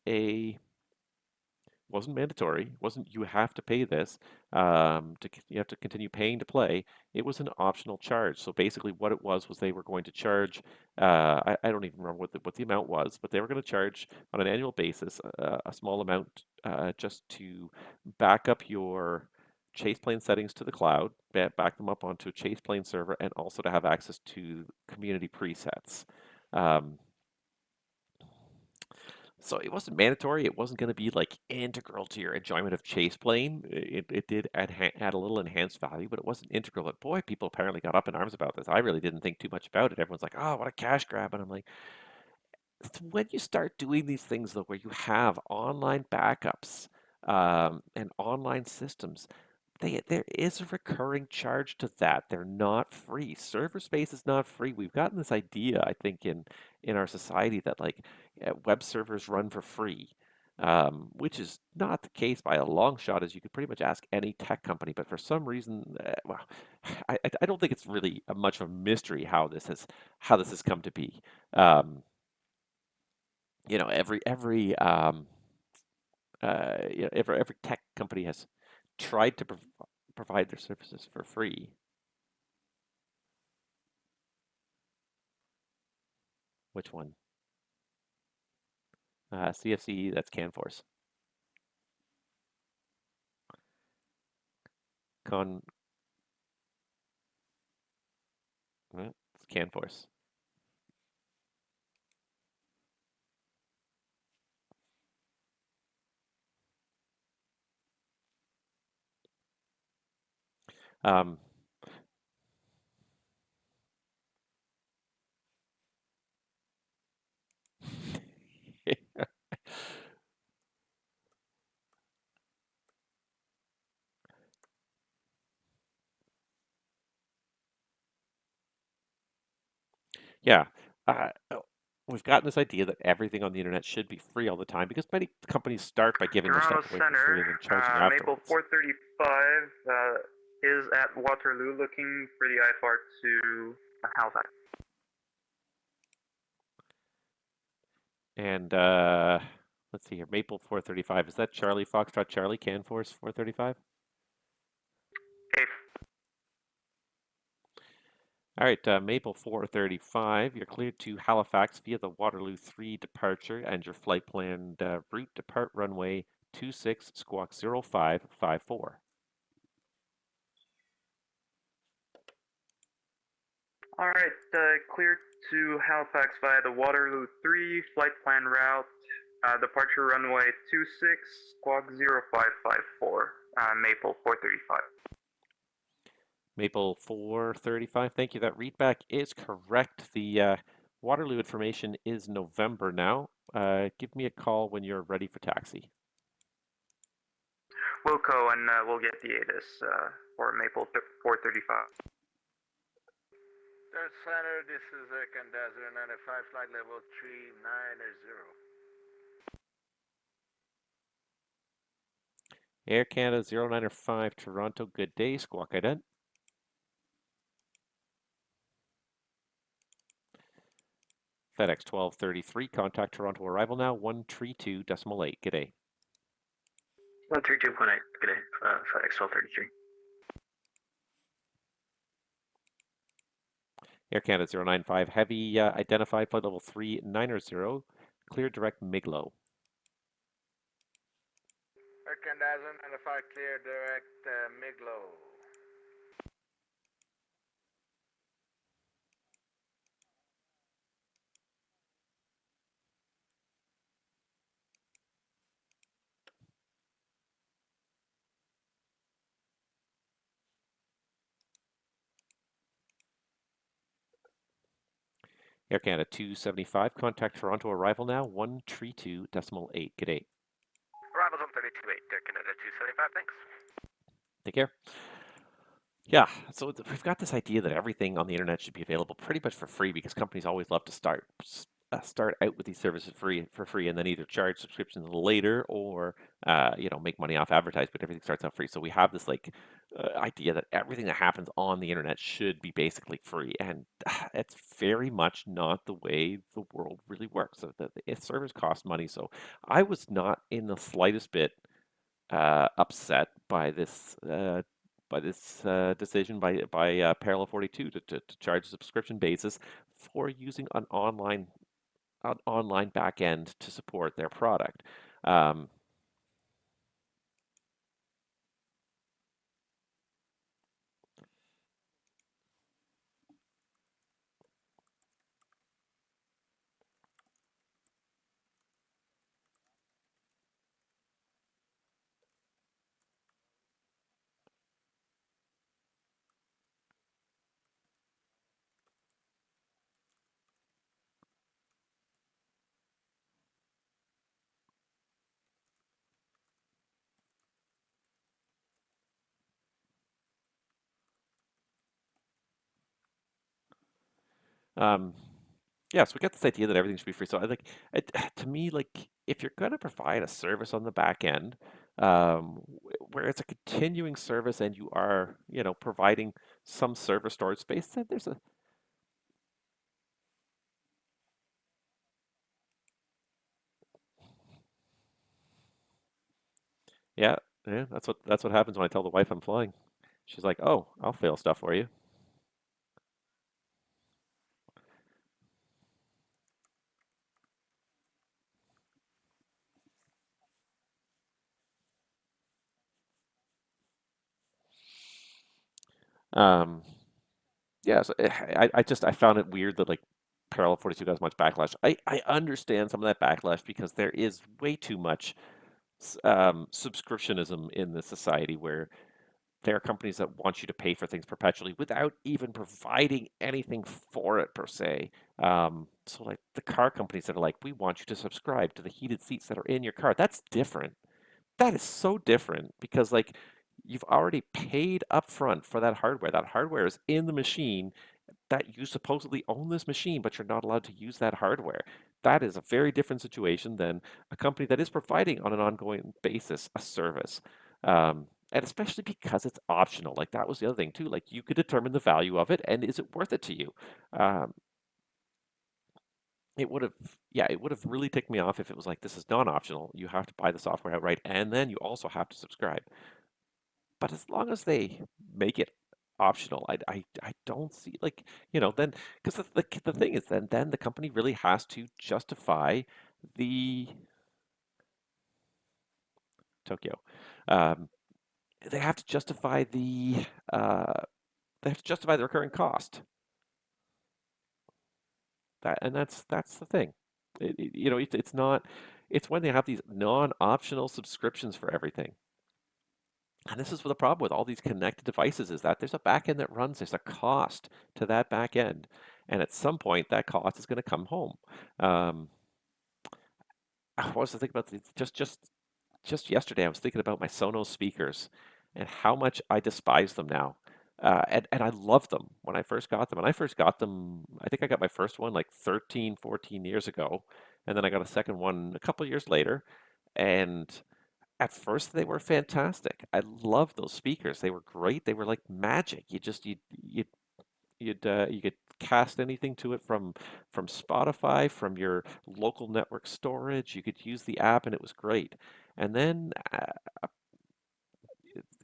mandatory. It wasn't you have to pay this you have to continue paying to play. It was an optional charge. So basically, what it was they were going to charge. I don't even remember what the amount was, but they were going to charge on an annual basis a small amount just to back up your ChasePlane settings to the cloud, back them up onto a ChasePlane server, and also to have access to community presets. So it wasn't mandatory. It wasn't going to be like integral to your enjoyment of ChasePlane. It did add a little enhanced value, but it wasn't integral. But boy, people apparently got up in arms about this. I really didn't think too much about it. Everyone's like, "Oh, what a cash grab!" And I'm like, when you start doing these things though, where you have online backups and online systems, there is a recurring charge to that. They're not free. Server space is not free. We've gotten this idea, I think, in our society that like web servers run for free, which is not the case by a long shot, as you could pretty much ask any tech company. But for some reason, well, I don't think it's really much of a mystery how this has come to be. You know, every every tech company has tried to provide their services for free. Which one? CFC, that's CanForce. It's CanForce. Um, yeah. We've gotten this idea that everything on the internet should be free all the time because many companies start by giving their Toronto stuff away for free and then charging Maple afterwards. 435 is at Waterloo looking for the IFR to Halifax. And let's see here, Maple 435. Is that Charlie Foxtrot Charlie CanForce 435? All right, Maple 435, you're cleared to Halifax via the Waterloo 3 departure and your flight planned route depart runway 26 squawk 0554. Alright, clear to Halifax via the Waterloo 3 flight plan route, departure runway 26 squawk 0554, Maple 435. Maple 435, thank you. That readback is correct. The Waterloo information is November now. Give me a call when you're ready for taxi. Wilco, and we'll get the ATIS for Maple 435. Third Center, this is Canada 095, flight level 390. Air Canada 095 Toronto, good day. Squawk ident. FedEx 1233, contact Toronto arrival now, 132.8. Good day. 132.8, good day, FedEx 1233. Air Canada 095 Heavy, identified flight level 390, clear direct Miglo. Air Canada 095, clear direct Miglo. Air Canada 275, contact Toronto arrival now, 132.8. Good day. Arrivals on 32.8, Air Canada 275, thanks. Take care. Yeah, so we've got this idea that everything on the internet should be available pretty much for free because companies always love to start out with these services for free and then either charge subscriptions later or make money off advertising, but everything starts out free. So we have this idea that everything that happens on the internet should be basically free, and it's very much not the way the world really works. So the servers cost money. So I was not in the slightest bit upset by this decision by Parallel 42 to charge a subscription basis for using an online back end to support their product. Yeah, so we got this idea that everything should be free. So to me, if you're going to provide a service on the back end, where it's a continuing service and you are, providing some server storage space, then there's a Yeah, yeah, that's what happens when I tell the wife I'm flying. She's like, "Oh, I'll fail stuff for you." Um, yeah, so I found it weird that like Parallel 42 got as much backlash. I understand some of that backlash because there is way too much subscriptionism in the society where there are companies that want you to pay for things perpetually without even providing anything for it per se. So like the car companies that are like, we want you to subscribe to the heated seats that are in your car. That's different. That is so different because like you've already paid upfront for that hardware. That hardware is in the machine that you supposedly own this machine, but you're not allowed to use that hardware. That is a very different situation than a company that is providing on an ongoing basis a service. And especially because it's optional. Like that was the other thing too. Like you could determine the value of it and is it worth it to you? Um, it would have, yeah, it would have really ticked me off if it was like, this is non-optional. You have to buy the software outright and then you also have to subscribe. But as long as they make it optional, I don't see like, then because the thing is then the company really has to justify the Tokyo. Um, they have to justify uh, they have to justify the recurring cost. That's the thing. It's not. It's when they have these non-optional subscriptions for everything. And this is the problem with all these connected devices is that there's a back end that runs, there's a cost to that back end. And at some point, that cost is going to come home. Um, what was I thinking about? Just yesterday, I was thinking about my Sonos speakers and how much I despise them now. And I loved them when I first got them. And I first got them, I think I got my first one like 13, 14 years ago. And then I got a second one a couple years later. And at first, they were fantastic. I loved those speakers. They were great. They were like magic. You could cast anything to it from Spotify, from your local network storage. You could use the app, and it was great. And then,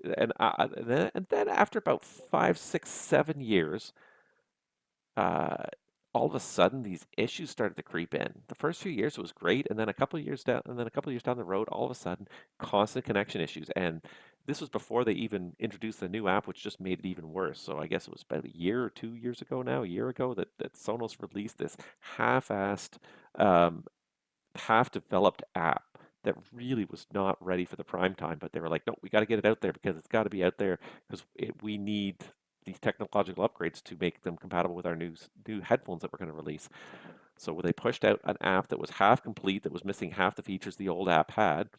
and then after about 5, 6, 7 years, uh, all of a sudden these issues started to creep in. The first few years it was great, and then a couple of years down, and then a couple of years down the road, all of a sudden, constant connection issues. And this was before they even introduced the new app, which just made it even worse. So I guess it was about a year or 2 years ago now, a year ago, that Sonos released this half-assed, um, half-developed app that really was not ready for the prime time. But they were like, no, we got to get it out there because it's got to be out there because we need these technological upgrades to make them compatible with our new headphones that we're going to release. So they pushed out an app that was half complete, that was missing half the features the old app had.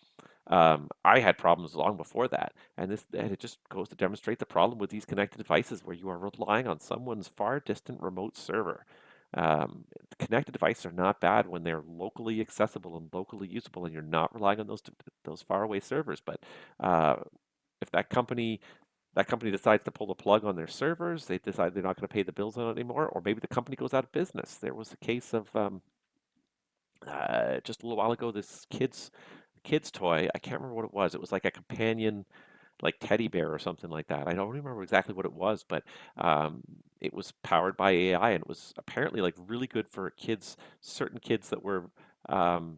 I had problems long before that, and it just goes to demonstrate the problem with these connected devices where you are relying on someone's far distant remote server. Connected devices are not bad when they're locally accessible and locally usable, and you're not relying on those faraway servers. But uh, if that company decides to pull the plug on their servers, they decide they're not going to pay the bills on it anymore, or maybe the company goes out of business. There was a case of just a little while ago, this kid's toy. I can't remember what it was. It was like a companion, like teddy bear or something like that. I don't remember exactly what it was, but um, it was powered by AI and it was apparently like really good for kids, certain kids that were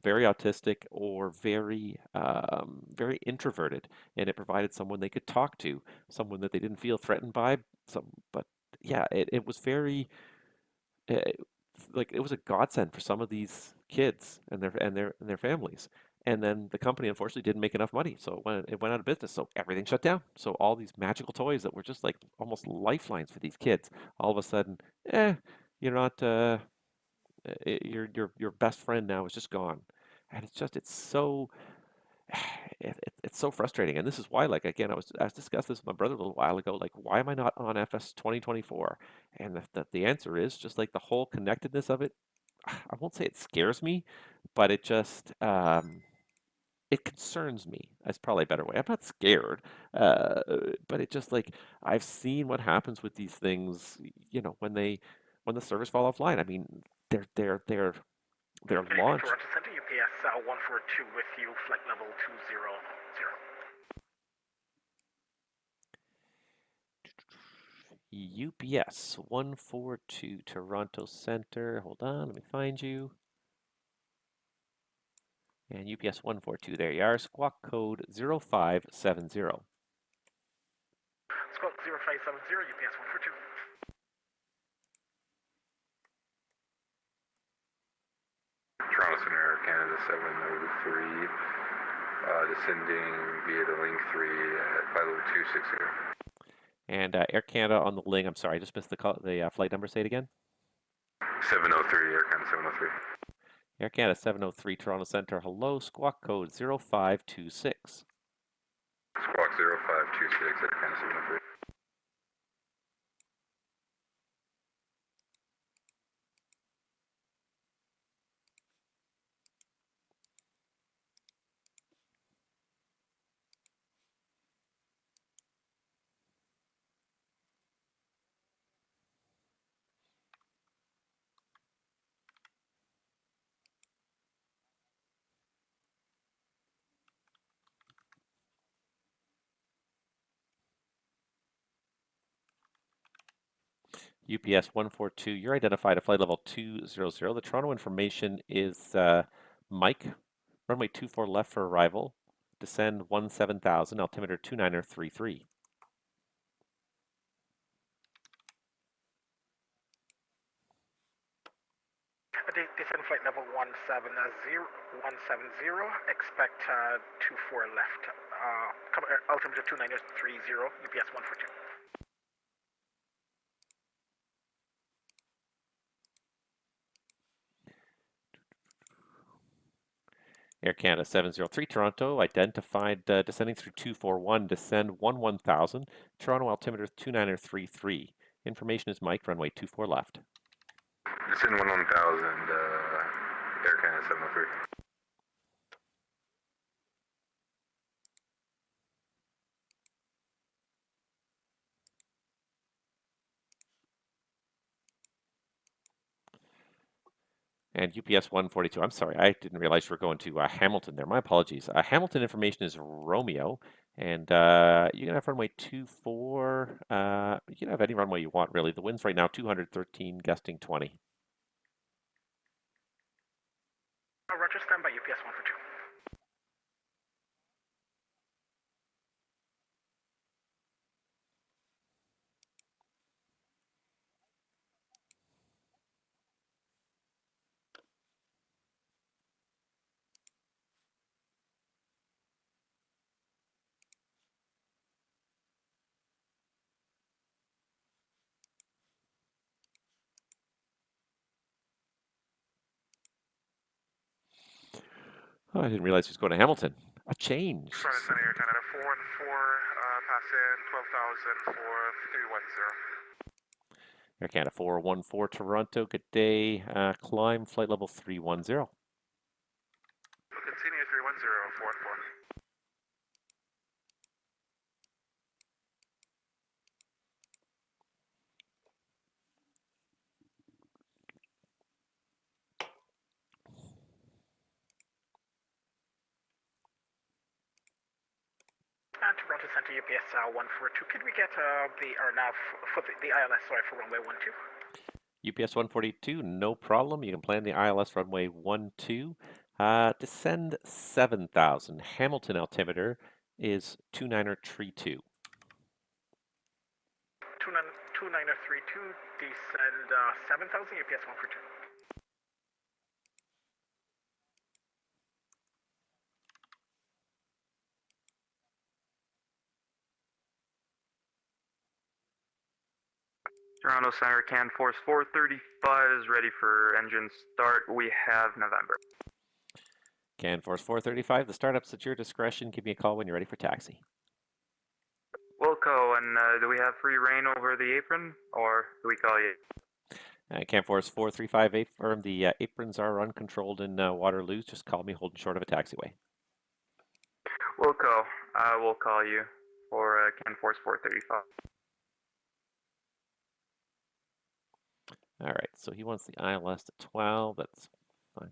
very autistic or very introverted, and it provided someone they could talk to, someone that they didn't feel threatened by. But yeah, it was very uh, like it was a godsend for some of these kids and their families. And then the company unfortunately didn't make enough money, so it went out of business. So everything shut down. So all these magical toys that were just like almost lifelines for these kids, all of a sudden, you're not your best friend now is just gone, and it's so it's so frustrating. And this is why, like again, I was discussing this with my brother a little while ago. Like, why am I not on FS 2024? And the answer is just like the whole connectedness of it. I won't say it scares me, but it concerns me. That's probably a better way. I'm not scared, uh, but it just like I've seen what happens with these things. When the servers fall offline. I mean, they're Anything Mm-hmm. to launched. Roger Center, UPS 142 with you, flight level 200. UPS 142 Toronto Center. Hold on, let me find you. And UPS 142, there you are. Squawk code 0570. Squawk 0570, UPS 142. Toronto Center, Canada 703, descending via the Link 3 at flight level 260. And Air Canada on the Ling. I'm sorry, I just missed the flight number. Say it again. 703, Air Canada 703. Air Canada 703 Toronto Center. Hello, squawk code 0526. Squawk 0526, Air Canada 703. UPS 142, you're identified at flight level 200. The Toronto information is Mike, runway 24 left for arrival, descend 17,000, altimeter 29er33. Descend flight level 170, expect 24 left. Altimeter 2930, UPS 142. Air Canada 703 Toronto, identified descending through 241, descend 11,000, Toronto altimeter 29er33. Information is Mike, runway 24 left. Descend 11,000, Air Canada 703. And UPS 142, I'm sorry, I didn't realize you were going to Hamilton there. My apologies. Hamilton information is Romeo, and you can have runway 24. You can have any runway you want, really. The wind's right now 213, gusting 20. Roger, stand by UPS 142. Oh, I didn't realize he was going to Hamilton. A change. Toronto Center, Air Canada 414, pass in 12,000 for 310. Air Canada 414 Toronto, good day. Climb flight level 310. Continue 310, 414. And Toronto Center UPS 142. Could we get the ILS for runway 12? UPS 142, no problem. You can plan the ILS runway 12. Descend 7,000. Hamilton altimeter is 29er32. 2932, descend 7000, UPS 142. Toronto Center, CAN Force 435 is ready for engine start. We have November. CAN Force 435, the startup's at your discretion. Give me a call when you're ready for taxi. Wilco, and do we have free reign over the apron, or do we call you? CAN Force 435, affirm the aprons are uncontrolled in Waterloo. Just call me holding short of a taxiway. Wilco, we'll call you for CAN Force 435. All right, so he wants the ILS to 12. That's fine.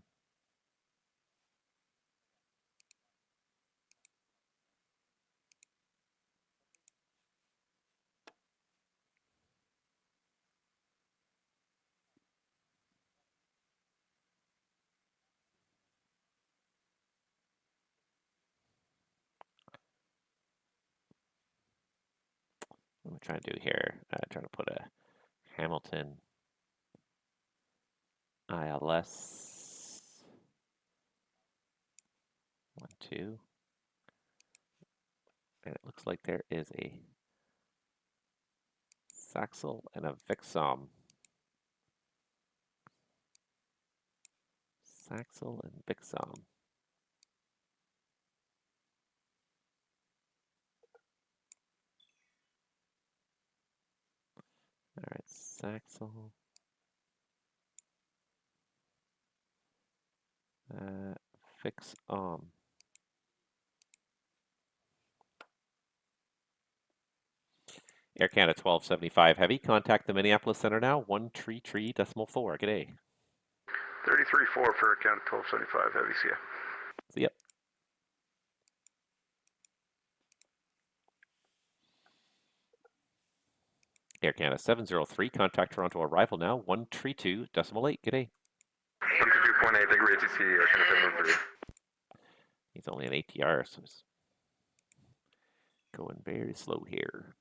I'm trying to do here? Trying to put a Hamilton ILS 1, 2. And it looks like there is a Saxel and a VATSIM. Saxel and VATSIM. All right, Saxel. VATSIM. Air Canada 1275 Heavy. Contact the Minneapolis Center now. 133.4. G'day. 33-4 for account 1275 Heavy, see ya. See ya. Air Canada 703. Contact Toronto arrival now. 132.8. G'day. 152.8, thank you for ATC, Air Canada 703. He's only an ATR, so he's going very slow here.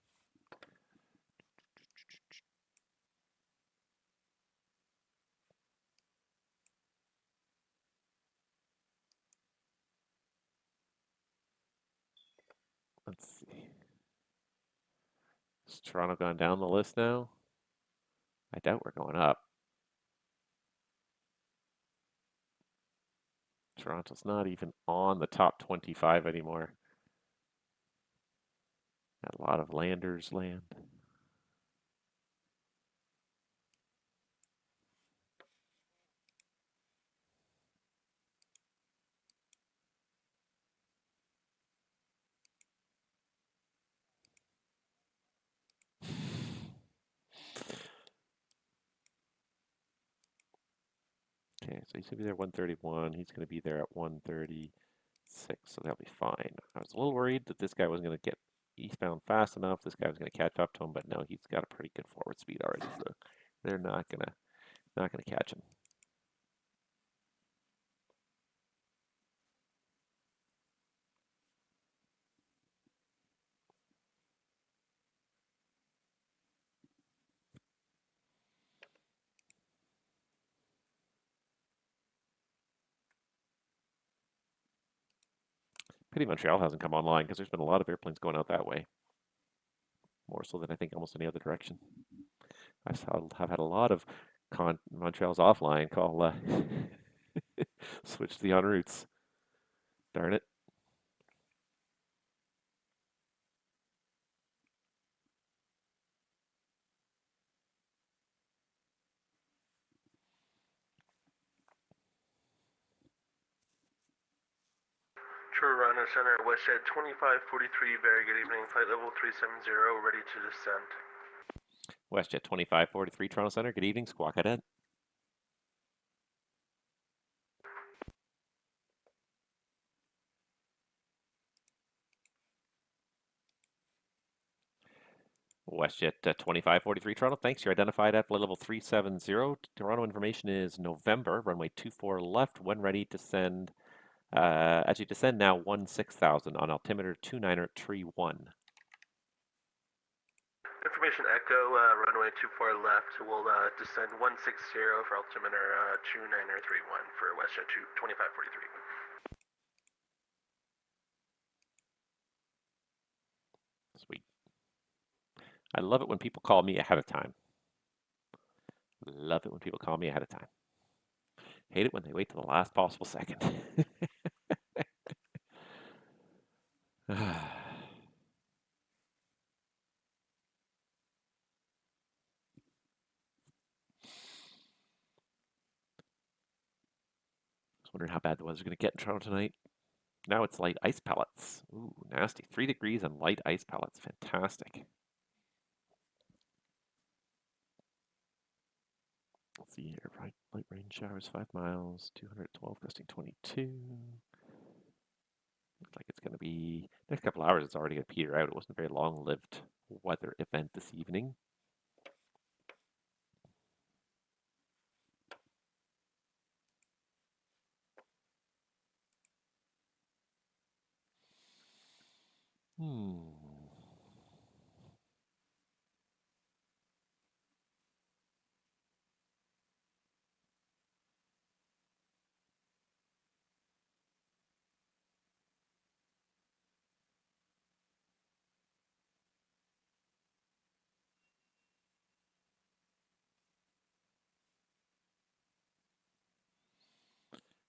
Let's see. Has Toronto gone down the list now? I doubt we're going up. Toronto's not even on the top 25 anymore. Got a lot of landers land. Okay, so he's going to be there at 131. He's going to be there at 136, so that'll be fine. I was a little worried that this guy wasn't going to get eastbound fast enough. This guy was going to catch up to him, but no, he's got a pretty good forward speed already, so they're not going to catch him. Pity Montreal hasn't come online because there's been a lot of airplanes going out that way. More so than I think almost any other direction. I've had a lot of Montreal's offline call switch to the en routes. Darn it. Toronto Center, WestJet 2543, very good evening. Flight level 370, ready to descend. WestJet 2543, Toronto Center. Good evening. Squawk ahead. WestJet 2543, Toronto. Thanks. You're identified at flight level 370. Toronto information is November, runway 24 left. When ready to send, as you descend now, 16,000 on altimeter 2931. Information Echo, runway 24 left. We'll descend 160 for altimeter 2931 for WestJet 2543. Sweet. I love it when people call me ahead of time. Love it when people call me ahead of time. Hate it when they wait till the last possible second. I was wondering how bad the weather's going to get in Toronto tonight. Now it's light ice pellets. Ooh, nasty. 3 degrees and light ice pellets. Fantastic. Let's see here. Light rain showers, 5 miles, 212, gusting 22. Looks like it's going to be, next couple hours, it's already going to peter out. It wasn't a very long-lived weather event this evening.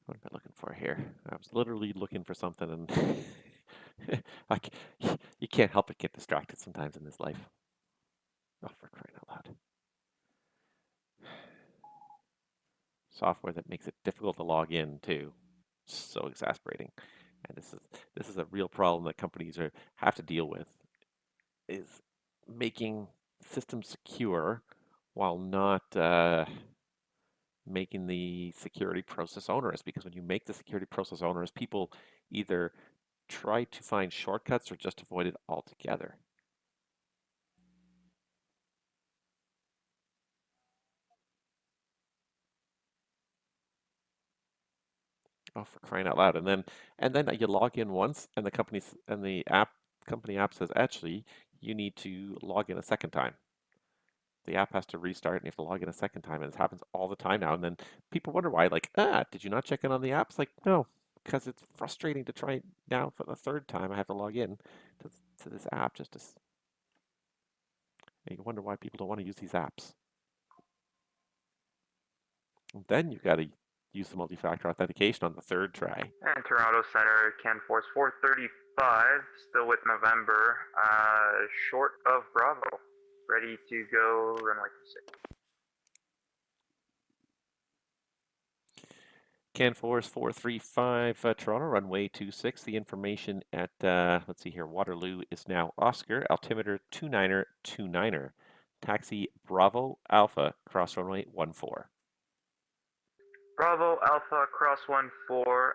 What am I looking for here? I was literally looking for something, and you can't help but get distracted sometimes in this life. Oh, for crying out loud. Software that makes it difficult to log in, too. So exasperating. And this is a real problem that companies have to deal with, is making systems secure while not making the security process onerous. Because when you make the security process onerous, people either try to find shortcuts or just avoid it altogether. Oh, for crying out loud! And then you log in once, and the company app says, actually, you need to log in a second time. The app has to restart, and you have to log in a second time, and this happens all the time now. And then people wonder why, like, did you not check in on the app? It's like, no, because it's frustrating to try now for the third time. I have to log in to this app just to. And you wonder why people don't want to use these apps. And then you've got to use the multi-factor authentication on the third try. And Toronto Center, Can Force 435, still with November, short of Bravo. Ready to go, runway 26. Can Force 435, Toronto, runway 26. The information at, let's see here, Waterloo is now Oscar, altimeter 29er. Taxi Bravo Alpha, cross runway 14. Bravo Alpha, cross 14,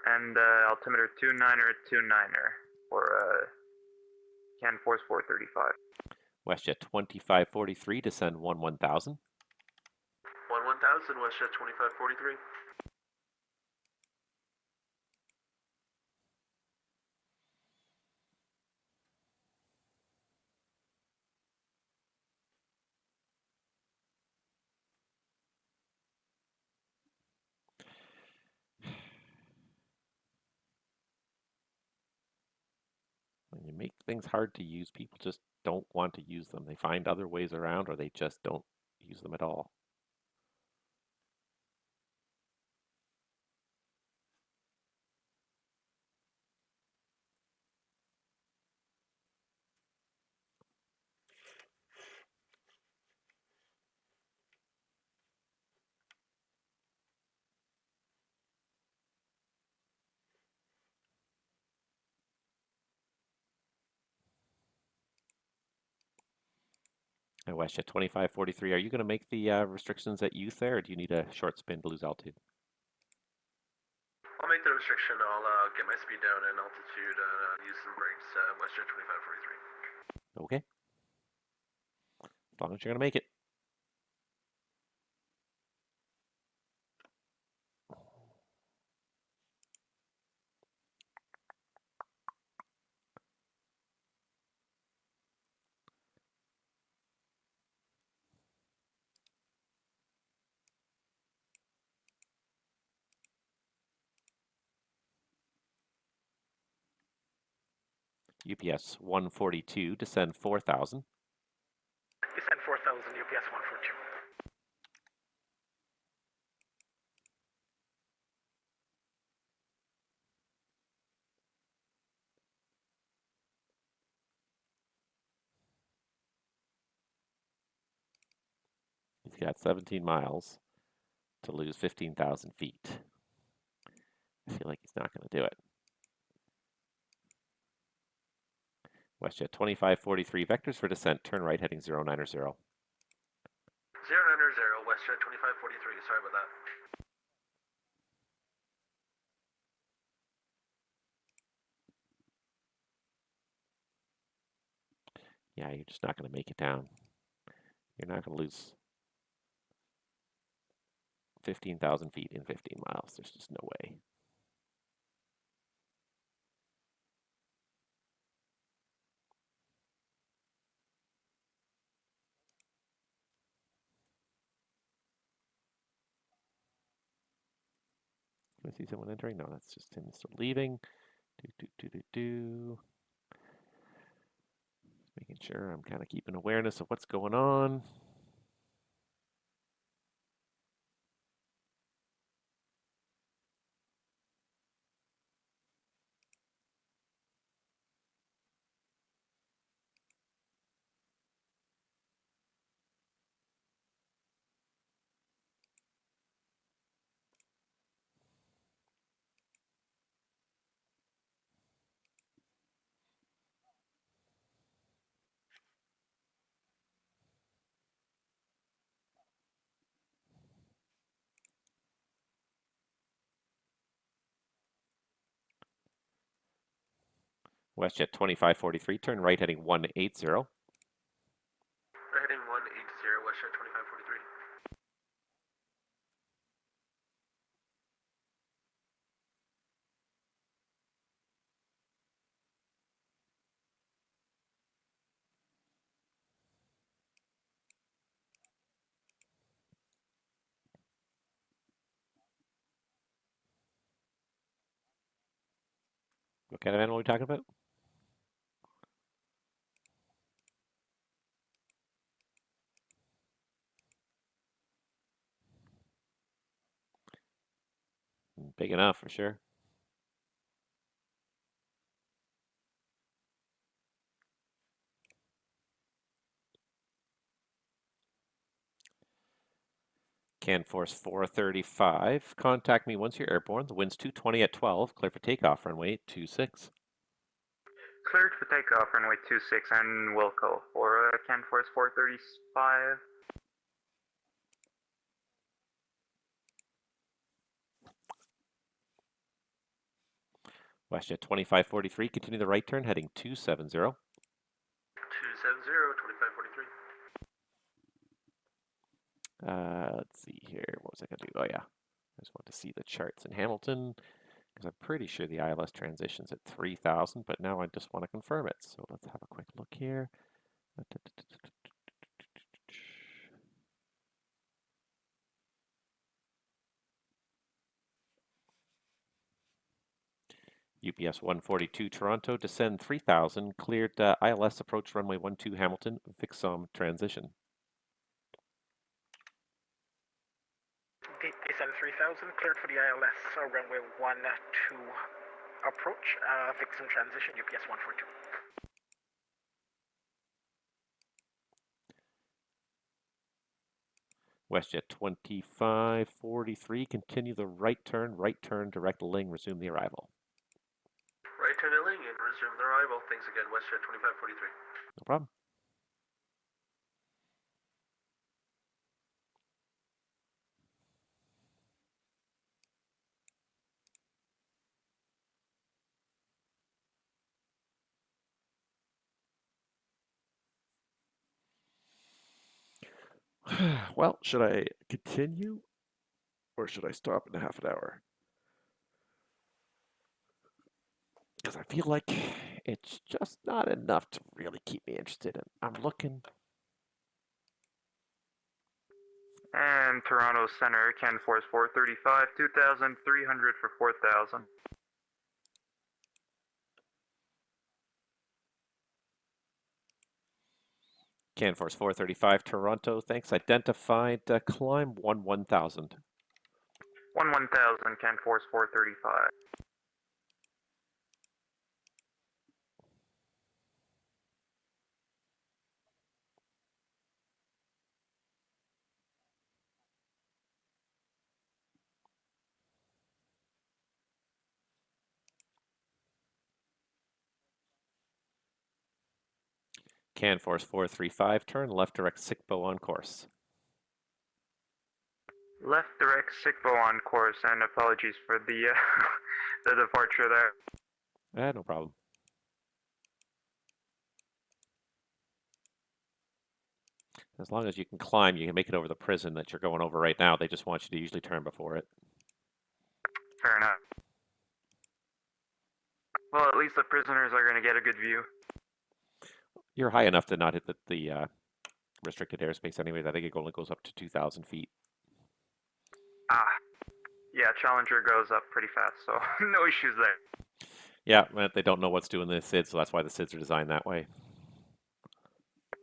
and altimeter 29er for Can Force 435. WestJet 2543, descend 1000. 1000, WestJet 2543. When you make things hard to use, people just don't want to use them. They find other ways around, or they just don't use them at all. And WestJet 2543, are you going to make the restrictions at youth there, or do you need a short spin to lose altitude? I'll make the restriction. I'll get my speed down and altitude, use some brakes, WestJet 2543. Okay. As long as you're going to make it. UPS 142, descend 4000. Descend 4000, UPS 142. He's got 17 miles to lose 15,000 feet. I feel like he's not going to do it. WestJet 2543, vectors for descent, turn right heading 090. 090, WestJet 2543, sorry about that. Yeah, you're just not going to make it down. You're not going to lose 15,000 feet in 15 miles. There's just no way. Can I see someone entering? No, that's just him still leaving. Making sure I'm kind of keeping awareness of what's going on. WestJet 2543, turn right heading 180. We're heading 180, WestJet 2543. What kind of animal are we talking about? Big enough for sure. CanForce 435. Contact me once you're airborne. The wind's 220 at 12. Clear for takeoff, runway 26. Cleared for takeoff, runway 26 and Wilco for CanForce 435. WestJet 2543. Continue the right turn, heading 270. 270, 2543. Let's see here. What was I going to do? Oh, yeah. I just want to see the charts in Hamilton because I'm pretty sure the ILS transition's at 3,000, but now I just want to confirm it. So let's have a quick look here. UPS 142 Toronto, descend 3,000, cleared ILS approach runway 12 Hamilton, VATSIM transition. Descend 3000, cleared for the ILS, runway 12 approach, VATSIM transition, UPS 142. WestJet 2543, continue the right turn, direct Ling, resume the arrival. Right turn to Ling and resume the arrival. Thanks again, WestJet 2543. No problem. Well, should I continue or should I stop in a half an hour? Because I feel like it's just not enough to really keep me interested. I'm looking. And Toronto Center, CanForce 435, 2,300 for 4,000. CanForce 435 Toronto, thanks. Identified, climb 1,000. 1,000, CanForce 435. CanForce 435, turn left direct Sikbo on course. Left direct Sikbo on course, and apologies for the the departure there. No problem. As long as you can climb, you can make it over the prison that you're going over right now. They just want you to usually turn before it. Fair enough. Well, at least the prisoners are going to get a good view. You're high enough to not hit the restricted airspace anyways. I think it only goes up to 2,000 feet. Ah, yeah, Challenger goes up pretty fast, so no issues there. Yeah, but they don't know what's doing the SID, so that's why the SIDs are designed that way.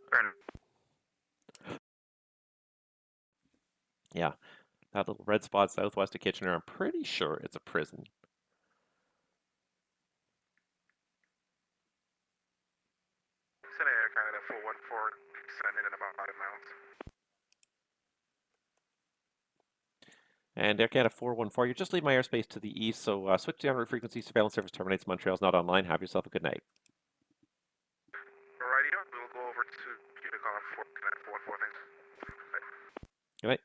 Fair enough. Yeah, that little red spot southwest of Kitchener, I'm pretty sure it's a prison. Center Air Canada 414, descending in about 5 miles. And Air Canada 414, you're just leaving my airspace to the east, so switch to the frequency. Surveillance service terminates. Montreal's not online. Have yourself a good night. Alrighty, we'll go over to Unicon 414, thanks. Bye. Good night.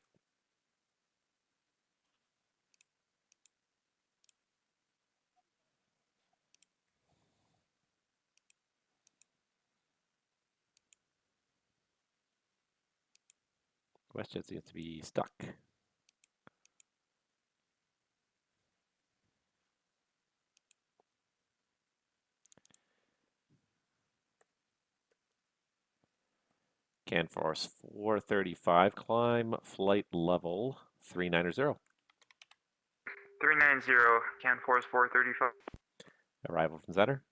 WestJet seems to be stuck. CanForce 435, climb flight level 390. 390, CanForce 435. Arrival from center.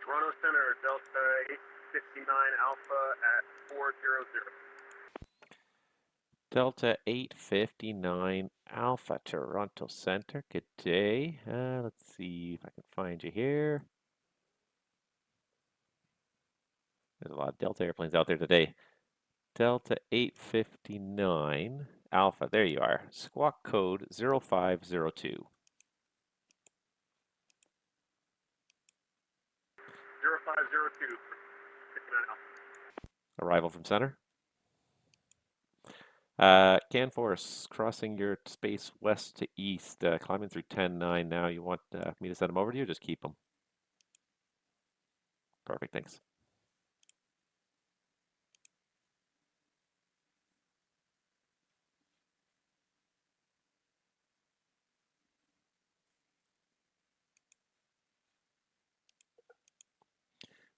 Toronto Center, Delta 859 Alpha at 400. Delta 859 Alpha, Toronto Center. Good day. Let's see if I can find you here. There's a lot of Delta airplanes out there today. Delta 859 Alpha, there you are. Squawk code 0502. 0502, 59 Alpha. Arrival from center. CanForce crossing your space west to east, climbing through 10-9 now. You want me to send them over to you or just keep them? Perfect, thanks.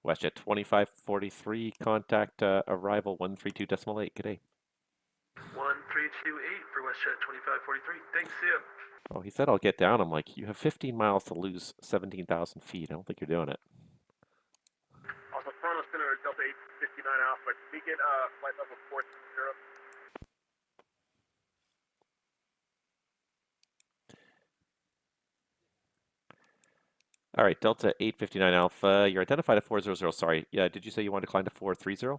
WestJet 2543, contact arrival 132.8. Good day. 1328 for WestJet 2543. Thanks, see ya. Oh, he said I'll get down. I'm like, you have 15 miles to lose 17,000 feet. I don't think you're doing it. Also, Toronto Center, Delta 859 Alpha. Can we get flight level 430? All right, Delta 859 Alpha, you're identified at 400. Sorry, yeah, did you say you wanted to climb to 430?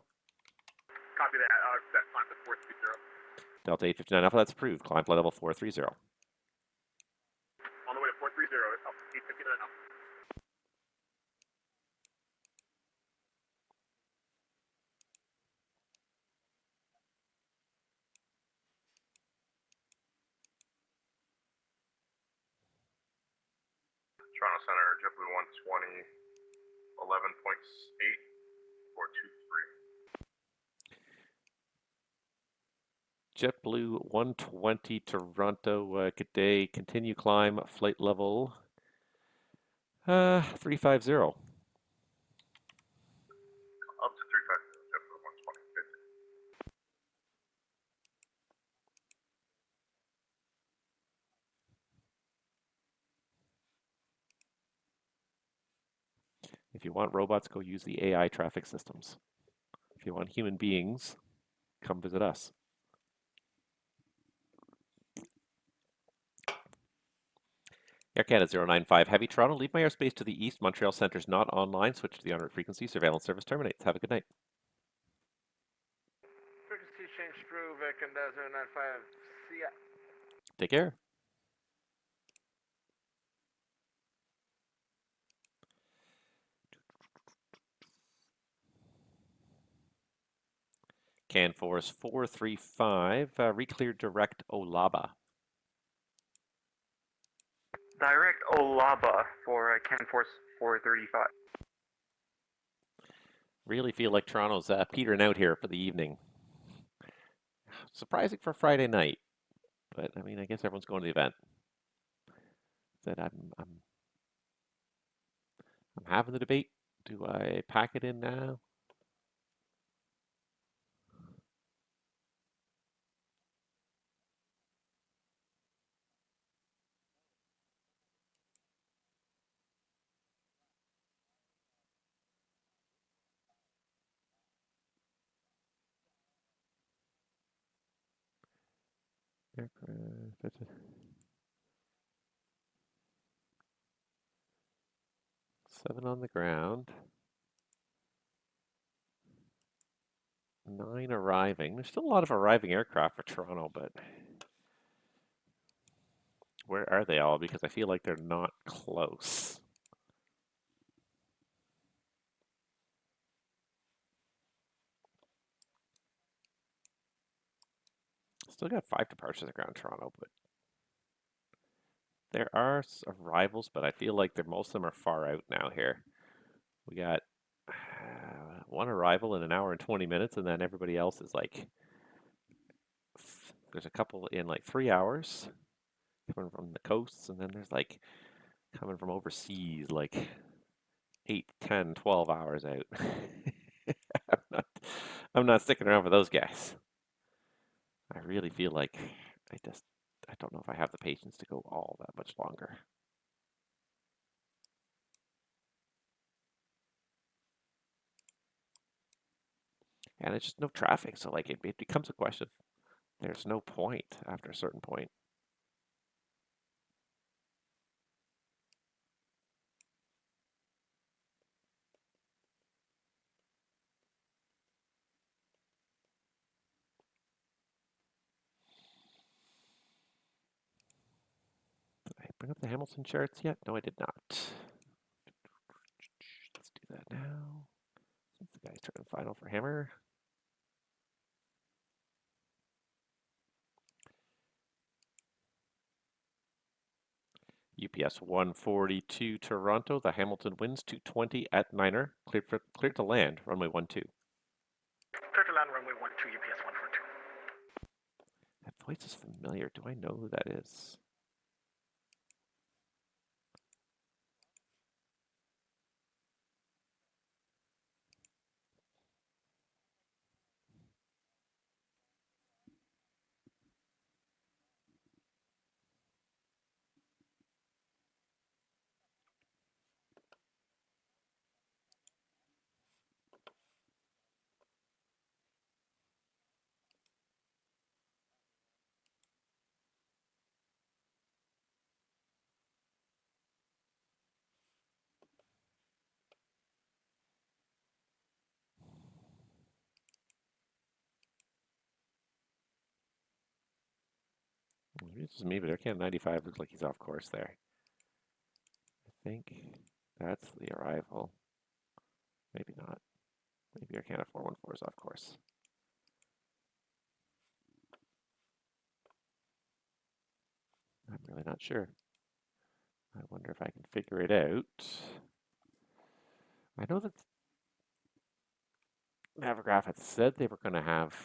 Copy that. Set climb to 430. Delta 859 Alpha, that's approved. Climb flight level 430. On the way to 430, Delta 859 Alpha. Toronto Center, JetBlue 120, 11.8, 423. JetBlue 120 Toronto, good day. Continue climb flight level 350. Up to 350, JetBlue 120, 50. If you want robots, go use the AI traffic systems. If you want human beings, come visit us. Air Canada 095, Heavy Toronto, leave my airspace to the east. Montreal Centre's not online. Switch to the on-route frequency. Surveillance service terminates. Have a good night. Frequency change through Canada 095. See ya. Take care. CanForce 435, reclear direct Olaba. Direct Olaba for CanForce 435. Really feel like Toronto's petering out here for the evening. Surprising for Friday night, but I mean, I guess everyone's going to the event. That I'm having the debate. Do I pack it in now? Aircraft. 7 on the ground. 9 arriving. There's still a lot of arriving aircraft for Toronto, but where are they all? Because I feel like they're not close. Still got 5 departures at ground Toronto, but there are arrivals, but I feel like most of them are far out now here. We got one arrival in an hour and 20 minutes, and then everybody else is like, there's a couple in like 3 hours coming from the coasts, and then there's like coming from overseas, like 8, 10, 12 hours out. I'm not sticking around for those guys. I really feel like I don't know if I have the patience to go all that much longer. And it's just no traffic, so like it becomes a question of there's no point after a certain point. Did I bring up the Hamilton charts yet? No, I did not. Let's do that now. Since the guy's turning final for Hammer. UPS 142 Toronto. The Hamilton wins 220 at Niner. Cleared to land, runway 12. Clear to land, runway 12, UPS 142. That voice is familiar. Do I know who that is? Maybe this is me, but Air Canada 95 looks like he's off course there. I think that's the arrival. Maybe not. Maybe Air Canada 414 is off course. I'm really not sure. I wonder if I can figure it out. I know that Navigraph had said they were going to have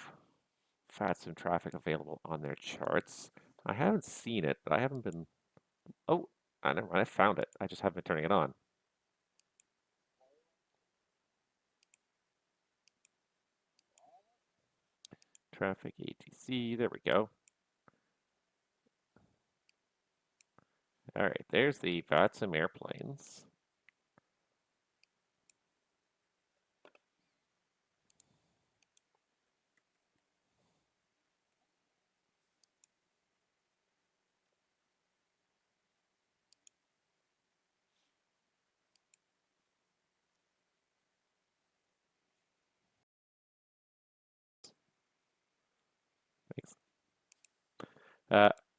VATSIM traffic available on their charts. I haven't seen it, but I haven't been... Oh, never mind, I found it. I just haven't been turning it on. Traffic ATC, there we go. All right, there's the VATSIM airplanes. Thanks.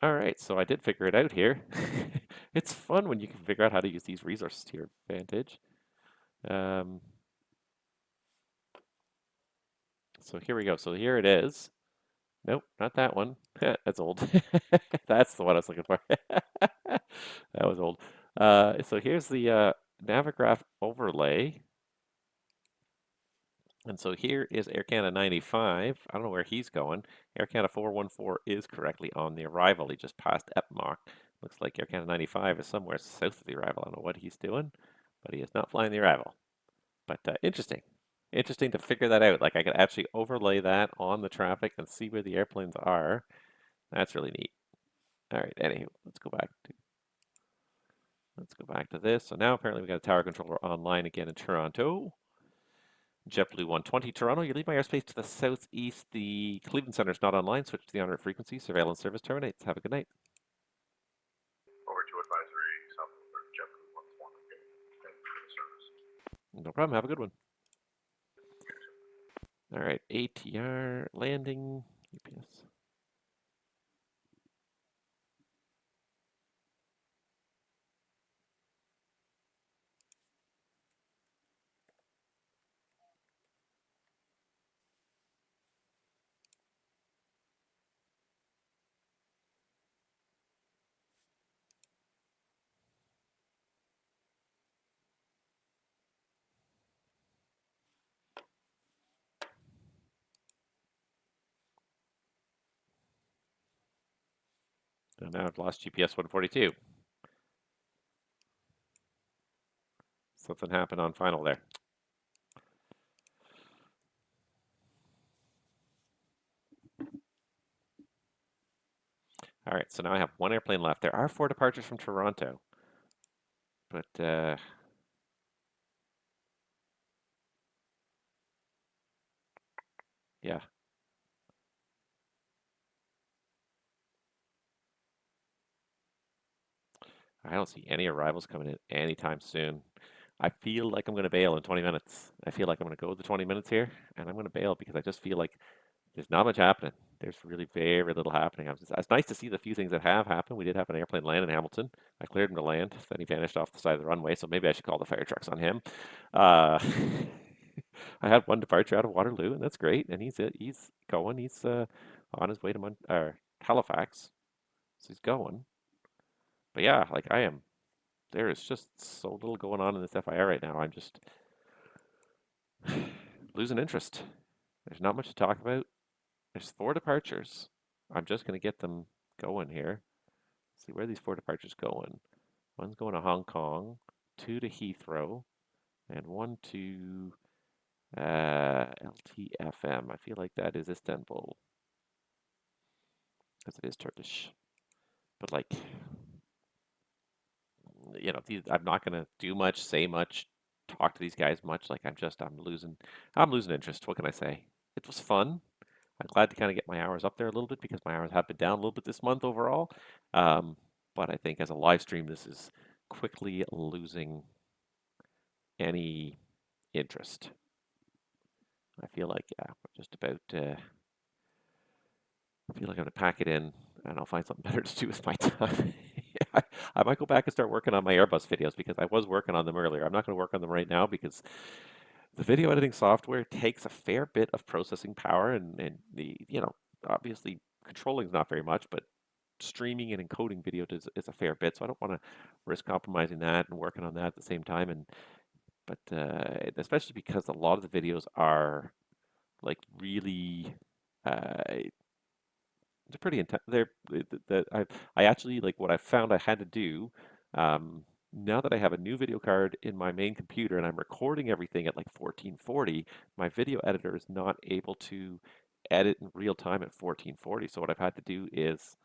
All right, so I did figure it out here. It's fun when you can figure out how to use these resources to your advantage. So here we go. So here it is. Nope, not that one. That's old. That's the one I was looking for. That was old. So here's the Navigraph overlay. And so here is Air Canada 95. I don't know where he's going. Air Canada 414 is correctly on the arrival. He just passed Epmock. Looks like Air Canada 95 is somewhere south of the arrival. I don't know what he's doing, but he is not flying the arrival. But interesting. Interesting to figure that out. Like I could actually overlay that on the traffic and see where the airplanes are. That's really neat. All right, anywho, let's go back to this. So now apparently we got a tower controller online again in Toronto. JetBlue 120 Toronto, you leave my airspace to the southeast. The Cleveland Center is not online. Switch to the on-route frequency. Surveillance service terminates. Have a good night. Over to advisory, South JetBlue 120. Thank you for the service. No problem. Have a good one. All right, ATR landing. UPS. And now I've lost GPS 142. Something happened on final there. All right, so now I have one airplane left. There are 4 departures from Toronto, but yeah. I don't see any arrivals coming in anytime soon. I feel like I'm going to bail in 20 minutes. I feel like I'm going to go the 20 minutes here, and I'm going to bail because I just feel like there's not much happening. There's really very little happening. It's nice to see the few things that have happened. We did have an airplane land in Hamilton. I cleared him to land. Then he vanished off the side of the runway, so maybe I should call the fire trucks on him. I had one departure out of Waterloo, and that's great. And he's going. He's on his way to Halifax, so he's going. But yeah, like I am. There is just so little going on in this FIR right now. I'm just losing interest. There's not much to talk about. There's 4 departures. I'm just going to get them going here. See where these 4 departures going. One's going to Hong Kong, 2 to Heathrow, and 1 to LTFM. I feel like that is Istanbul because it is Turkish. But like, you know, I'm not going to do much, say much, talk to these guys much. Like I'm losing interest. What can I say? It was fun. I'm glad to kind of get my hours up there a little bit because my hours have been down a little bit this month overall. But I think as a live stream, this is quickly losing any interest. I feel like, yeah, we're just about, I feel like I'm going to pack it in and I'll find something better to do with my time. I might go back and start working on my Airbus videos because I was working on them earlier. I'm not going to work on them right now because the video editing software takes a fair bit of processing power and the, you know, obviously controlling is not very much, but streaming and encoding video is a fair bit. So I don't want to risk compromising that and working on that at the same time. But especially because a lot of the videos are like really, they're pretty intense. I actually like what I found I had to do. Now that I have a new video card in my main computer and I'm recording everything at like 1440, my video editor is not able to edit in real time at 1440. So what I've had to do is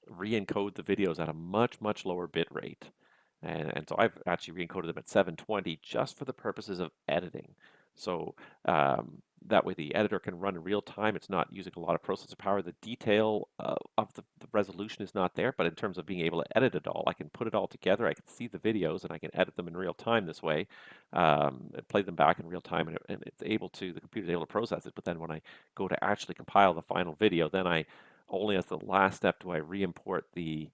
re-encode the videos at a much lower bit rate. And so I've actually re-encoded them at 720 just for the purposes of editing. So that way the editor can run in real time. It's not using a lot of processor power. The detail of the resolution is not there, but in terms of being able to edit it all, I can put it all together. I can see the videos and I can edit them in real time this way, and play them back in real time, and it's able to, the computer's able to process it. But then when I go to actually compile the final video, then I only as the last step do I re-import the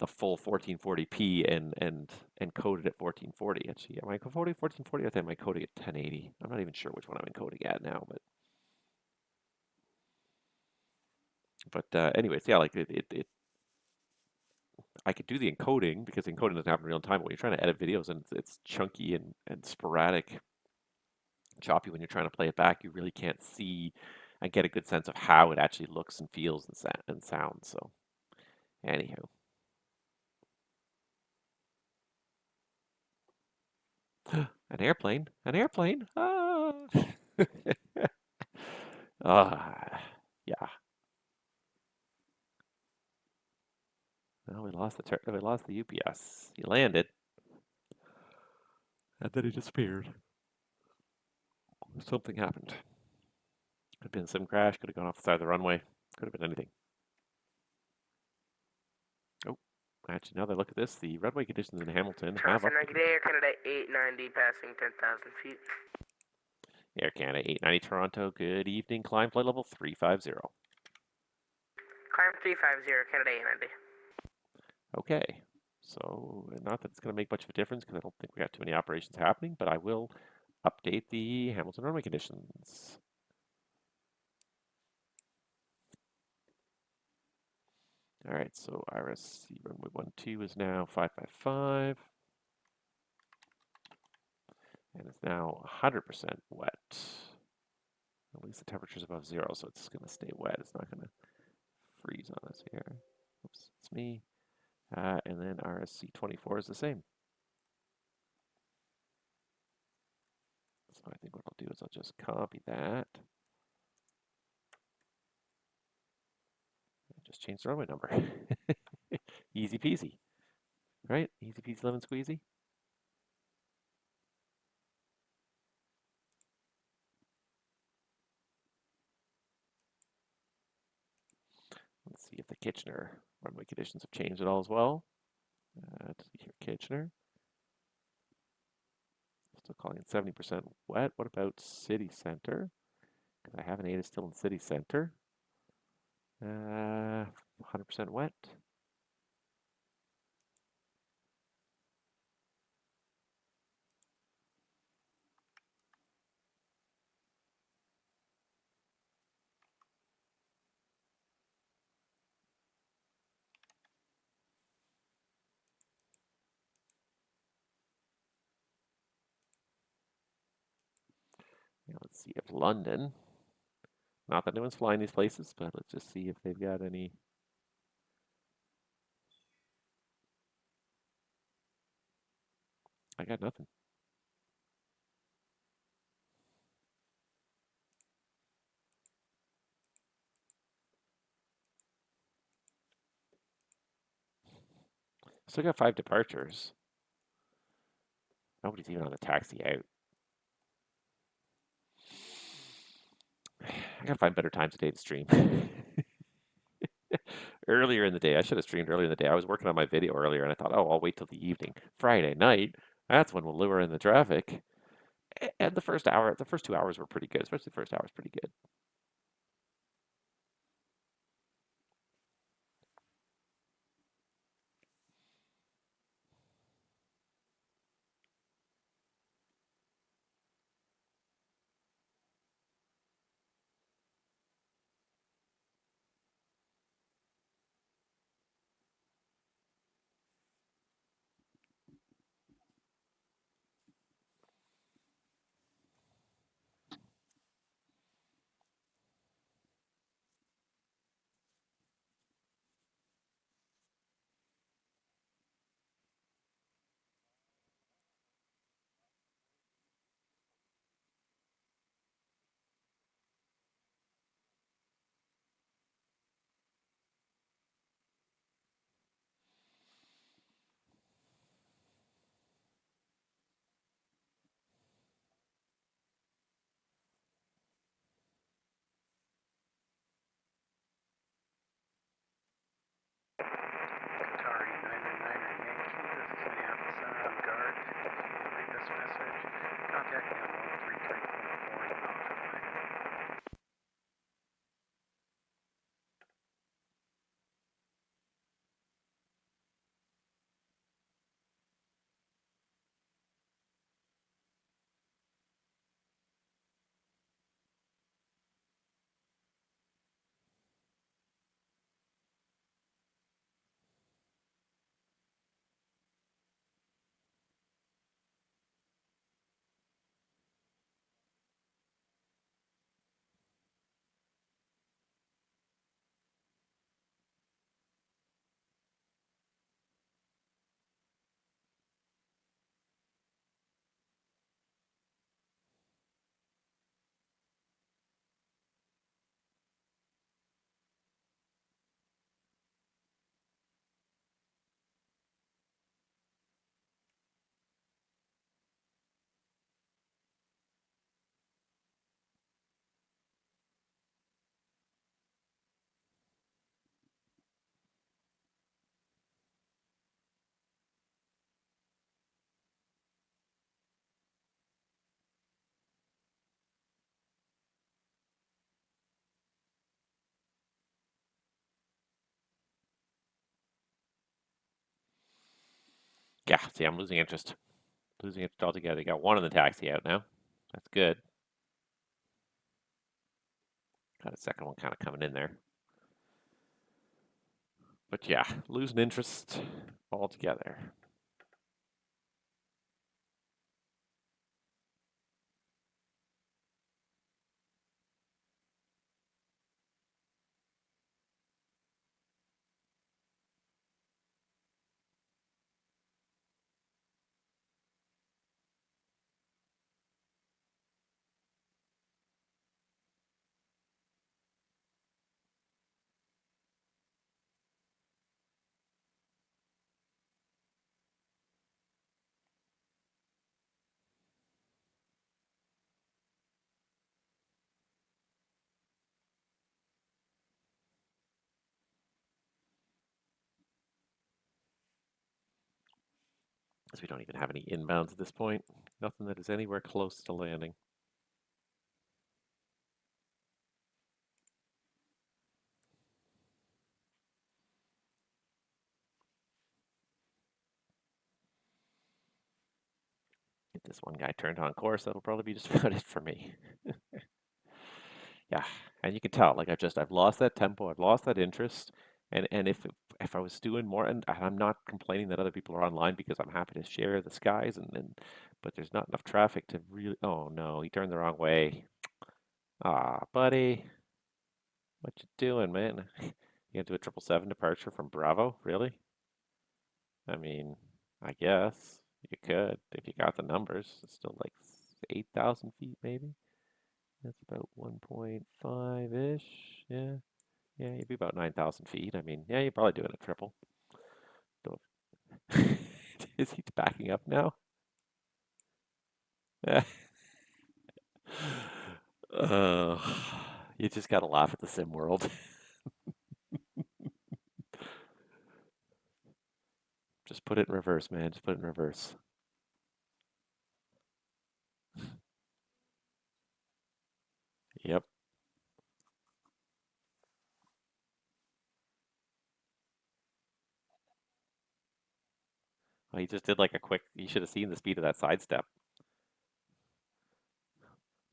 full 1440p and encode it at 1440. Actually, am I encoding 1440 or am I encoding at 1080? I'm not even sure which one I'm encoding at now, but anyways, yeah, like I could do the encoding because the encoding doesn't happen in real time. But when you're trying to edit videos and it's chunky and sporadic, choppy when you're trying to play it back, you really can't see and get a good sense of how it actually looks and feels and sounds. So, anywho. An airplane? An airplane? Ah! Yeah. Well, we lost the UPS. He landed, and then he disappeared. Something happened. Could have been some crash. Could have gone off the side of the runway. Could have been anything. Oh, actually, now that I look at this, the runway conditions in Hamilton have Charleston, good day, Air Canada 890, passing 10,000 feet. Air Canada 890 Toronto. Good evening. Climb flight level 350. Climb 350, Canada 890. Okay. So, not that it's going to make much of a difference because I don't think we got too many operations happening, but I will update the Hamilton runway conditions. All right, so RSC runway 12 is now 555. And it's now 100% wet. At least the temperature's above 0, so it's going to stay wet. It's not going to freeze on us here. Oops, it's me. And then RSC24 is the same. So I think what I'll do is I'll just copy that. And just change the runway number. Easy peasy. Right? Easy peasy lemon squeezy. Let's see if the Kitchener runway conditions have changed at all as well. Let's see here, Kitchener. Still calling it 70% wet. What about city center? Because I have an ATC still in city center. 100% wet. Now let's see if London, not that anyone's flying these places, but let's just see if they've got any. I got nothing. Still got 5 departures. Nobody's even on the taxi out. I gotta find better times today to stream. Earlier in the day, I should have streamed earlier in the day. I was working on my video earlier and I thought, oh, I'll wait till the evening. Friday night, that's when we'll lure in the traffic. And the first 2 hours were pretty good, especially the first hour was pretty good. Atari 999 Yankee, this is Minneapolis Center on guard. If you read this message, contact me on 133.4 and I'll reply. Yeah, see, I'm losing interest. Losing interest altogether. They got one in the taxi out now. That's good. Got a second one kind of coming in there. But yeah, losing interest altogether. So we don't even have any inbounds at this point. Nothing that is anywhere close to landing. Get this one guy turned on course. That'll probably be just about it for me. Yeah, and you can tell, like I've lost that tempo, I've lost that interest, and if I was doing more, and I'm not complaining that other people are online because I'm happy to share the skies, but there's not enough traffic to really. Oh no, he turned the wrong way. Ah, buddy, what you doing, man? You gonna do a 777 departure from Bravo? Really? I mean, I guess you could if you got the numbers. It's still like 8,000 feet, maybe. That's about 1.5-ish. Yeah. Yeah, you'd be about 9,000 feet. I mean, yeah, you're probably doing a triple. Is he backing up now? Yeah. You just gotta laugh at the sim world. Just put it in reverse, man. Just put it in reverse. Yep. Well, he just did like a quick. You should have seen the speed of that sidestep.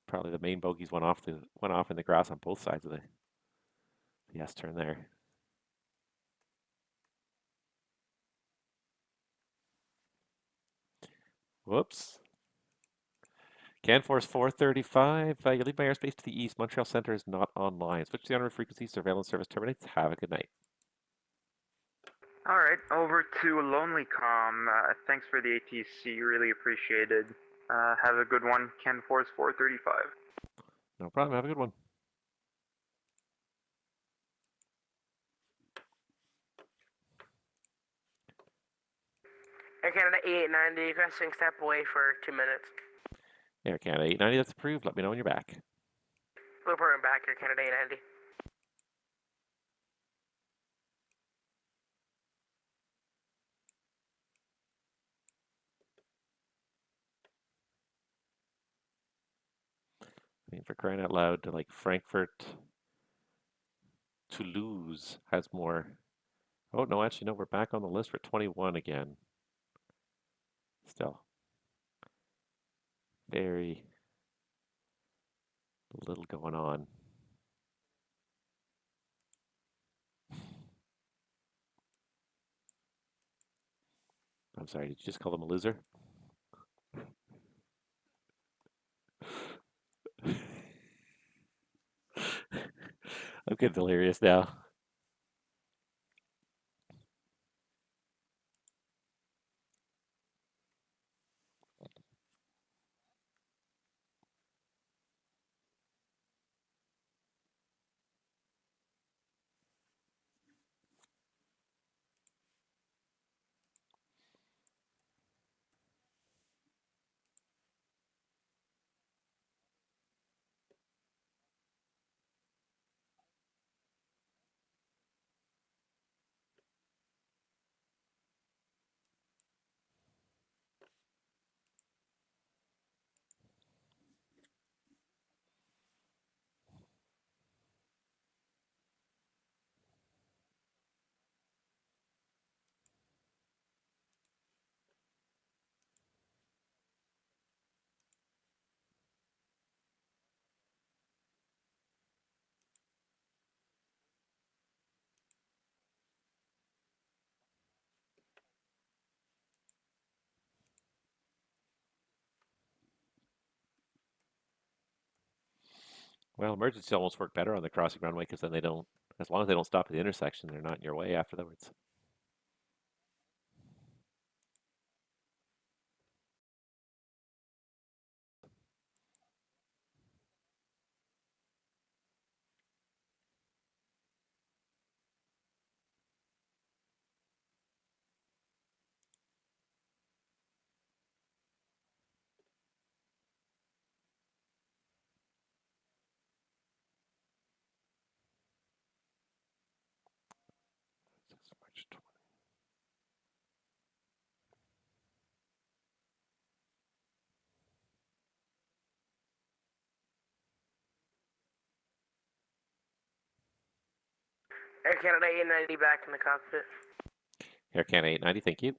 Probably the main bogeys went off in the grass on both sides of the S turn there. Whoops. CanForce 435. You leave my airspace to the east. Montreal Center is not online. Switch to the on frequency. Surveillance service terminates. Have a good night. All right, over to LonelyCom. Thanks for the ATC, really appreciated. Have a good one, Ken Force 435. No problem. Have a good one. Air Canada 890, requesting step away for 2 minutes. Air Canada 890, that's approved. Let me know when you're back. Blueprint back, Air Canada 890. I mean, for crying out loud, to like Frankfurt, Toulouse has more. Oh, no, actually, no, we're back on the list for 21 again. Still. Very little going on. I'm sorry, did you just call them a loser? I'm getting delirious now. Well, emergency almost work better on the crossing runway because then they don't, as long as they don't stop at the intersection, they're not in your way afterwards. Air Canada 890 back in the cockpit. Air Canada 890, thank you.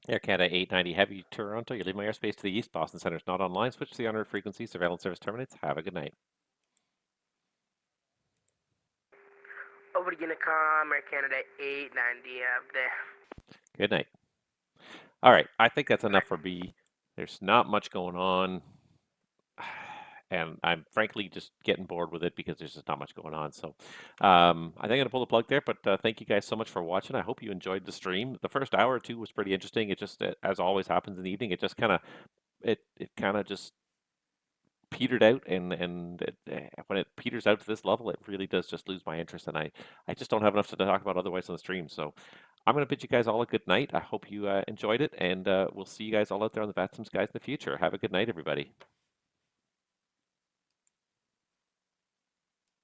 Air Canada 890 Heavy Toronto, you're leaving my airspace to the east. Boston Center is not online. Switch to the unheard frequency. Surveillance service terminates. Have a good night. Over to Unicom, Air Canada 890 up there. Good night. All right, I think that's enough for B. There's not much going on. And I'm frankly just getting bored with it because there's just not much going on. So I think I'm going to pull the plug there. But thank you guys so much for watching. I hope you enjoyed the stream. The first hour or two was pretty interesting. It just, as always happens in the evening, it just kind of, it kind of just petered out, and when it peters out to this level, it really does just lose my interest, and I just don't have enough to talk about otherwise on the stream. So I'm going to bid you guys all a good night. I hope you enjoyed it, and we'll see you guys all out there on the VATSIM skies in the future. Have a good night, everybody.